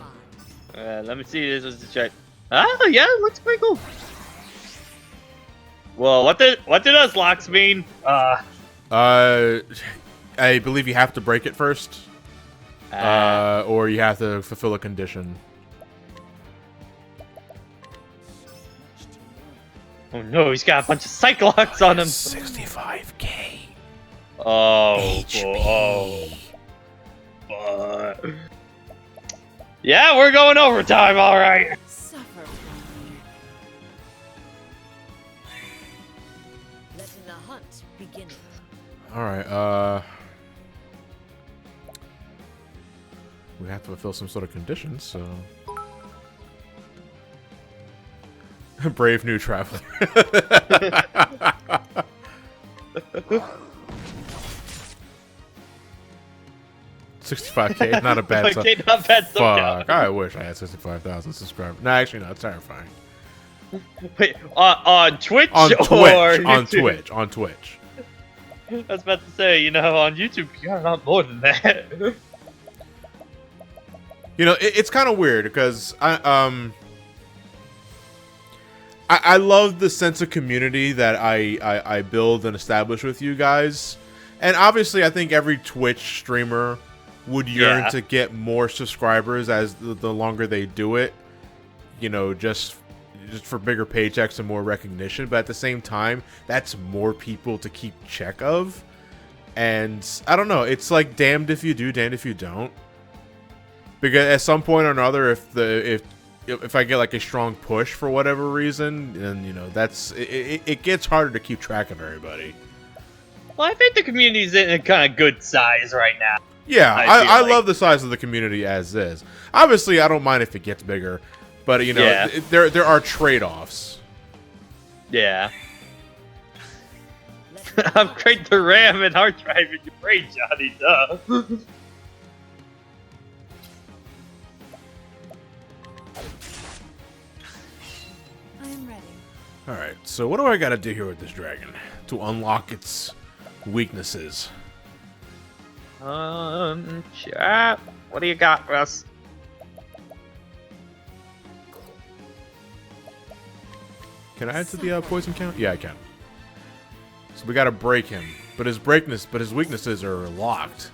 Let me see. This is the check. Oh yeah, it looks pretty cool. Well, what did those locks mean? I believe you have to break it first. Or you have to fulfill a condition. Oh no, he's got a bunch of Cyclops on him. 65k. Oh, boy. Oh. Yeah, we're going overtime, all right. Suffer from me. Letting the hunt begin. All right. We have to fulfill some sort of conditions, so. Brave new traveler. 65K, not a bad sum. Okay, not bad. Fuck, I wish I had 65,000 subscribers. No, actually, no, it's terrifying. Wait, on Twitch On or Twitch, on YouTube? Twitch, on Twitch. I was about to say, you know, on YouTube, you got a lot more than that. You know, it's kind of weird because I love the sense of community that I build and establish with you guys, and obviously I think every Twitch streamer would yearn to get more subscribers as the longer they do it. You know, just for bigger paychecks and more recognition, but at the same time, that's more people to keep check of, and I don't know. It's like damned if you do, damned if you don't. Because at some point or another, if I get like a strong push for whatever reason, then you know it gets harder to keep track of everybody. Well, I think the community's in a kind of good size right now. Yeah, I I love the size of the community as is. Obviously, I don't mind if it gets bigger, but you know there are trade-offs. Yeah. Upgrade the RAM and hard drive in your brain, Johnny. Duh. Alright, so what do I gotta do here with this dragon to unlock its weaknesses? Chat. What do you got, Russ? Can I add to the poison count? Yeah, I can. So we gotta break him, but his weaknesses are locked.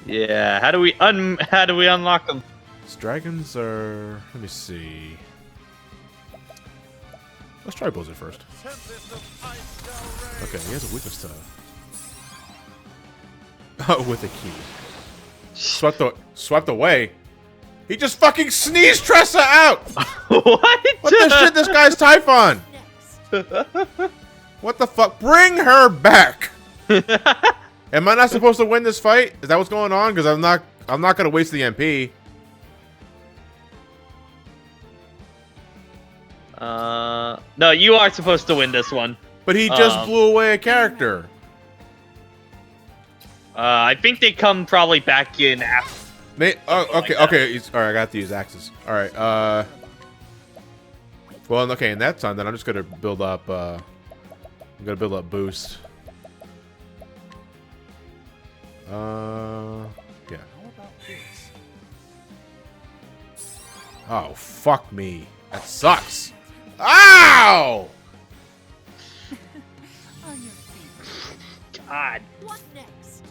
Yeah. How do we unlock them? His dragons are. Let me see. Let's try Blizzard first. Okay, he has a weakness to. With a key. Swept away. He just fucking sneezed Tressa out! What? What the shit? This guy's Typhon! What the fuck? Bring her back! Am I not supposed to win this fight? Is that what's going on? Because I'm not gonna waste the MP. No, you are supposed to win this one. But he just blew away a character. I think they come probably back in after. Okay. Alright, I got to use axes. Alright, well, okay, in that time, then I'm just gonna build up, I'm gonna build up boost. Yeah. Oh, fuck me. That sucks. Ow! God. What next?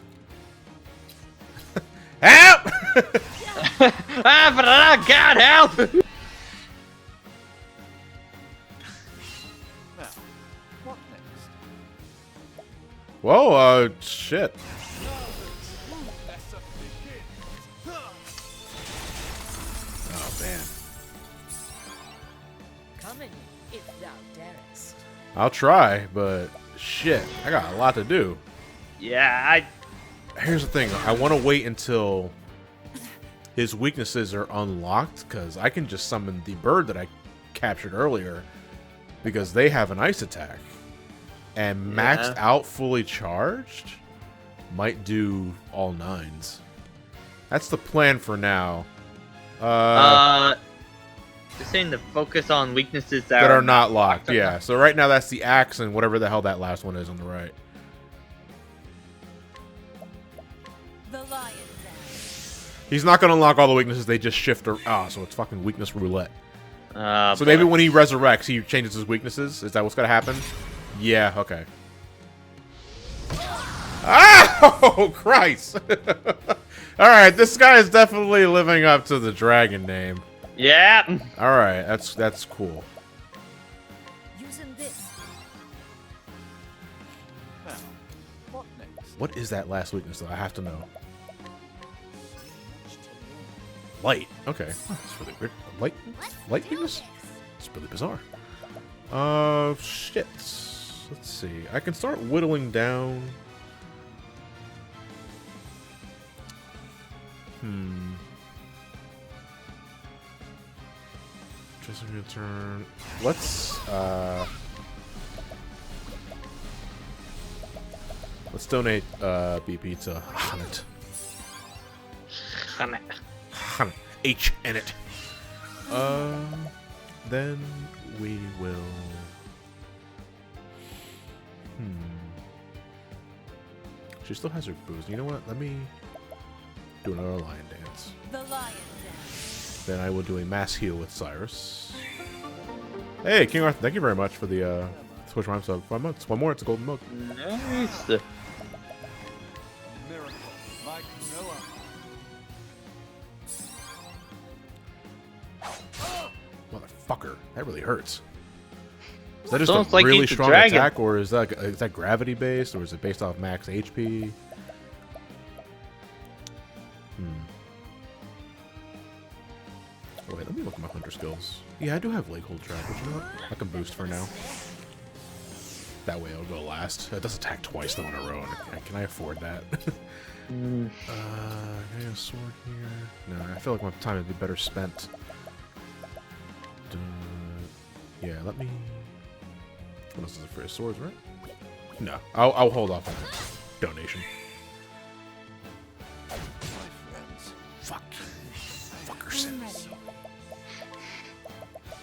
Help! God help! Whoa, shit. Oh, man. Come in, if thou darest. I'll try, but shit, I got a lot to do. Yeah, Here's the thing, I want to wait until his weaknesses are unlocked, because I can just summon the bird that I captured earlier, because they have an ice attack. And maxed out, fully charged, might do all 9s. That's the plan for now. you're saying to focus on weaknesses that are not locked, yeah. So right now that's the axe and whatever the hell that last one is on the right. The lion's axe. He's not going to unlock all the weaknesses, they just shift. So it's fucking weakness roulette. So boy. maybe when he resurrects, he changes his weaknesses? Is that what's going to happen? Yeah, okay. Oh, Christ! Alright, this guy is definitely living up to the dragon name. Yeah. Alright, that's cool. Using this. Now, what What is that last weakness, though? I have to know. Light. Okay. That's really weird. Light weakness? It's really bizarre. Shit. Let's see. I can start whittling down. Just a good turn. Let's donate BP to Hanet. H in it. Then we will. She still has her booze. You know what? Let me do another lion dance. The lion dance. Then I will do a mass heal with Cyrus. Hey, King Arthur, thank you very much for the Switch Rhyme sub. 5 months. One more, it's a golden mug. Nice. Motherfucker, that really hurts. Is that just Sounds a like really he's a strong dragon. attack, or is that gravity based, or is it based off max HP? Oh, wait, let me look at my hunter skills. Yeah, I do have leg hold track, but you know what? I can boost for now. That way I'll go last. It does attack twice though in a row. Can I afford that? Can I get a sword here? No, I feel like my time would be better spent. Yeah, let me. What else is it for? Swords, right? No, I'll hold off on the donation. Fuck. Fuckersons.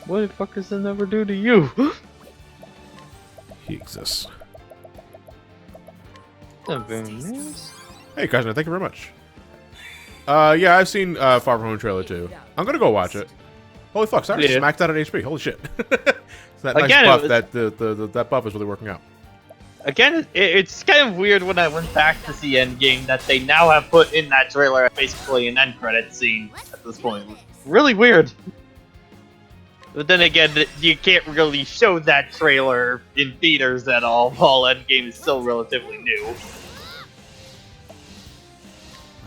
What did fuckers never do to you? He exists. Very nice. Hey, Kazner, thank you very much. Yeah, I've seen Far From Home trailer too. I'm gonna go watch it. Holy fuck, sorry, Yeah. smacked out at HP. Holy shit. It's that Again, nice buff, it that buff is really working out. Again, it's kind of weird when I went back to see Endgame that they now have put in that trailer basically an end credit scene at this point. Really weird. But then again, you can't really show that trailer in theaters at all, while Endgame is still relatively new.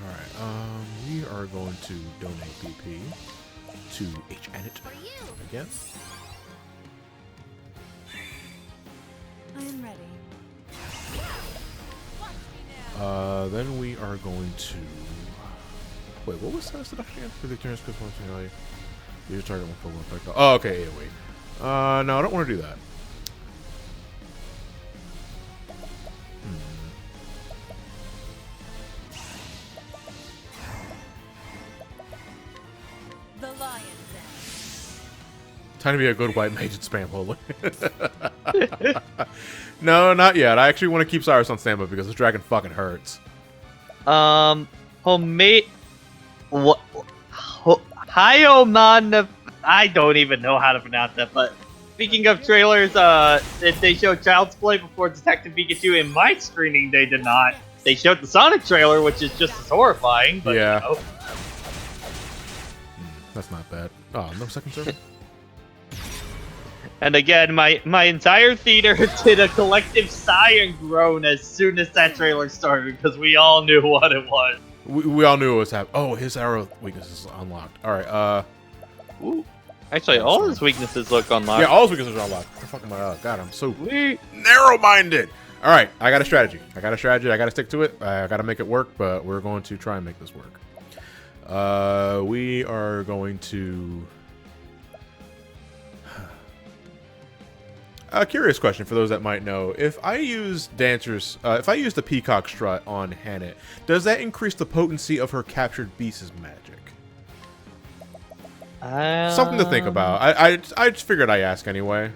Alright, we are going to donate BP to H-Anet again. I am ready. Then we are going to... Wait, what was that seduction again? For the turns, because once you know, you target one for one effect. Oh, okay, yeah, wait. No, I don't want to do that. The lion dance. Time to be a good white mage and spam holy. No, not yet. I actually want to keep Cyrus on standby because this dragon fucking hurts. Homemade. What? Hyoman. I don't even know how to pronounce that, but speaking of trailers, they showed Child's Play before Detective Pikachu. In my screening, they did not. They showed the Sonic trailer, which is just as horrifying, but Yeah. you know. That's not bad. Oh, no second server? And again, my entire theater did a collective sigh and groan as soon as that trailer started, because we all knew what it was. We all knew what was happening. Oh, his arrow weakness is unlocked. Alright, Ooh. Actually, all his weaknesses look unlocked. yeah, all his weaknesses are unlocked. What the fuck am I? God, I'm so Sweet. narrow-minded. Alright, I got a strategy. I got to stick to it. I got to make it work, but we're going to try and make this work. We are going to... A curious question for those that might know. If I use if I use the Peacock Strut on Hanet, does that increase the potency of her captured beast's magic? Something to think about. I just figured I'd ask anyway.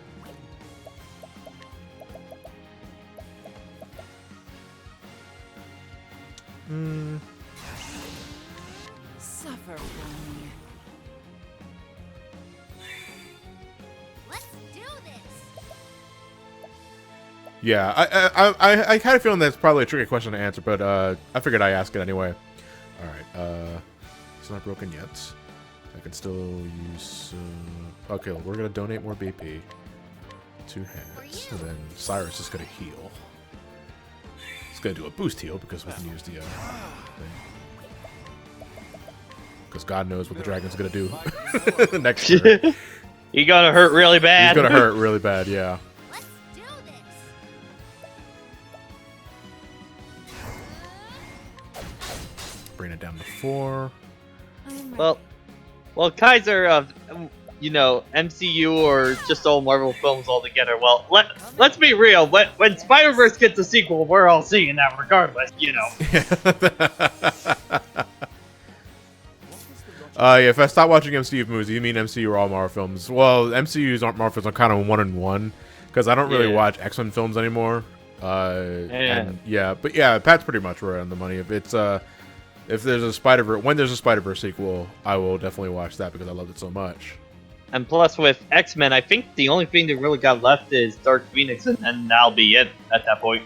Suffer for me. Let's do this. Yeah, I had a feeling that's probably a tricky question to answer, but I figured I'd ask it anyway. Alright, it's not broken yet. I can still use... okay, we're going to donate more BP to Hanet, and then Cyrus is going to heal. It's gonna do a boost heal because we can use the thing. Because God knows what the dragon's gonna do next turn. He's gonna hurt really bad. He's gonna hurt really bad, yeah. Let's do this. Bring it down to 4. Well, Kaiser, you know, MCU or just all Marvel films altogether. Well, let's be real. When Spider-Verse gets a sequel, we're all seeing that regardless, you know. Yeah, if I stop watching MCU movies, you mean MCU or all Marvel films? Well, MCU's aren't Marvel films are kind of 1 and 1 because I don't really watch X-Men films anymore. And but yeah, Pat's pretty much right on the money. If it's if there's a Spider-Verse sequel, I will definitely watch that because I loved it so much. And plus, with X-Men, I think the only thing that really got left is Dark Phoenix, and that'll be it at that point.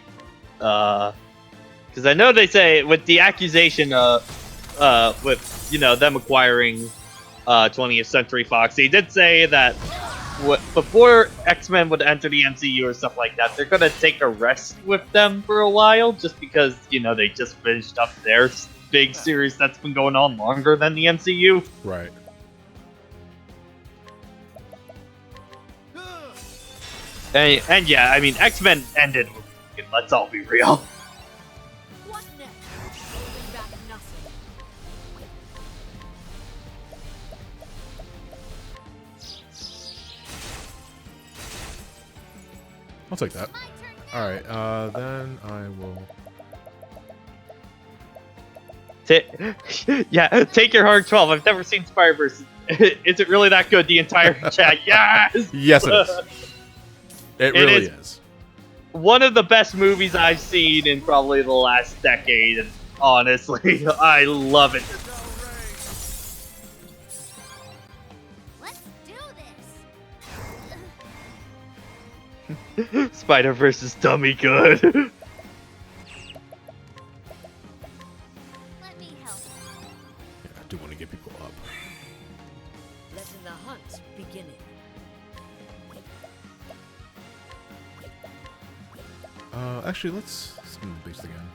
Because I know they say with the accusation, with them acquiring 20th Century Fox, they did say that before X-Men would enter the MCU or stuff like that, they're gonna take a rest with them for a while, just because they just finished up their big series that's been going on longer than the MCU. Right. And yeah, I mean, X-Men ended. Let's all be real. What next? Holding back nothing. I'll take that. All right, then I will. Yeah, take your hard 12. I've never seen Spider-Verse. Is it really that good? The entire chat, yes! Yes, it is. It really is. One of the best movies I've seen in probably the last decade, and honestly, I love it. Let's do this. Spider-Verse is dummy good. Let me help. Yeah, I do want to get people up. Letting the hunt begin. Actually, let's spin the beast again.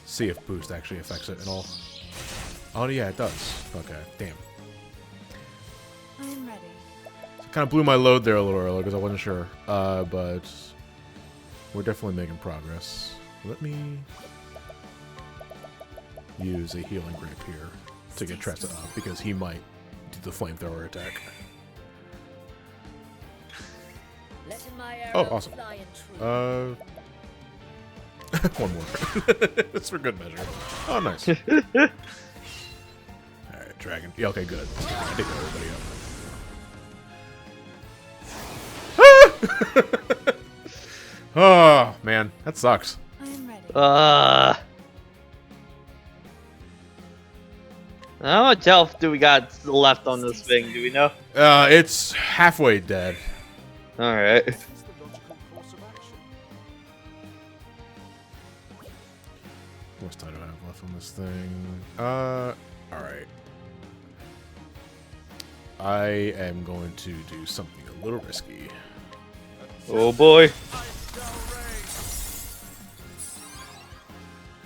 See if boost actually affects it at all. Oh yeah, it does. Okay, damn. I'm ready. Kind of blew my load there a little earlier because I wasn't sure. But we're definitely making progress. Let me use a healing grip here to get Tressa up because he might do the flamethrower attack. Letting my arrow Oh, awesome. fly in truth. One more. It's for good measure. Oh, nice. Alright, dragon. Yeah, okay, good. Take everybody up. Oh, man. That sucks. I'm ready. How much health do we got left on this thing? Do we know? It's halfway dead. Alright. It's the logical course of action. What's time do I have left on this thing? Alright. I am going to do something a little risky. Oh boy.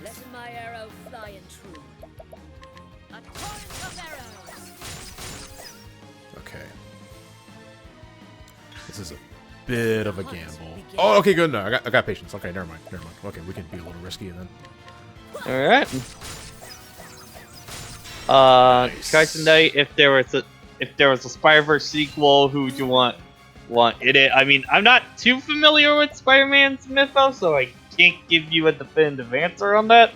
Letting my arrow fly in truth. A torrent of arrows. Okay. This is a bit of a gamble. Oh, okay, good. No, I got patience. Okay, never mind. Okay, we can be a little risky then. Alright. Nice. Carson Knight, if there was a Spider-Verse sequel, who would you want in it? I mean, I'm not too familiar with Spider-Man's mythos, so I can't give you a definitive answer on that.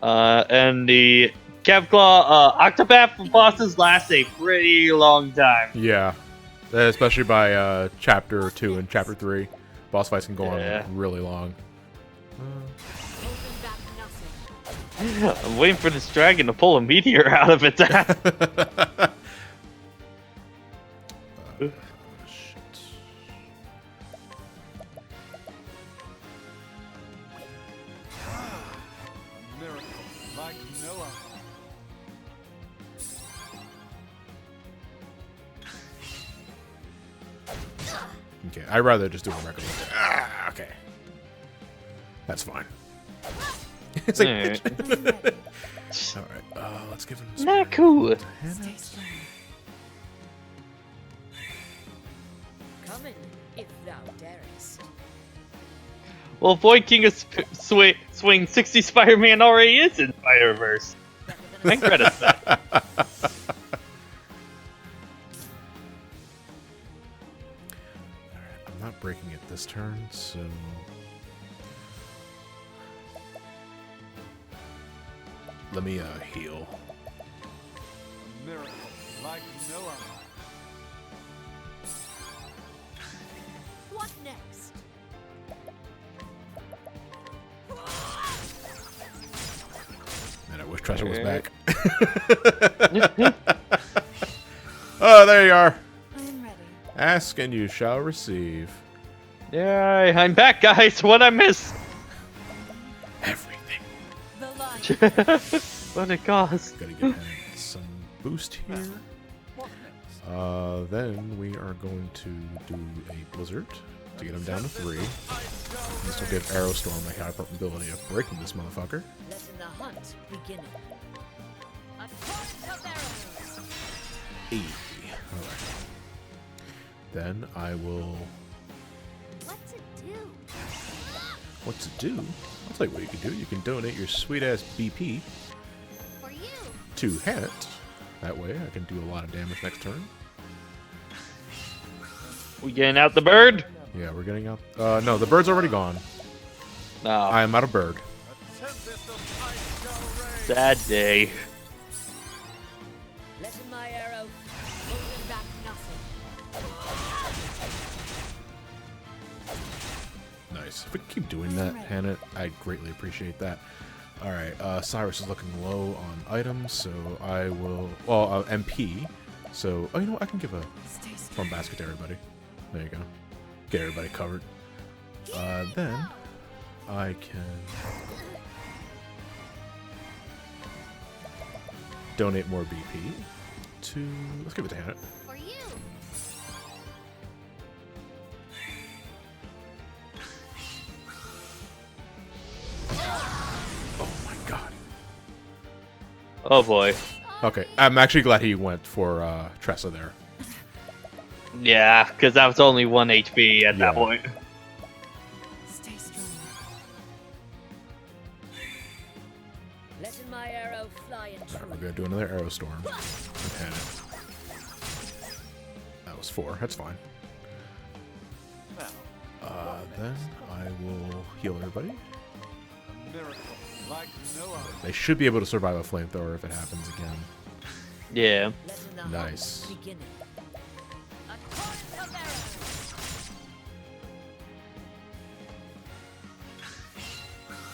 And the Kevclaw, Octopath bosses last a pretty long time. Yeah. Especially by chapter 2 and chapter 3. Boss fights can go Yeah. on really long. Holding back nothing. I'm waiting for this dragon to pull a meteor out of its ass. Shit. A miracle like no other. Okay, I'd rather just do a regular. Ah, okay. That's fine. It's like, Alright. alright, let's give him some Not cool. Come in, if thou darest. Well, Void King of Swing 60 Spider-Man already is in Spider-Verse. I credit that. I'm not breaking it this turn, so... Let me, heal. A miracle like no other. What next? Man, I wish Tresor was Okay. back. Oh, there you are. I'm ready. Ask and you shall receive. Yeah, I'm back, guys. What I miss? Everything. The lion. What it cost? Gotta get some boost here. Then we are going to do a blizzard to get him down to 3. This will give Aerostorm a high probability of breaking this motherfucker. Letting the hunt begin. A torrent of arrows. Alright. Then I will... What to do? What to do? I'll tell you what you can do. You can donate your sweet-ass BP For you. to Hannett. That way I can do a lot of damage next turn. We getting out the bird? Yeah, we're getting out... no, the bird's already gone. No. I am out of bird. Sad day. Letting my arrow. Holding back nothing. Nice. If we can keep doing that, Hannah, I'd greatly appreciate that. Alright, Cyrus is looking low on items, so I will... Well, MP. So, oh, you know what? I can give a fun basket to everybody. There you go. Get everybody covered. Then, I can... donate more BP to... Let's give it to Hannah. For you. Oh my god. Oh boy. Okay, I'm actually glad he went for Tressa there. Yeah, because that was only 1 HP at that Yeah. point. Stay strong. Letting my arrow fly in Alright, we're true. gonna do another arrow storm. with Hannah. That was 4, that's fine. Then I will heal everybody. A miracle like no other. They should be able to survive a flamethrower if it happens again. Yeah. Letting the Nice. hunt begin. A torrent of arrows.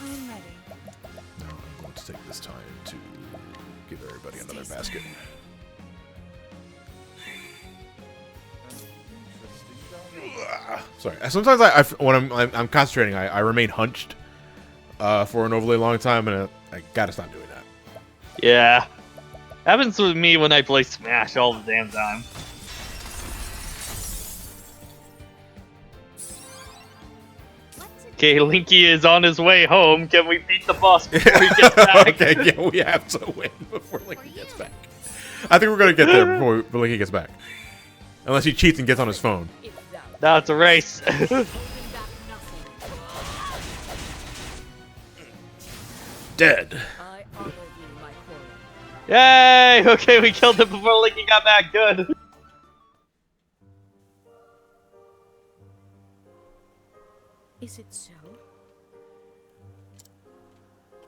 I'm ready. Now I'm going to take this time to give everybody another basket. Sorry. Sometimes when I'm concentrating, I remain hunched for an overly long time, and I gotta stop doing that. Yeah. Happens with me when I play Smash all the damn time. Okay, Linky is on his way home. Can we beat the boss before he gets back? Okay, yeah, we have to win before Linky gets back. I think we're gonna get there before Linky gets back, unless he cheats and gets on his phone. If thou Now it's a race. holding back nothing. Dead. I honor thee, my quarry. Yay! Okay, we killed him before Linky got back. Good. Is it so?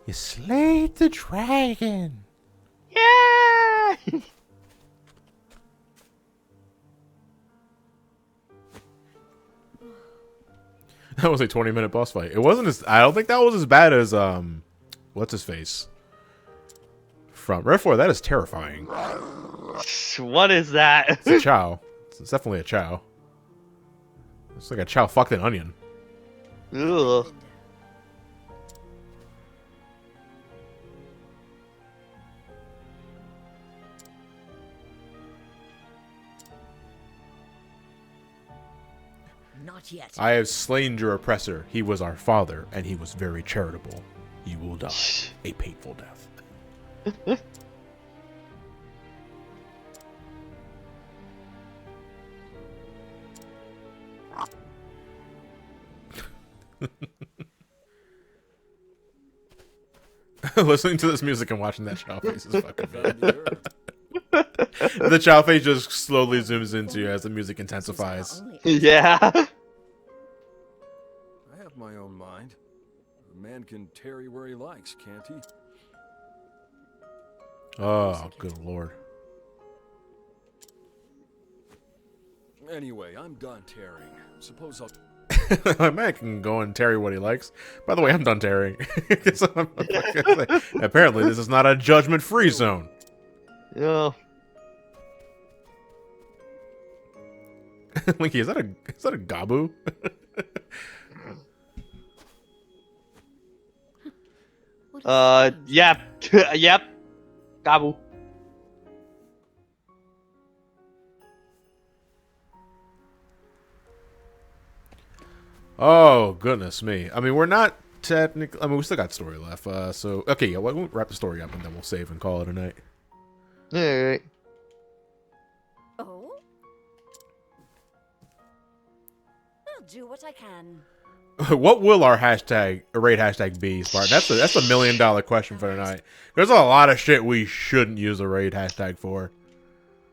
You slayed the dragon. Yeah! That was a 20-minute boss fight. It wasn't as... I don't think that was as bad as, what's his face? From Red 4, that is terrifying. What is that? It's a chow. It's definitely a chow. It's like a chow fucked an onion. Ugh. Not yet. I have slain your oppressor. He was our father, and he was very charitable. You will die a painful death. Listening to this music and watching that child face is fucking good. The child face just slowly zooms into you as the music intensifies. Yeah. I have my own mind. A man can tarry where he likes, can't he? Oh, good lord. Anyway, I'm done tarrying. Suppose I'll... A man can go and tarry what he likes. By the way, I'm done tarrying. Apparently, this is not a judgment-free zone. Yeah. Linky, is that a Gabu? Yep. Yep. Gobble. Oh, goodness me. I mean, we're not technically... I mean, we still got story left. So, okay, yeah, we'll wrap the story up and then we'll save and call it a night. Alright. Oh? I'll do what I can. What will our raid hashtag be, Spartan? That's a $1 million question for tonight. There's a lot of shit we shouldn't use a raid hashtag for.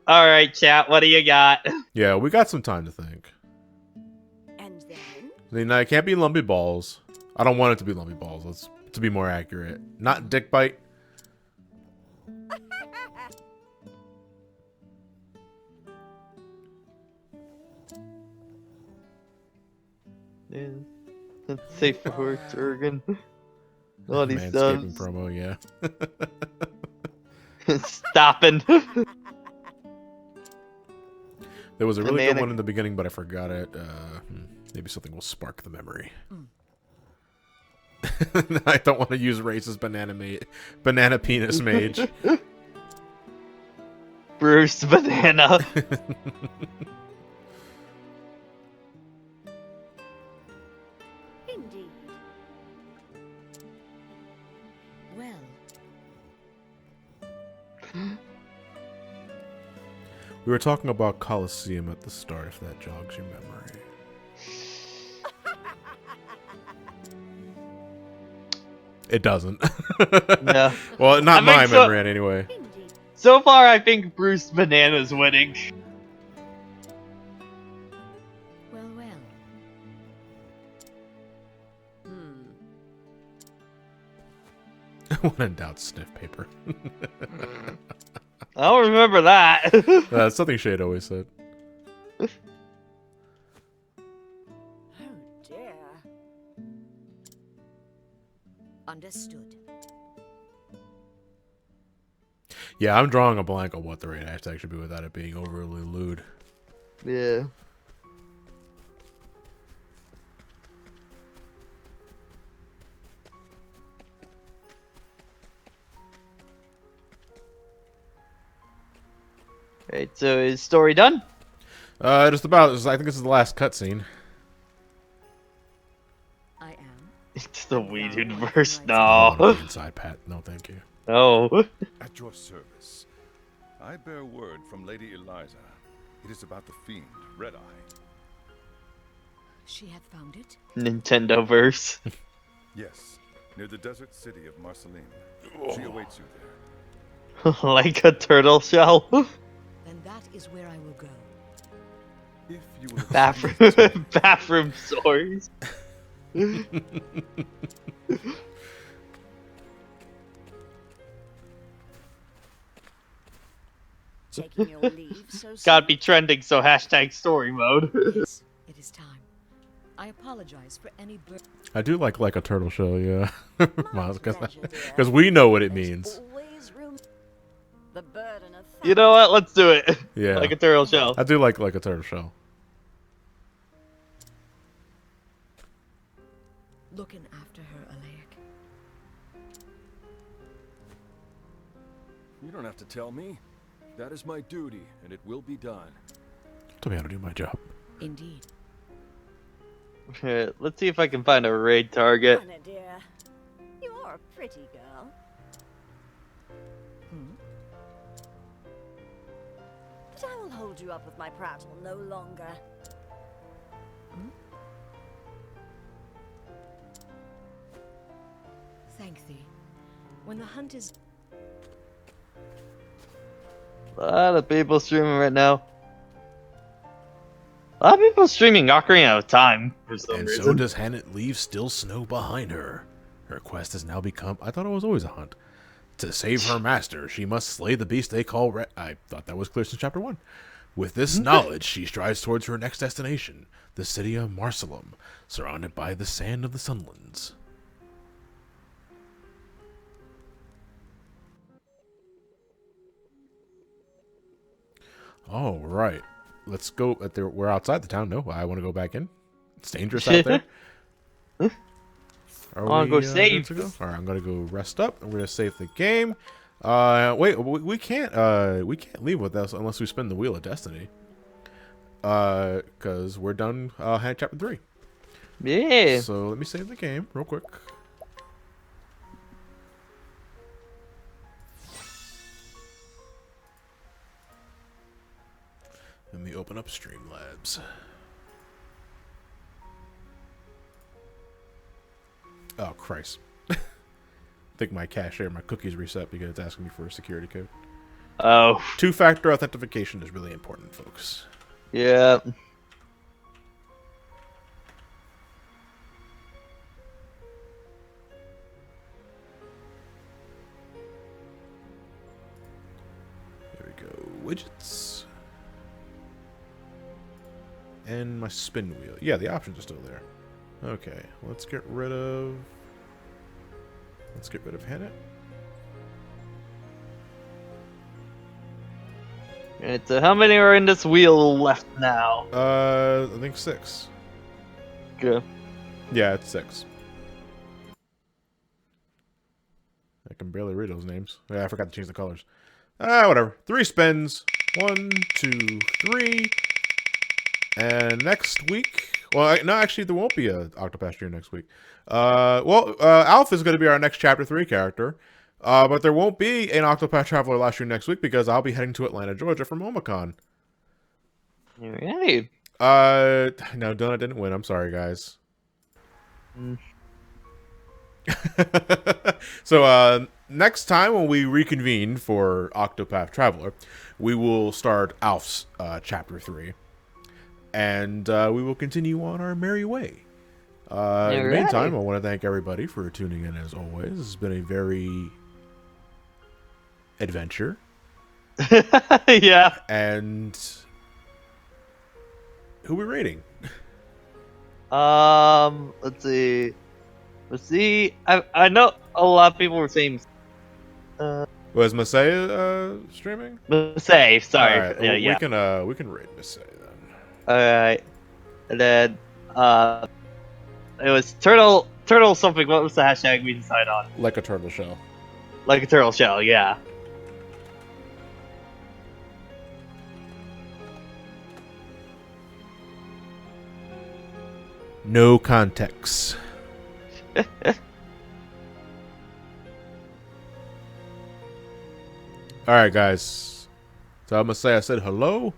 Alright, chat, what do you got? Yeah, we got some time to think. And then? I mean, it can't be lumpy balls. I don't want it to be lumpy balls. Let's to be more accurate. Not dick bite. Yeah. That's safe for work, Jurgen. All these Manscaping subs. promo, yeah. Stopping. There was a really good Banana- one in the beginning, but I forgot it. Maybe something will spark the memory. I don't want to use racist banana penis mage. Bruce Banana. Indeed. Well, We were talking about Colosseum at the start, if that jogs your memory. It doesn't. Yeah. Well, not I my think so. memory anyway. indeed. So far, I think Bruce Banana's winning. Well, well. When in doubt, sniff paper. I don't remember that. That's something Shade always said. Oh dear. Understood. Yeah, I'm drawing a blank on what the raid hashtag should be without it being overly lewd. Yeah. Alright, so is story done? Just about. I think this is the last cutscene. I am. It's the Weeded verse I don't now. want to be inside, Pat. No, thank you. No. At your service. I bear word from Lady Eliza. It is about the fiend, Red Eye. She hath found it. Nintendo verse. Yes, near the desert city of Marceline. She awaits you there. Like a turtle shell. Then that is where I will go. If you will Bathroom, bathroom stories. Taking your leave so soon? Gotta be trending, so hashtag story mode. Yes, it is time. I apologize for any I do like a turtle shell, yeah. My pleasure, dear. Because we know what it means. Always room. The burden of You know what? Let's do it. Yeah. Like a turtle shell. I do like a turtle shell. looking after her, Alaic. You don't have to tell me. That is my duty, and it will be done. Tell me how to do my job. Indeed. Here, let's see if I can find a raid target. Anna, dear. You are a pretty girl. But I will hold you up with my prattle no longer. Thank thee. When the hunt is A lot of people streaming right now. A lot of people streaming Ocarina of Time for some And reason. so does Hannah leave still snow behind her. Her quest has now become, I thought it was always a hunt. To save her master, she must slay the beast they call I thought that was clear since chapter 1. With this knowledge, she strives towards her next destination, the city of Marcelum, surrounded by the sand of the Sunlands. All right. Let's go. We're outside the town. No, I want to go back in. It's dangerous out there. I wanna go save. All right, I'm gonna go rest up. I'm gonna save the game. Wait, we can't leave with us unless we spin the wheel of destiny. Because we're done. Chapter 3. Yeah. So let me save the game real quick. Let me open up Streamlabs. Oh, Christ. I think my my cookies reset because it's asking me for a security code. Oh. Two-factor authentication is really important, folks. Yeah. There we go. Widgets. And my spin wheel. Yeah, the options are still there. Okay, let's get rid of Hannah. Alright, so how many are in this wheel left now? I think 6. Good. Yeah, it's 6. I can barely read those names. Yeah, I forgot to change the colors. Whatever. 3 spins. 1, 2, 3. And next week, well, no, actually, there won't be a Octopath stream next week. Alpha is going to be our next Chapter 3 character, but there won't be an Octopath Traveler live stream next week because I'll be heading to Atlanta, Georgia for MomoCon. Alright. No, Donut didn't win. I'm sorry, guys. So, next time when we reconvene for Octopath Traveler, we will start Alf's Chapter 3. And we will continue on our merry way. In the meantime, I want to thank everybody for tuning in as always. This has been a very adventure. Yeah. And who are we rating? Let's see. I know a lot of people were saying. Was Messiah streaming? Say, sorry. All right, Yeah, well, we can rate Messiah then. Alright. And then, it was turtle something. What was the hashtag we decided on? Like a turtle shell. Like a turtle shell, yeah. No context. Alright, guys. So I'm gonna say I said hello.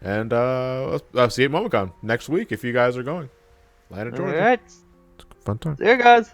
And I'll see you at MomoCon next week if you guys are going. Atlanta, Georgia. Alright. Fun time. See you guys.